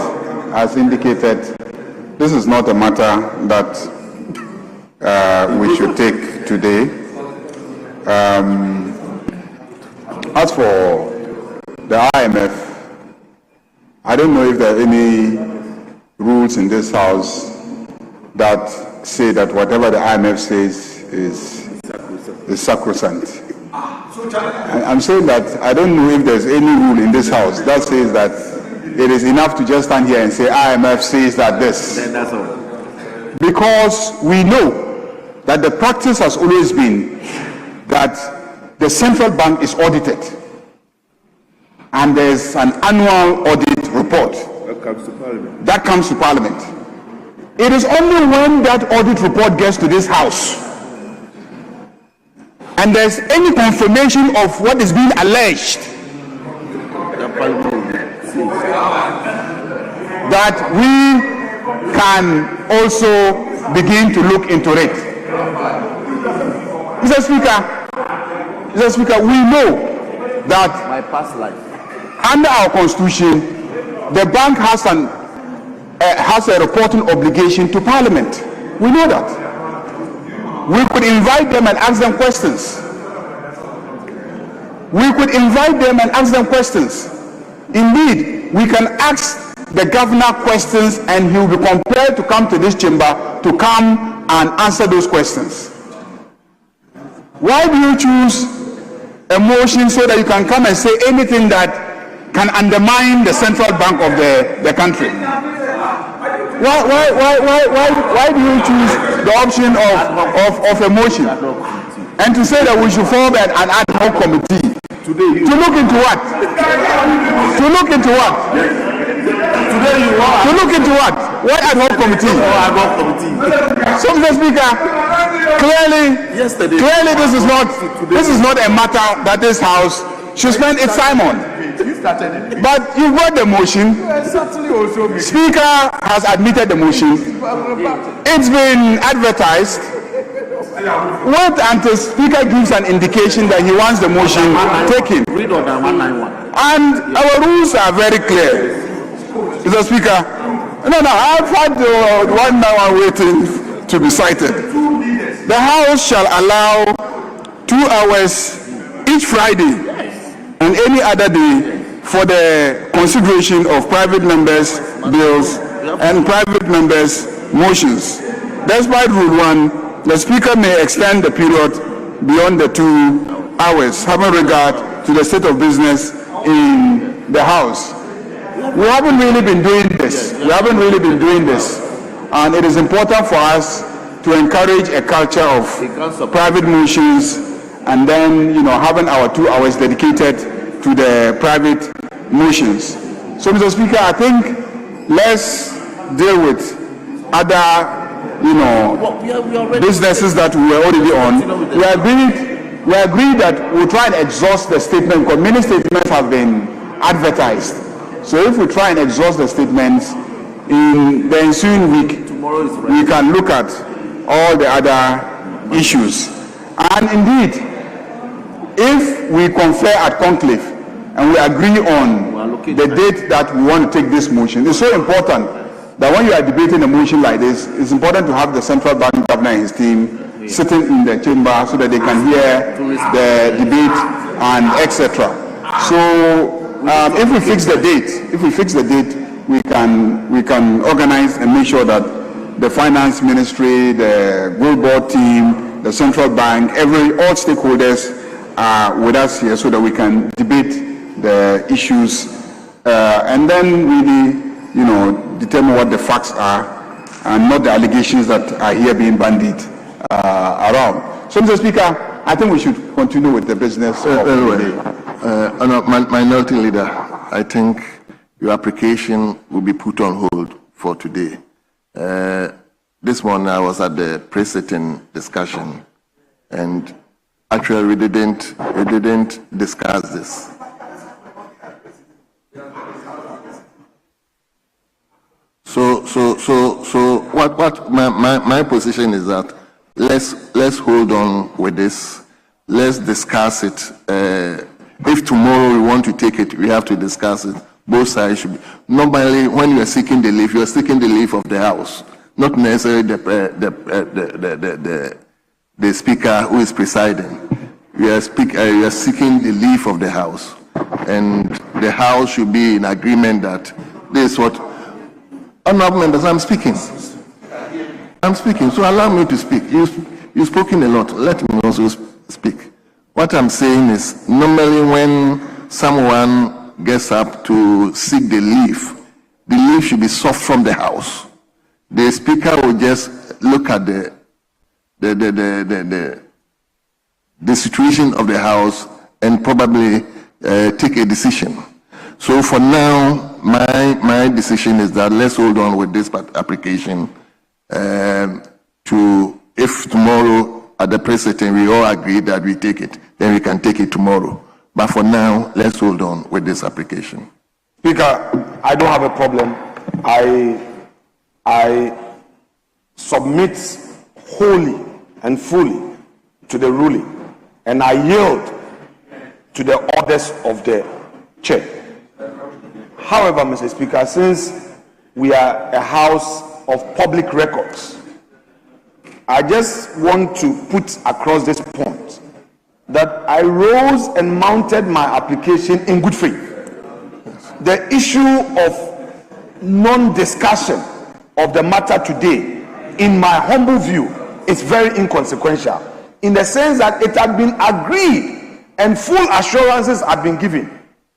this is not a matter that we should take today. As for the IMF, I don't know if there are any rules in this house that say that whatever the IMF says is sacrosanct. I'm saying that I don't know if there's any rule in this house that says that it is enough to just stand here and say IMF says that this. Then that's all. Because we know that the practice has always been that the central bank is audited and there's an annual audit report that comes to Parliament. It is only when that audit report gets to this House and there's any confirmation of what is being alleged that we can also begin to look into it. Mr. Speaker, we know that My past life. under our constitution, the bank has a reporting obligation to Parliament. We know that. We could invite them and ask them questions. Indeed, we can ask the governor questions and he will be compelled to come to this chamber to come and answer those questions. Why do you choose a motion so that you can come and say anything that can undermine the central bank of the country? Why do you choose the option of a motion? And to say that we should form an ad hoc committee to look into what? To look into what? To look into what? What ad hoc committee? So, Mr. Speaker, clearly this is not a matter that this House should spend its time on. But you've got the motion. Speaker has admitted the motion. It's been advertised. What until Speaker gives an indication that he wants the motion taken. Read on 191. And our rules are very clear. Mr. Speaker, no, I've had the 191 waiting to be cited. The House shall allow 2 hours each Friday and any other day for the consideration of private members' bills and private members' motions. Despite Rule 1, the Speaker may extend the period beyond the 2 hours, having regard to the state of business in the House. We haven't really been doing this. And it is important for us to encourage a culture of private motions and then, having our 2 hours dedicated to the private motions. So, Mr. Speaker, I think let's deal with other, businesses that we were already on. We agreed that we'll try and exhaust the statement because many statements have been advertised. So if we try and exhaust the statements in the ensuing week, we can look at all the other issues. And indeed, if we confer at conclave and we agree on the date that we want to take this motion, it's so important that when you are debating a motion like this, it's important to have the central bank governor and his team sitting in the chamber so that they can hear the debate and etc. So if we fix the date, we can organize and make sure that the finance ministry, the gold board team, the central bank, all stakeholders are with us here so that we can debate the issues and then really, determine what the facts are and not the allegations that are here being bandied around. So, Mr. Speaker, I think we should continue with the business of the Minority Leader, I think your application will be put on hold for today. This morning I was at the pre-sitting discussion, and actually we didn't discuss this. So what my position is that let's hold on with this. Let's discuss it. If tomorrow we want to take it, we have to discuss it. Both sides should be. Normally, when you are seeking the leave, you are seeking the leave of the House, not necessarily the Speaker who is presiding. You are seeking the leave of the House, and the House should be in agreement that this is what. Honourable members, I'm speaking, so allow me to speak. You've spoken a lot. Let me also speak. What I'm saying is, normally when someone gets up to seek the leave should be sought from the House. The Speaker will just look at the situation of the House and probably take a decision. So for now, my decision is that let's hold on with this application to, if tomorrow at the press sitting we all agree that we take it, then we can take it tomorrow. But for now, let's hold on with this application. Speaker, I don't have a problem. I submit wholly and fully to the ruling, and I yield to the orders of the chair. However, Mr. Speaker, since we are a house of public records, I just want to put across this point that I rose and mounted my application in good faith. The issue of non-discussion of the matter today, in my humble view, is very inconsequential, in the sense that it had been agreed and full assurances had been given.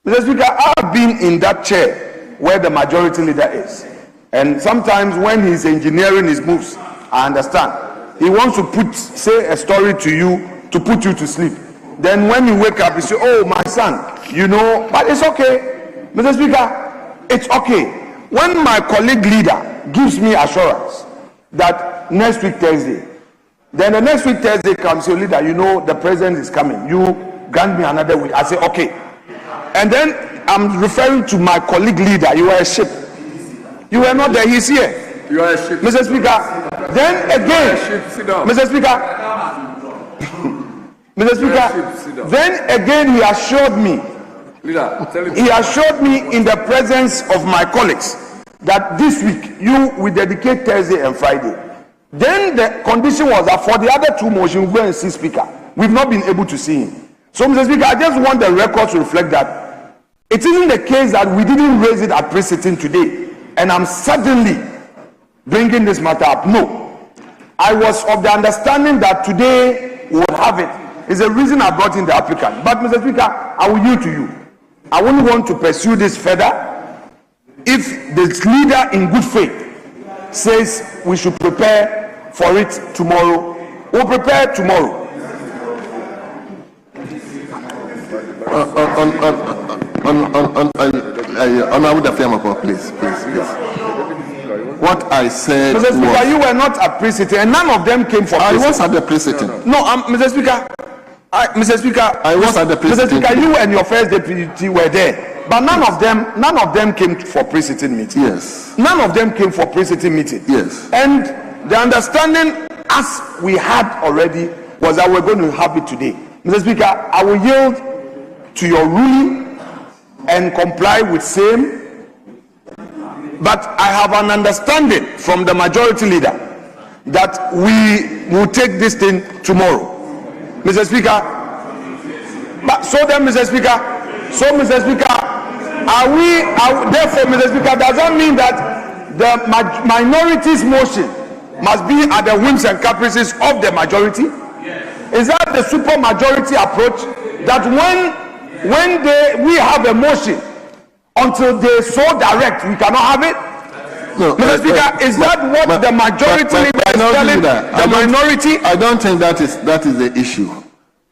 Mr. Speaker, I've been in that chair where the majority leader is, and sometimes when he's engineering his moves, I understand. He wants to say a story to you to put you to sleep. Then when you wake up, you say, oh, my son, you know, but it's okay. Mr. Speaker, it's okay. When my colleague leader gives me assurance that next week Thursday, then the next week Thursday comes, your leader, you know, the president is coming. You grant me another week. I say, okay. And then I'm referring to my colleague leader. You are a ship. You were not there. He's here. You are a ship. Mr. Speaker, then again, Mr. Speaker, Mr. Speaker, then again he assured me, he assured me in the presence of my colleagues that this week you will dedicate Thursday and Friday. Then the condition was that for the other two motions, we go and see Speaker. We've not been able to see him. So, Mr. Speaker, I just want the record to reflect that it isn't the case that we didn't raise it at pre-sitting today, and I'm suddenly bringing this matter up. No. I was of the understanding that today we would have it. It's the reason I brought in the applicant. But, Mr. Speaker, I will yield to you. I wouldn't want to pursue this further if the leader in good faith says we should prepare for it tomorrow. We'll prepare tomorrow. Please. What I said Mr. Speaker, you were not at pre-sitting, and none of them came for I was at the pre-sitting. No, Mr. Speaker, Mr. Speaker, I was at the pre-sitting. Mr. Speaker, you and your first deputy were there, but none of them came for pre-sitting meeting. Yes. None of them came for pre-sitting meeting. Yes. And the understanding, as we had already, was that we're going to have it today. Mr. Speaker, I will yield to your ruling and comply with same. But I have an understanding from the majority leader that we will take this thing tomorrow. Mr. Speaker, but so then, Mr. Speaker, therefore, Mr. Speaker, does that mean that the minority's motion must be at the whims and caprices of the majority? Yes. Is that the super majority approach, that when we have a motion, until they so direct, we cannot have it? No, Mr. Speaker, is that what the majority leader is telling the minority? I don't think that is the issue.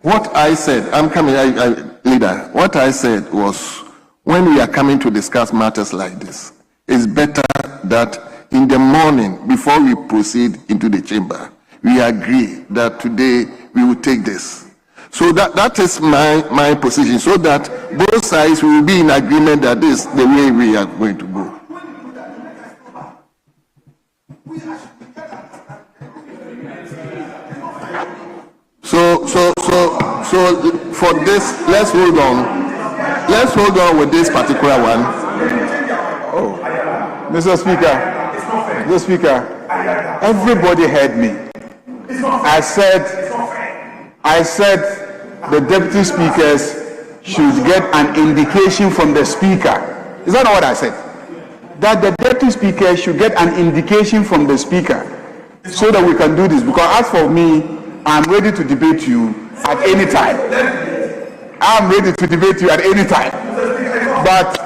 What I said, leader, what I said was, when we are coming to discuss matters like this, it's better that in the morning, before we proceed into the chamber, we agree that today we will take this. So that is my position, so that both sides will be in agreement that this is the way we are going to go. So for this, let's hold on. Let's hold on with this particular one. Oh, Mr. Speaker, everybody heard me. I said the deputy speakers should get an indication from the speaker. Is that not what I said? That the deputy speaker should get an indication from the speaker so that we can do this. Because as for me, I'm ready to debate you at any time. I'm ready to debate you at any time. but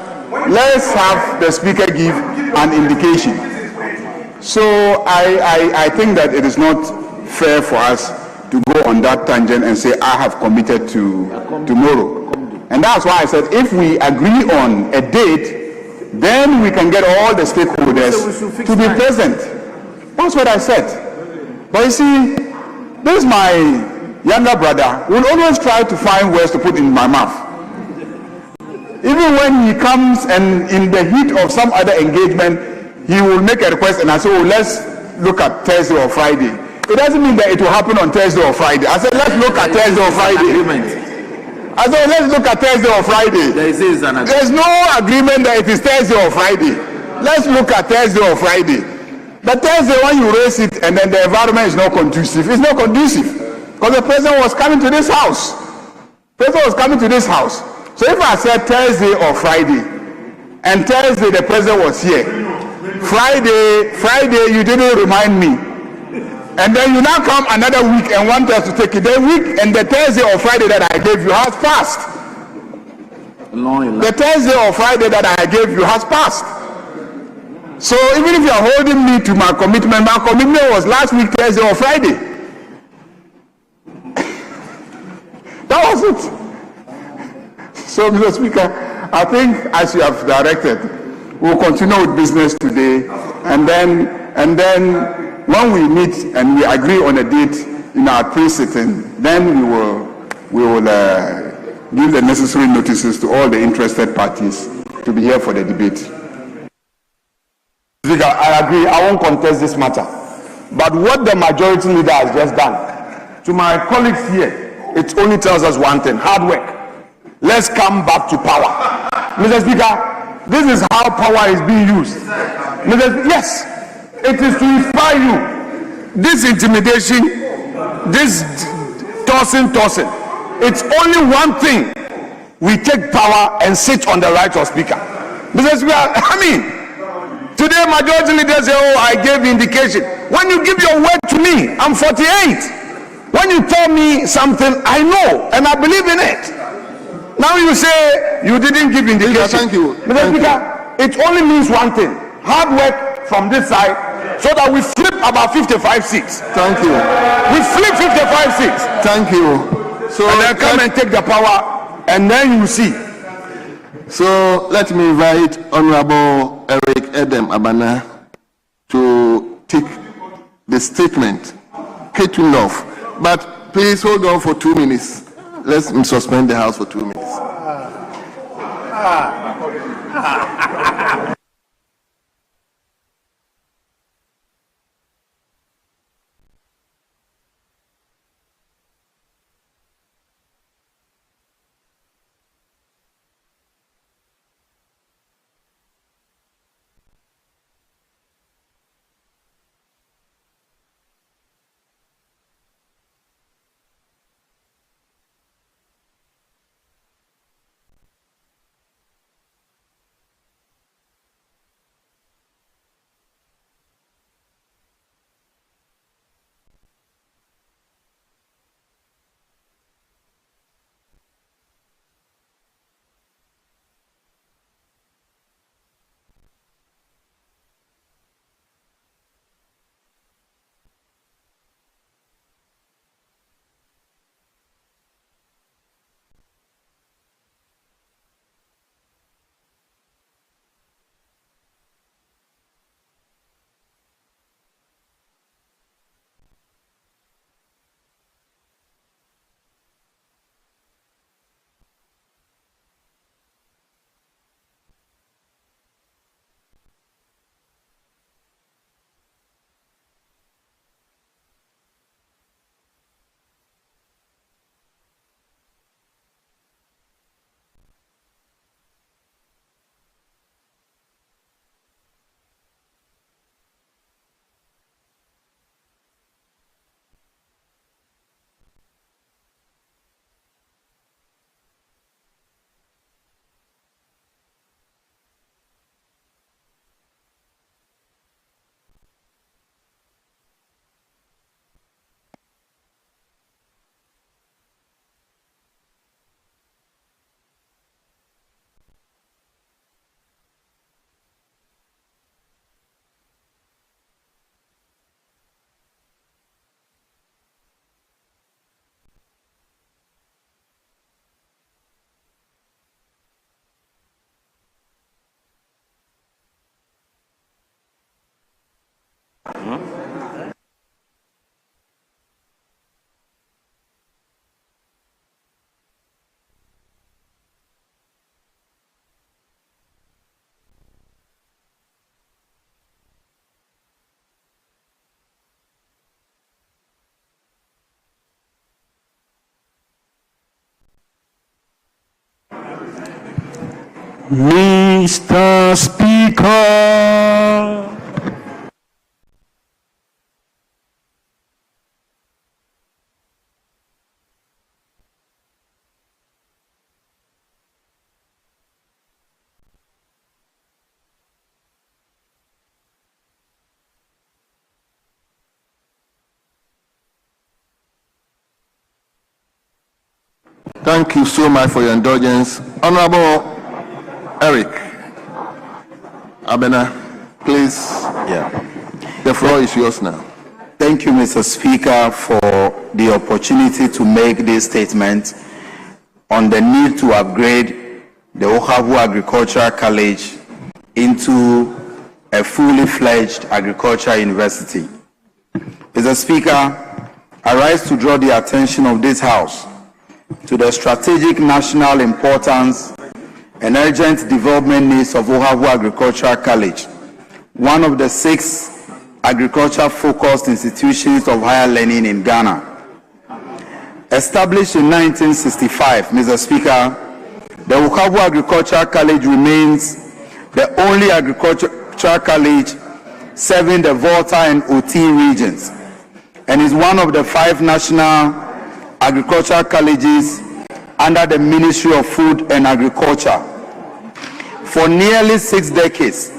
let's have the speaker give an indication. So I think that it is not fair for us to go on that tangent and say I have committed to tomorrow. And that's why I said if we agree on a date, then we can get all the stakeholders to be present. That's what I said. But you see, this is my younger brother will always try to find words to put in my mouth. Even when he comes and in the heat of some other engagement, he will make a request and I say, oh, let's look at Thursday or Friday. It doesn't mean that it will happen on Thursday or Friday. I said, let's look at Thursday or Friday. I said, let's look at Thursday or Friday. There's no agreement that it is Thursday or Friday. Let's look at Thursday or Friday. But Thursday, when you raise it and then the environment is not conducive, it's not conducive. Because the president was coming to this house. President was coming to this house. So if I said Thursday or Friday, and Thursday the president was here, Friday you didn't remind me, and then you now come another week and want us to take it. The week and the Thursday or Friday that I gave you has passed. The Thursday or Friday that I gave you has passed. So even if you are holding me to my commitment was last week Thursday or Friday. That was it. So, Mr. Speaker, I think as you have directed, we'll continue with business today, and then when we meet and we agree on a date in our pre-sitting, then we will give the necessary notices to all the interested parties to be here for the debate. Speaker, I agree. I won't contest this matter. But what the majority leader has just done, to my colleagues here, it only tells us one thing: hard work. Let's come back to power. Mr. Speaker, this is how power is being used. Yes, it is to inspire you. This intimidation, this tossing. It's only one thing. We take power and sit on the right of speaker. Mr. Speaker, today majority leaders say, oh, I gave indication. When you give your word to me, I'm 48. When you tell me something, I know and I believe in it. Now you say you didn't give indication. Thank you. Mr. Speaker, it only means one thing: hard work from this side, so that we flip about 55 seats. Thank you. We flip 55 seats. Thank you. So and then come and take the power, and then you see. So let me invite Honorable Eric Edem Abana to take the statement. Kicking off, but please hold on for 2 minutes. Let's suspend the House for 2 minutes. Mr. Speaker. Thank you so much for your indulgence. Honorable Eric Abena, please. Yeah. The floor is yours now. Thank you, Mr. Speaker, for the opportunity to make this statement on the need to upgrade the Ohavu Agricultural College into a fully fledged agricultural university. Mr. Speaker, I rise to draw the attention of this House to the strategic national importance and urgent development needs of Ohavu Agricultural College, one of the 6 agriculture-focused institutions of higher learning in Ghana. Established in 1965, Mr. Speaker, the Ohavu Agricultural College remains the only agricultural college serving the Volta and Oti regions and is one of the 5 national agricultural colleges under the Ministry of Food and Agriculture. For nearly 6 decades,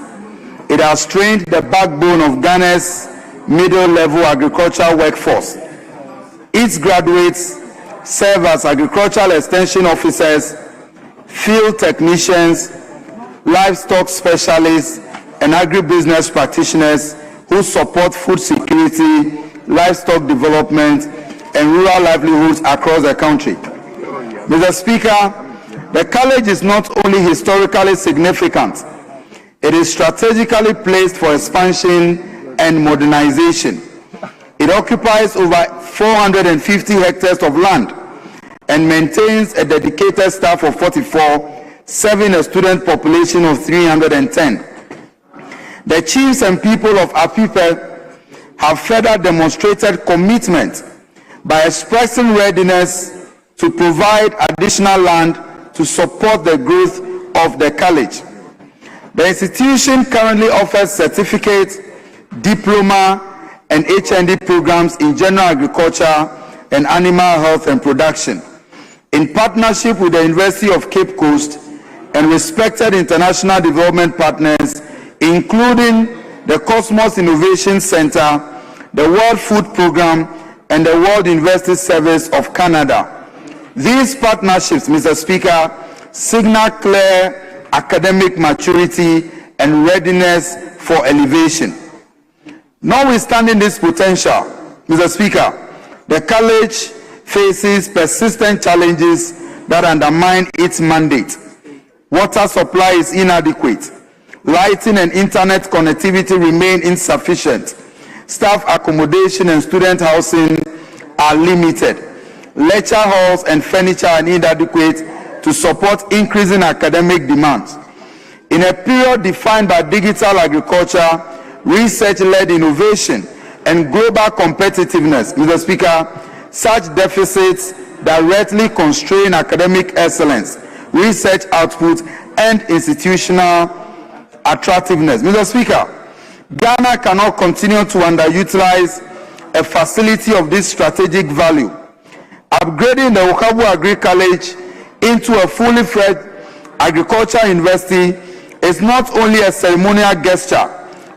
it has trained the backbone of Ghana's middle-level agricultural workforce. Its graduates serve as agricultural extension officers, field technicians, livestock specialists, and agribusiness practitioners who support food security, livestock development, and rural livelihoods across the country. Mr. Speaker, the college is not only historically significant, it is strategically placed for expansion and modernization. It occupies over 450 hectares of land and maintains a dedicated staff of 44, serving a student population of 310. The chiefs and people of Apipe have further demonstrated commitment by expressing readiness to provide additional land to support the growth of the college. The institution currently offers certificate, diploma, and HND programs in general agriculture and animal health and production, in partnership with the University of Cape Coast and respected international development partners, including the Cosmos Innovation Center, the World Food Programme, and the World University Service of Canada. These partnerships, Mr. Speaker, signal clear academic maturity and readiness for elevation. Notwithstanding this potential, Mr. Speaker, the college faces persistent challenges that undermine its mandate. Water supply is inadequate. Lighting and internet connectivity remain insufficient. Staff accommodation and student housing are limited. Lecture halls and furniture are inadequate to support increasing academic demands. In a period defined by digital agriculture, research-led innovation, and global competitiveness, Mr. Speaker, such deficits directly constrain academic excellence, research output, and institutional attractiveness. Mr. Speaker, Ghana cannot continue to underutilize a facility of this strategic value. Upgrading the Ohavu Agri College into a fully fledged agriculture university is not only a ceremonial gesture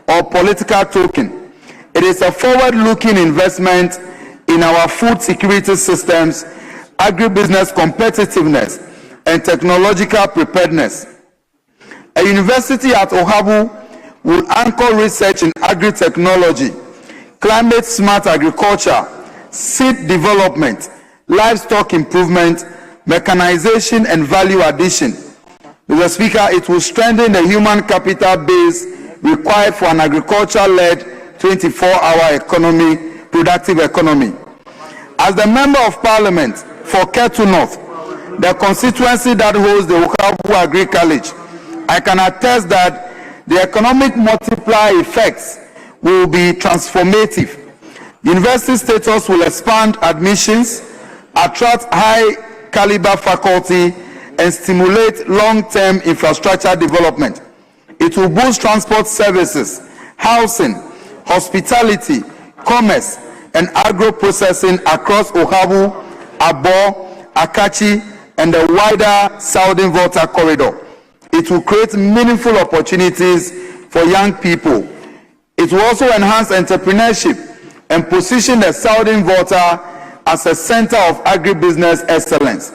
or political token. It is a forward-looking investment in our food security systems, agribusiness competitiveness, and technological preparedness. A university at Ohavu will anchor research in agri-technology, climate-smart agriculture, seed development, livestock improvement, mechanization, and value addition. Mr. Speaker, it will strengthen the human capital base required for an agriculture-led 24-hour economy, productive economy. As the Member of Parliament for Ketu North, the constituency that holds the Okabu Agri College, I can attest that the economic multiplier effects will be transformative. University status will expand admissions, attract high-caliber faculty, and stimulate long-term infrastructure development. It will boost transport services, housing, hospitality, commerce, and agro-processing across Ohabu, Abo, Akachi, and the wider Southern Volta corridor. It will create meaningful opportunities for young people. It will also enhance entrepreneurship and position the Southern Volta as a center of agribusiness excellence.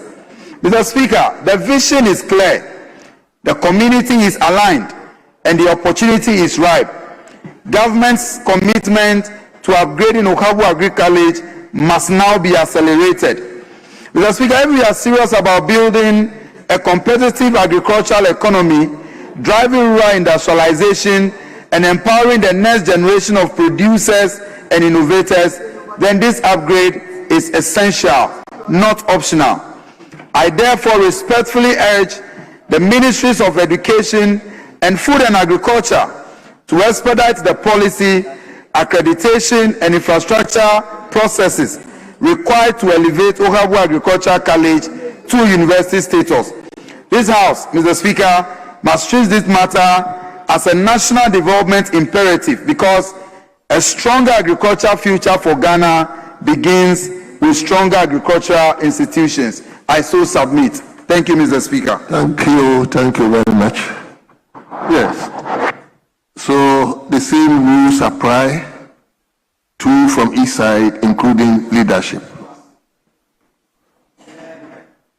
Mr. Speaker, the vision is clear, the community is aligned, and the opportunity is ripe. Government's commitment to upgrading Okabu Agri College must now be accelerated. Mr. Speaker, if we are serious about building a competitive agricultural economy, driving rural industrialization, and empowering the next generation of producers and innovators, then this upgrade is essential, not optional. I therefore respectfully urge the Ministries of Education and Food and Agriculture to expedite the policy, accreditation, and infrastructure processes required to elevate Okabu Agricultural College to university status. This House, Mr. Speaker, must treat this matter as a national development imperative because a stronger agricultural future for Ghana begins with stronger agricultural institutions. I so submit. Thank you, Mr. Speaker. Thank you very much. Yes. So the same rules apply to from each side, including leadership.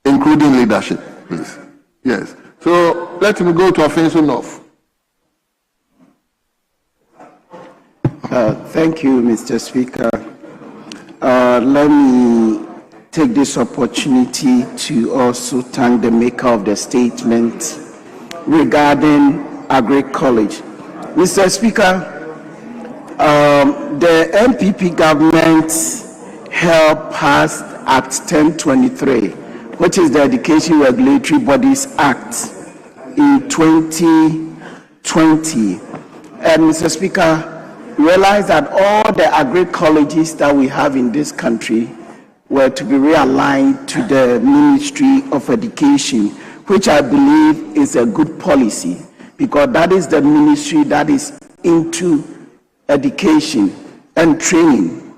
Including leadership, please. Yes. So let me go to Offensive North. Thank you, Mr. Speaker. Let me take this opportunity to also thank the maker of the statement regarding Agri College. Mr. Speaker, the MPP government helped pass Act 1023, which is the Education Regulatory Bodies Act in 2020. And Mr. Speaker, realize that all the agri colleges that we have in this country were to be realigned to the Ministry of Education, which I believe is a good policy because that is the ministry that is into education and training.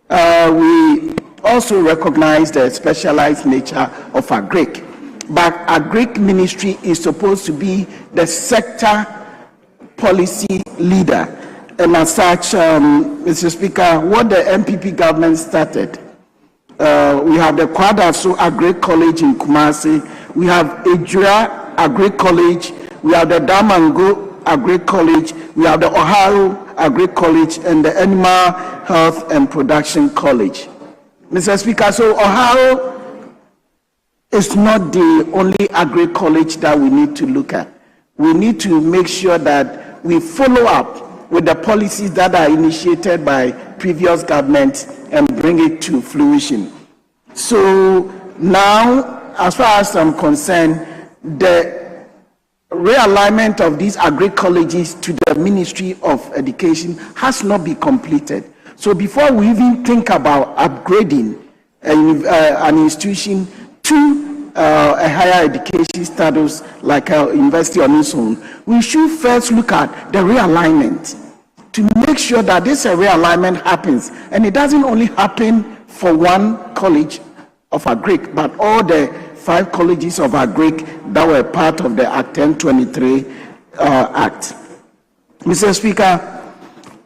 We also recognize the specialized nature of agric, but agric ministry is supposed to be the sector policy leader. And as such, Mr. Speaker, what the MPP government started, we have the Kwadaso Agri College in Kumasi, we have Ejura Agri College, we have the Damango Agri College, we have the Ohio Agri College, and the Animal Health and Production College. Mr. Speaker, so Ohio is not the only agri college that we need to look at. We need to make sure that we follow up with the policies that are initiated by previous governments and bring it to fruition. So now, as far as I'm concerned, the realignment of these agri colleges to the Ministry of Education has not been completed. So before we even think about upgrading an institution to a higher education status like a university on its own, we should first look at the realignment to make sure that this realignment happens. And it doesn't only happen for one college of agric, but all the 5 colleges of agric that were part of the Act 1023 Act. Mr. Speaker,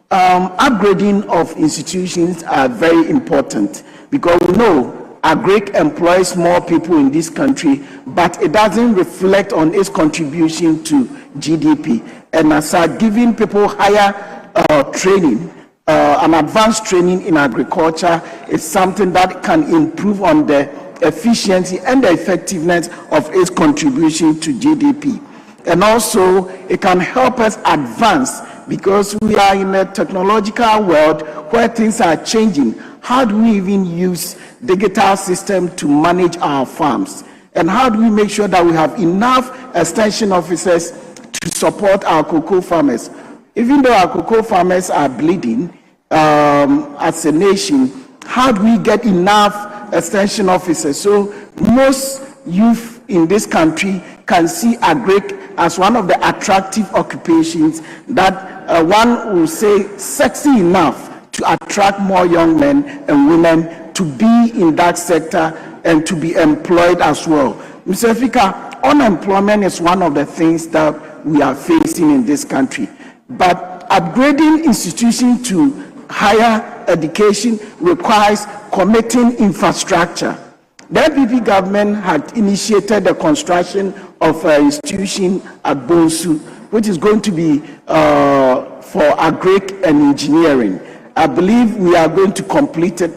upgrading of institutions are very important because we know agric employs more people in this country, but it doesn't reflect on its contribution to GDP. And as such, giving people higher training, an advanced training in agriculture is something that can improve on the efficiency and the effectiveness of its contribution to GDP. And also, it can help us advance because we are in a technological world where things are changing. How do we even use digital system to manage our farms? And how do we make sure that we have enough extension officers to support our cocoa farmers? Even though our cocoa farmers are bleeding as a nation, how do we get enough extension officers so most youth in this country can see agric as one of the attractive occupations that one will say sexy enough to attract more young men and women to be in that sector and to be employed as well. Mr. Speaker, unemployment is one of the things that we are facing in this country. But upgrading institutions to higher education requires committing infrastructure. The NPP government had initiated the construction of an institution at Bonsu, which is going to be for agric and engineering. I believe we are going to complete it.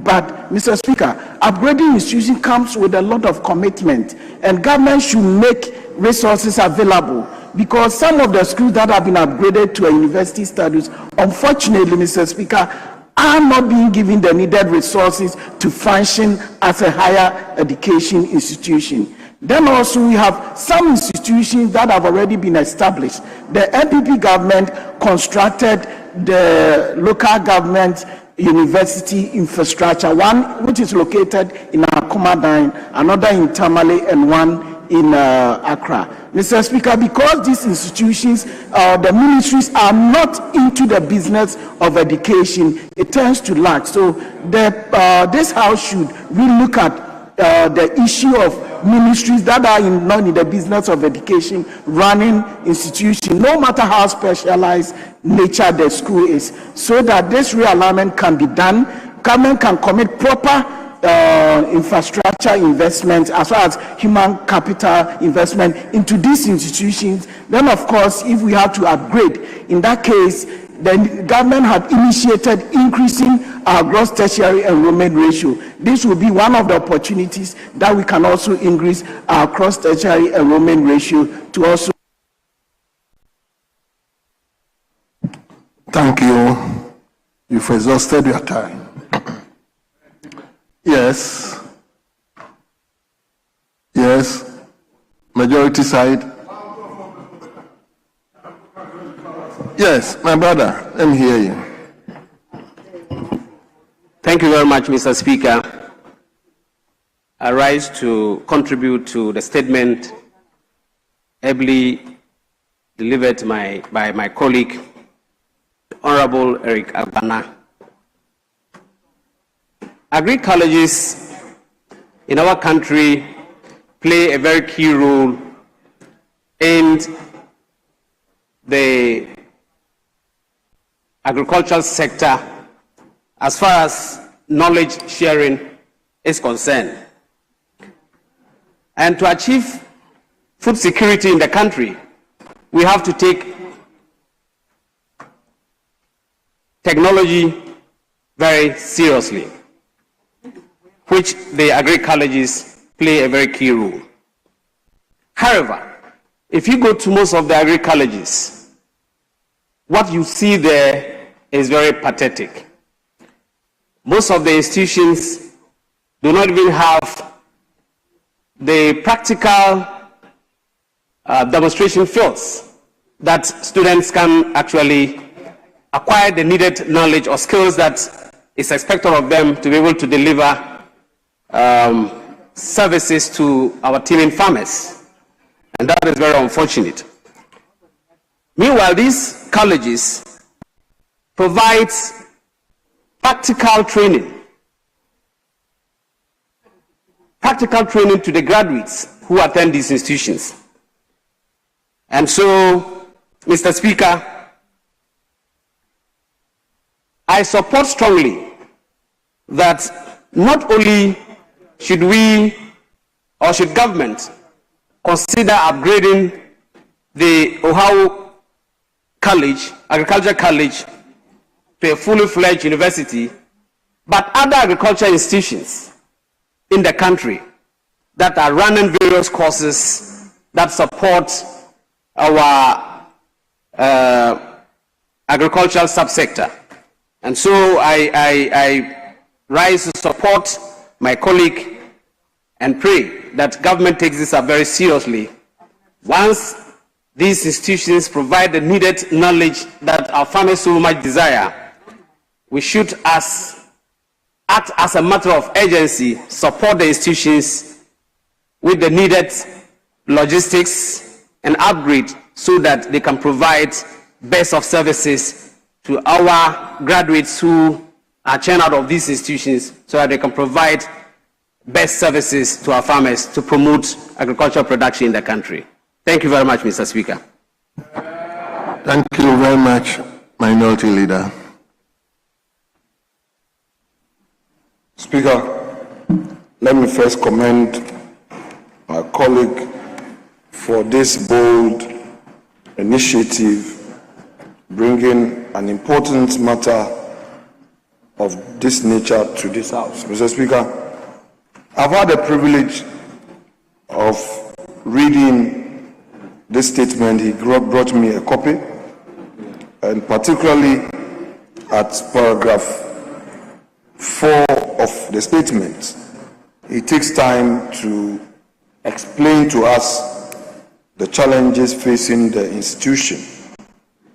But, Mr. Speaker, upgrading institution comes with a lot of commitment, and government should make resources available, because some of the schools that have been upgraded to a university status, unfortunately, Mr. Speaker, are not being given the needed resources to function as a higher education institution. Then also we have some institutions that have already been established. The NPP government constructed the local government university infrastructure, one which is located in Akomadan, another in Tamale, and one in Accra. Mr. Speaker, because these institutions, the ministries are not into the business of education, it tends to lack. So this House should really look at the issue of ministries that are not in the business of education running institutions, no matter how specialized nature the school is, so that this realignment can be done. Government can commit proper infrastructure investment as well as human capital investment into these institutions. Then, of course, if we have to upgrade, in that case, the government had initiated increasing our gross tertiary enrollment ratio. This will be one of the opportunities that we can also increase our gross tertiary enrollment ratio to also. Thank you. You've exhausted your time. Yes. Yes. Majority side. Yes, my brother, let me hear you. Thank you very much, Mr. Speaker. I rise to contribute to the statement ably delivered by my colleague, Honorable Eric Agbana. Agri colleges in our country play a very key role in the agricultural sector as far as knowledge sharing is concerned. And to achieve food security in the country, we have to take technology very seriously, which the agri colleges play a very key role. However, if you go to most of the agri colleges, what you see there is very pathetic. Most of the institutions do not even have the practical demonstration fields that students can actually acquire the needed knowledge or skills that is expected of them to be able to deliver services to our teeming farmers. And that is very unfortunate. Meanwhile, these colleges provide practical training to the graduates who attend these institutions. And so, Mr. Speaker, I support strongly that not only should we or should government consider upgrading the Oahu College, Agriculture College, to a fully fledged university, but other agricultural institutions in the country that are running various courses that support our agricultural subsector. And so I rise to support my colleague and pray that government takes this up very seriously. Once these institutions provide the needed knowledge that our farmers so much desire, we should, act as a matter of urgency, support the institutions with the needed logistics and upgrade so that they can provide best of services to our graduates who are churned out of these institutions so that they can provide best services to our farmers to promote agricultural production in the country. Thank you very much, Mr. Speaker. Thank you very much, Minority Leader. Speaker, let me first commend my colleague for this bold initiative, bringing an important matter of this nature to this House. Mr. Speaker, I've had the privilege of reading this statement. He brought me a copy, and particularly at paragraph 4 of the statement, he takes time to explain to us the challenges facing the institution.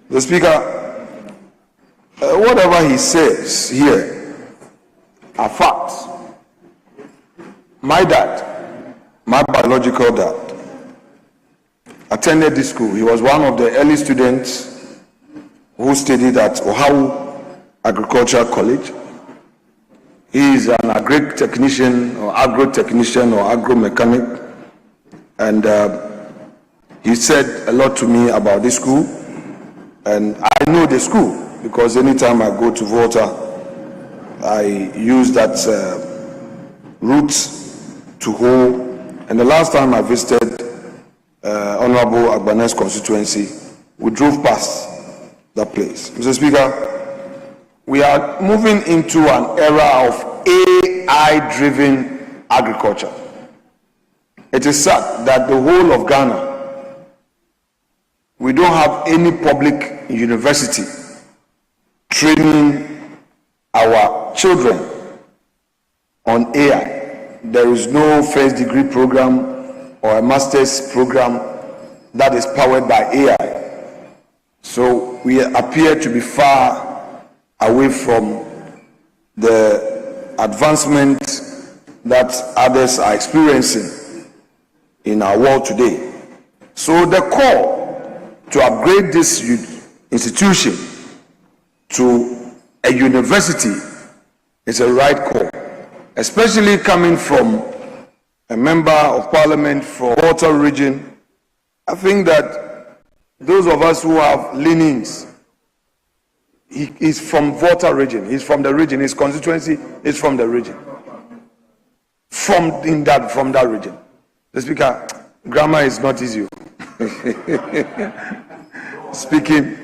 The Speaker, whatever he says here are facts. My dad, my biological dad, attended this school. He was one of the early students who studied at Ohawu Agricultural College. He is an agri-technician or agro-technician or agro-mechanic, and he said a lot to me about this school, and I know the school because anytime I go to Volta, I use that route to Ho, and the last time I visited Honorable Agbane's constituency, we drove past that place. Mr. Speaker, we are moving into an era of AI-driven agriculture. It is sad that the whole of Ghana, we don't have any public university training our children on AI. There is no first degree program or a master's program that is powered by AI. So we appear to be far away from the advancement that others are experiencing in our world today. So the call to upgrade this institution to a university is a right call, especially coming from a member of parliament from Volta region. I think that those of us who have leanings, he is from Volta region, he's from the region, his constituency is from the region, from that region. The Speaker, grammar is not easy. Speaking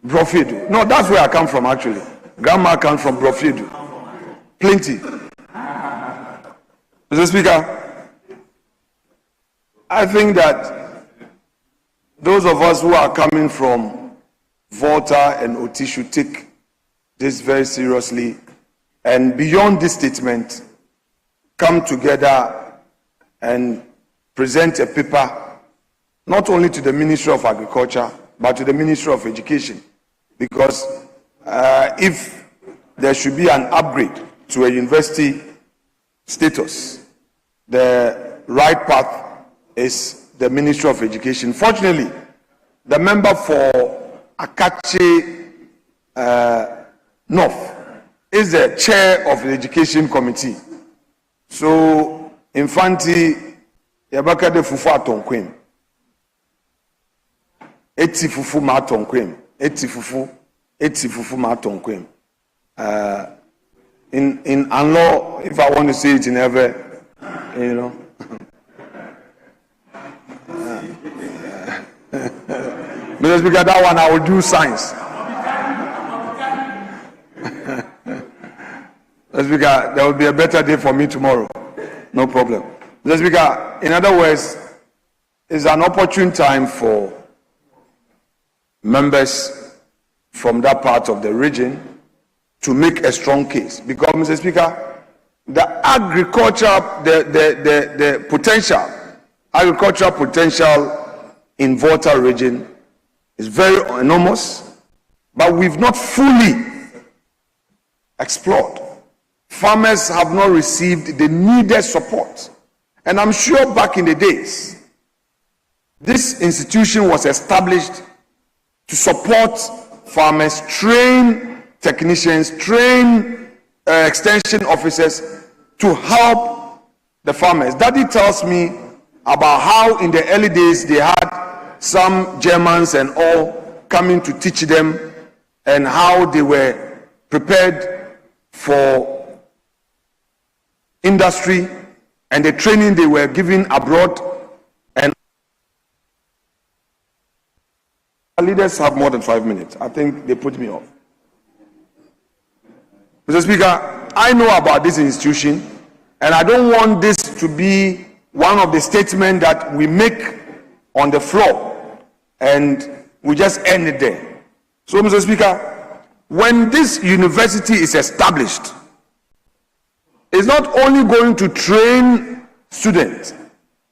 Brofidu. No, that's where I come from actually. Grandma comes from Brofidu. Plenty. Mr. Speaker, I think that those of us who are coming from Volta and Oti should take this very seriously, and beyond this statement, come together and present a paper not only to the Ministry of Agriculture but to the Ministry of Education, because if there should be an upgrade to a university status, the right path is the Ministry of Education. Fortunately, the member for Akache North is the chair of the Education Committee. So, Infanti Yabakade Fufu Atonkwem, Eti Fufu Matonkwem, Eti Fufu Matonkwem. In law, if I want to say it in every, you know. Mr. Speaker, that one I will do science. Mr. Speaker, there will be a better day for me tomorrow. No problem. Mr. Speaker, in other words, it's an opportune time for members from that part of the region to make a strong case. Because, Mr. Speaker, the agricultural potential in Volta region is very enormous, but we've not fully explored. Farmers have not received the needed support. And I'm sure back in the days, this institution was established to support farmers, train technicians, train extension officers to help the farmers. Daddy tells me about how in the early days they had some Germans and all coming to teach them and how they were prepared for industry and the training they were given abroad. And leaders have more than 5 minutes. I think they put me off. Mr. Speaker, I know about this institution, and I don't want this to be one of the statements that we make on the floor and we just end it there. So, Mr. Speaker, when this university is established, it's not only going to train students,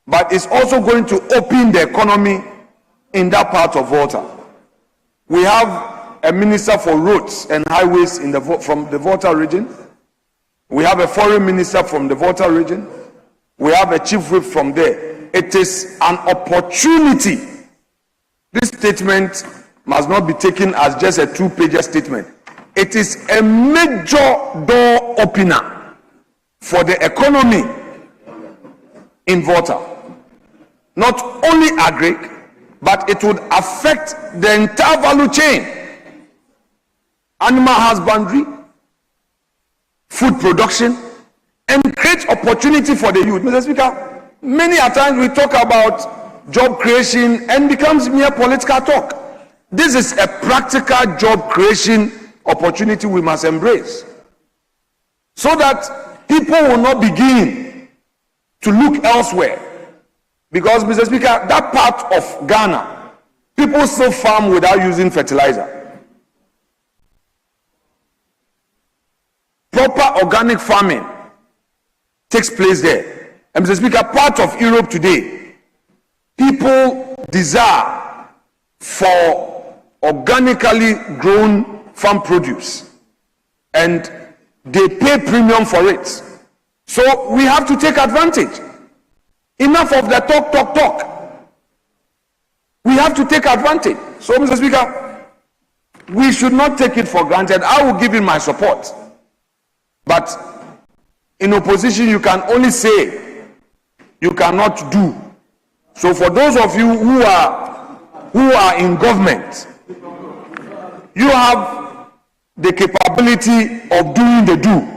but it's also going to open the economy in that part of Volta. We have a minister for roads and highways from the Volta region. We have a foreign minister from the Volta region. We have a chief whip from there. It is an opportunity. This statement must not be taken as just a two-page statement. It is a major door opener for the economy in Volta. Not only agric, but it would affect the entire value chain. Animal husbandry, food production, and create opportunity for the youth. Mr. Speaker, many a times we talk about job creation and becomes mere political talk. This is a practical job creation opportunity we must embrace, so that people will not begin to look elsewhere. Because, Mr. Speaker, that part of Ghana, people still farm without using fertilizer. Proper organic farming takes place there. And, Mr. Speaker, part of Europe today, people desire for organically grown farm produce, and they pay premium for it. So we have to take advantage. Enough of the talk. We have to take advantage. So, Mr. Speaker, we should not take it for granted. I will give you my support. But in opposition, you can only say, you cannot do. So for those of you who are in government, you have the capability of doing the do.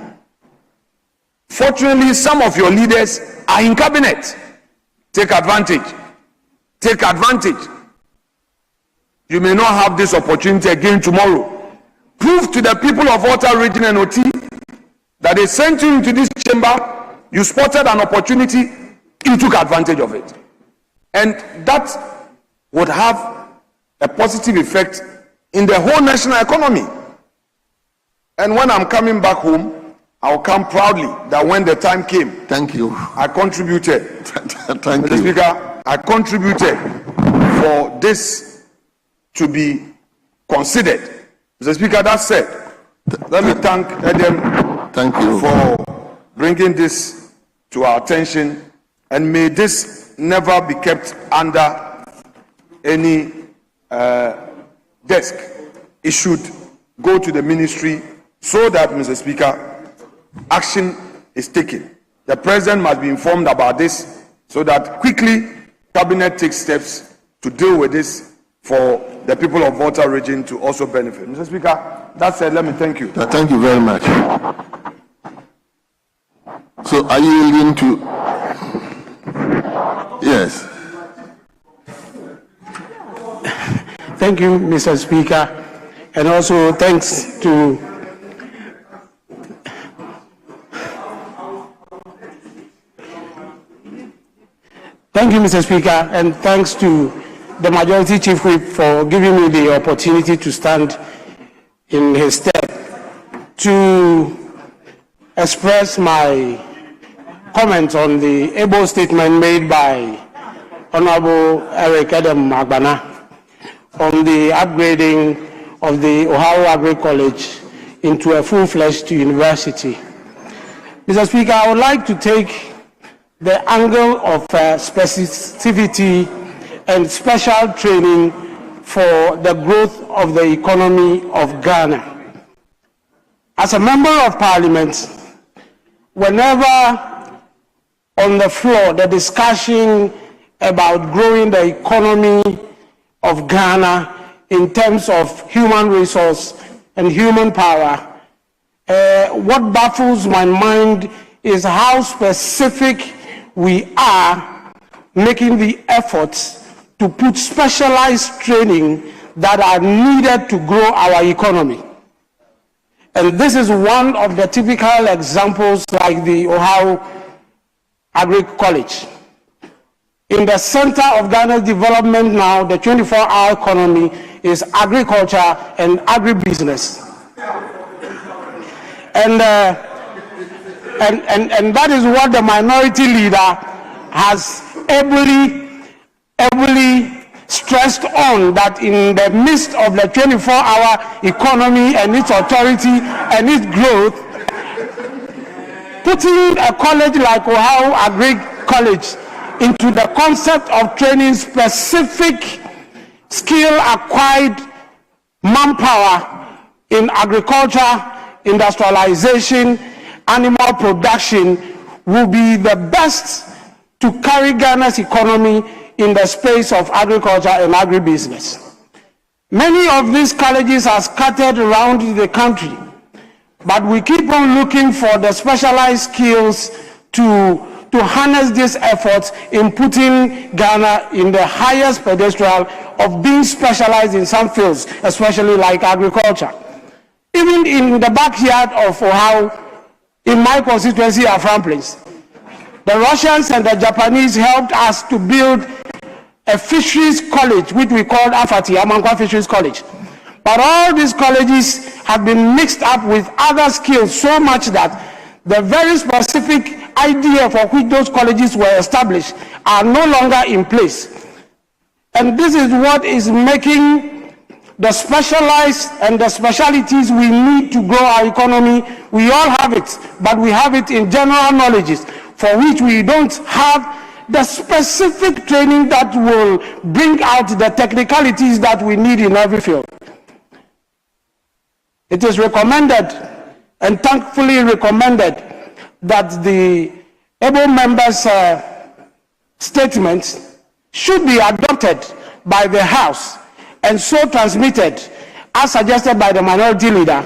Fortunately, some of your leaders are in cabinet. Take advantage. Take advantage. You may not have this opportunity again tomorrow. Prove to the people of Volta region and OT that they sent you into this chamber, you spotted an opportunity, you took advantage of it. And that would have a positive effect in the whole national economy. And when I'm coming back home, I'll come proudly that when the time came, thank you, I contributed. Thank Mr. you. Speaker, I contributed for this to be considered. Mr. Speaker, that said, let me thank Edem for bringing this to our attention, and may this never be kept under any desk. It should go to the ministry so that, Mr. Speaker, action is taken. The president must be informed about this so that quickly cabinet takes steps to deal with this for the people of Volta region to also benefit. Mr. Speaker, that said, let me thank you. Thank you very much. So are you willing to? Yes. Thank you, Mr. Speaker, and also thanks to Thank you, Mr. Speaker, and thanks to the Majority Chief Whip for giving me the opportunity to stand in his stead to express my comments on the able statement made by Honorable Eric Edem Agbana on the upgrading of the Ohio Agri College into a full-fledged university. Mr. Speaker, I would like to take the angle of specificity and special training for the growth of the economy of Ghana. As a member of Parliament, whenever on the floor the discussion about growing the economy of Ghana in terms of human resource and human power, what baffles my mind is how specific we are making the efforts to put specialized training that are needed to grow our economy. And this is one of the typical examples, like the Ohio Agri College. In the center of Ghana's development now, the 24-hour economy is agriculture and agribusiness. And that is what the minority leader has ably stressed on, that in the midst of the 24-hour economy and its authority and its growth, putting a college like Ohio Agri College into the concept of training specific skill-acquired manpower in agriculture, industrialization, animal production will be the best to carry Ghana's economy in the space of agriculture and agribusiness. Many of these colleges are scattered around the country, but we keep on looking for the specialized skills to harness these efforts in putting Ghana in the highest pedestal of being specialized in some fields, especially like agriculture. Even in the backyard of Ohio, in my constituency of Franklins, the Russians and the Japanese helped us to build a fisheries college, which we called Afati, Amankwa Fisheries College. But all these colleges have been mixed up with other skills so much that the very specific idea for which those colleges were established are no longer in place. And this is what is making the specialized and the specialities we need to grow our economy. We all have it, but we have it in general knowledges, for which we don't have the specific training that will bring out the technicalities that we need in every field. It is recommended, and thankfully recommended, that the able members' statement should be adopted by the House and so transmitted, as suggested by the minority leader,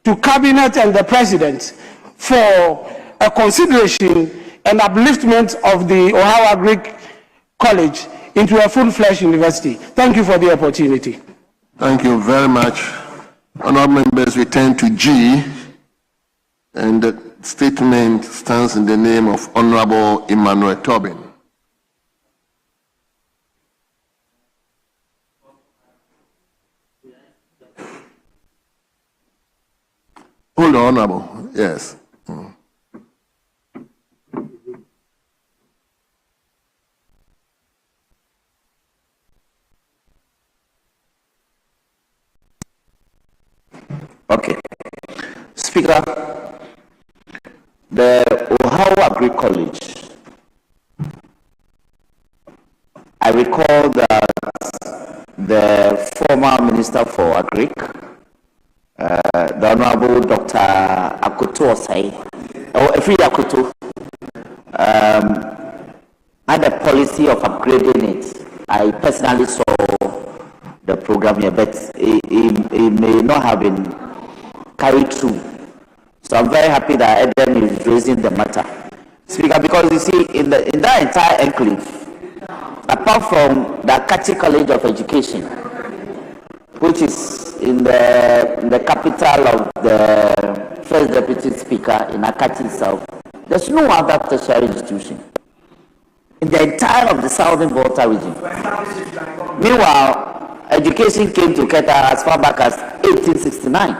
to Cabinet and the President for a consideration and upliftment of the Ohio Agri College into a full-fledged university. Thank you for the opportunity. Thank you very much. Honourable members, we turn to G, and the statement stands in the name of Honourable Emmanuel Tobin. Hold on, Honourable. Yes. Okay. Speaker, the Ohio Agri College, I recall that the former Minister for Agric, the Honorable Dr. Akoto Osai, or Efri Akoto, had a policy of upgrading it. I personally saw the program here, but it may not have been carried through. So I'm very happy that Eden is raising the matter, Speaker, because you see, in that entire enclave, apart from the Akati College of Education, which is in the capital of the First Deputy Speaker in Akati itself, there's no other tertiary institution. in the entire of the Southern Volta region. Meanwhile, education came to Keta as far back as 1869.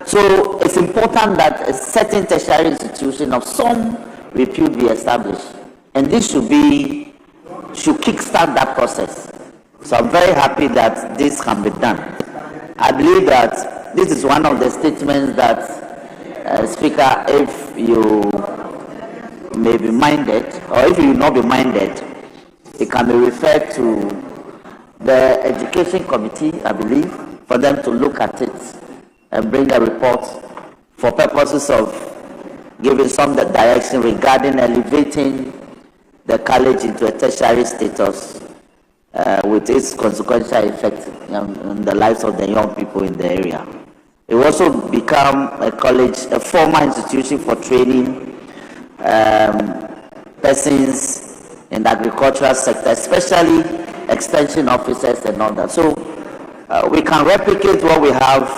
So it's important that a certain tertiary institution of some repute be established, and this should kickstart that process. So I'm very happy that this can be done. I believe that this is one of the statements that, Speaker, if you may be minded, or if you will not be minded, it can be referred to the Education Committee, I believe, for them to look at it and bring a report for purposes of giving some direction regarding elevating the college into a tertiary status with its consequential effect on the lives of the young people in the area. It will also become a college, a formal institution for training persons in the agricultural sector, especially extension officers and all that. So we can replicate what we have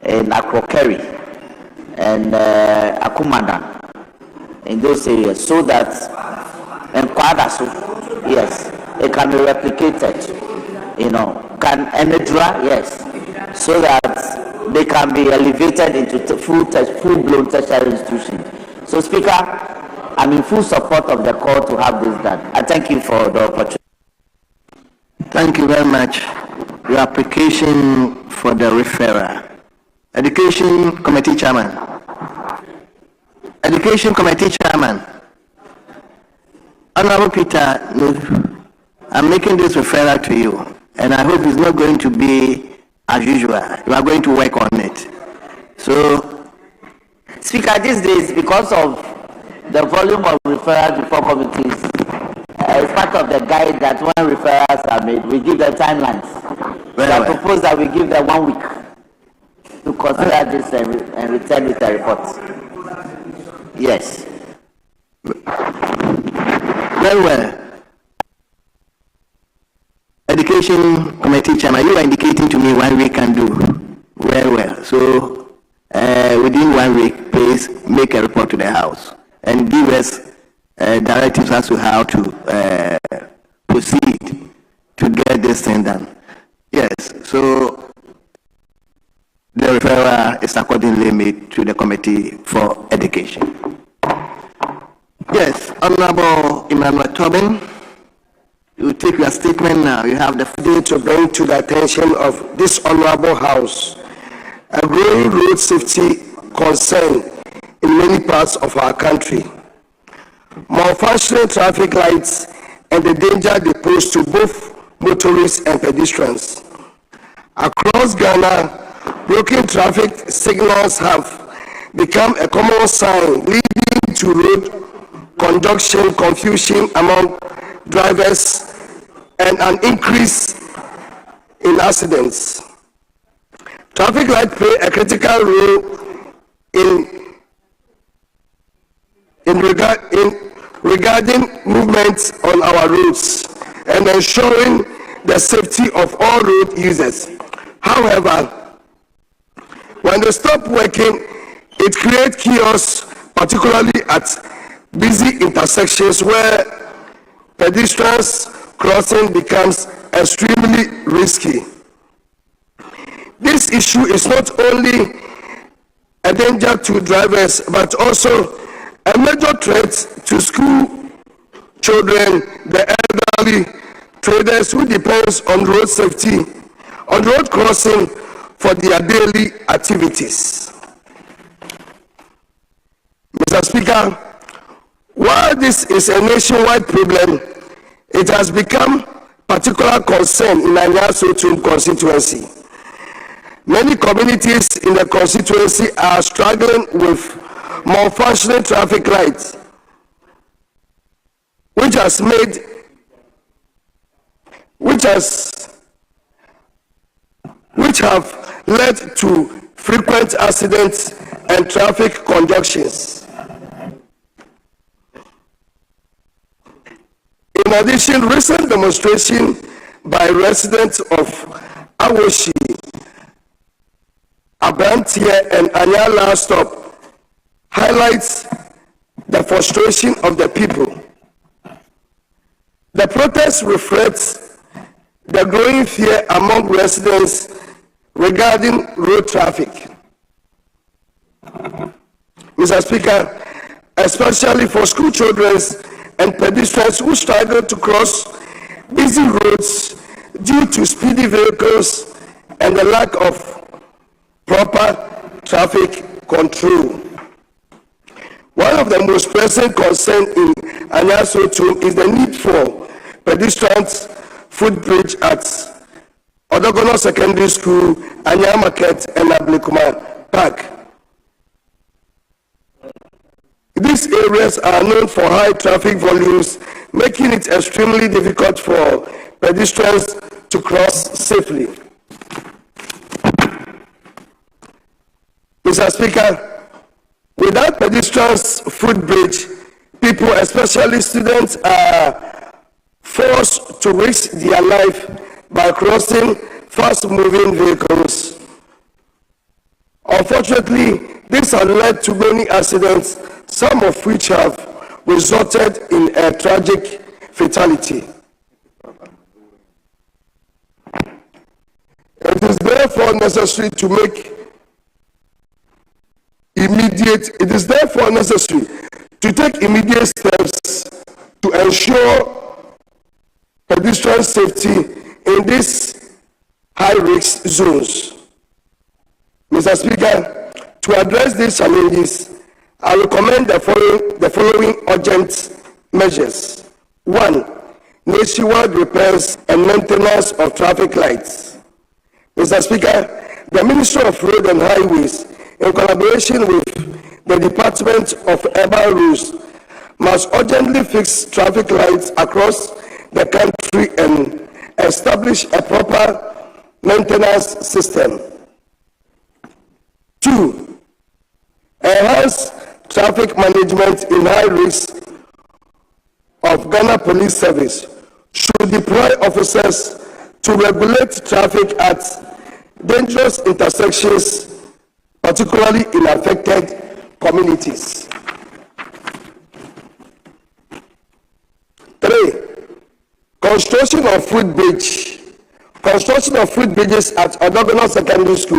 in Akrokeri and Akumanda, in those areas, so that in Kwadasu, yes, it can be replicated, can Enedra, yes, so that they can be elevated into full-blown tertiary institutions. So, Speaker, I'm in full support of the call to have this done. I thank you for the opportunity. Thank you very much. Your application for the referral. Education Committee Chairman. Education Committee Chairman. Honorable Peter, I'm making this referral to you, and I hope it's not going to be as usual. You are going to work on it. So, Speaker, these days, because of the volume of referrals before committees, it's part of the guide that when referrals are made, we give them timelines. I propose that we give them 1 week to consider this and return with a report. Yes. Very well. Education Committee Chairman, you are indicating to me 1 week can do. Very well. So, within 1 week, please make a report to the House and give us directives as to how to proceed to get this thing done. Yes, so the referral is accordingly made to the Committee for Education. Yes, Honorable Emmanuel Tobin, you take your statement now. You have the floor to bring to the attention of this Honorable House a growing road safety concern in many parts of our country. Malfunctioning traffic lights and the danger they pose to both motorists and pedestrians. Across Ghana, broken traffic signals have become a common sign leading to road congestion, confusion among drivers, and an increase in accidents. Traffic lights play a critical role regarding movements on our roads and ensuring the safety of all road users. However, when they stop working, it creates chaos, particularly at busy intersections where pedestrians crossing becomes extremely risky. This issue is not only a danger to drivers, but also a major threat to school children, the elderly, traders who depends on road safety, on road crossing for their daily activities. Mr. Speaker, while this is a nationwide problem, it has become particular concern in Anyasotum constituency. Many communities in the constituency are struggling with malfunctioning traffic lights, which have led to frequent accidents and traffic conjunctions. In addition, recent demonstration by residents of Awoshi, Abantia, and Anya Last Stop highlights the frustration of the people The protest reflects the growing fear among residents regarding road traffic. Mr. Speaker, especially for school children and pedestrians who struggle to cross busy roads due to speedy vehicles and the lack of proper traffic control. One of the most pressing concerns in Anyasotum is the need for pedestrians footbridge at Odogono Secondary School, Anya Market, and Ablekuma Park. These areas are known for high traffic volumes, making it extremely difficult for pedestrians to cross safely. Mr. Speaker, without pedestrians footbridge, people, especially students, are forced to risk their life by crossing fast-moving vehicles. Unfortunately, this has led to many accidents, some of which have resulted in a tragic fatality. It is therefore necessary to take immediate steps to ensure pedestrian safety in these high-risk zones. Mr. Speaker, to address these challenges, I recommend the following urgent measures. 1. Nationwide repairs and maintenance of traffic lights. Mr. Speaker, the Ministry of Road and Highways, in collaboration with the Department of Urban Roads, must urgently fix traffic lights across the country and establish a proper maintenance system. 2. Enhance traffic management in high risk of Ghana Police Service should deploy officers to regulate traffic at dangerous intersections, particularly in affected communities. 3. Construction of footbridges at Odogono Secondary School,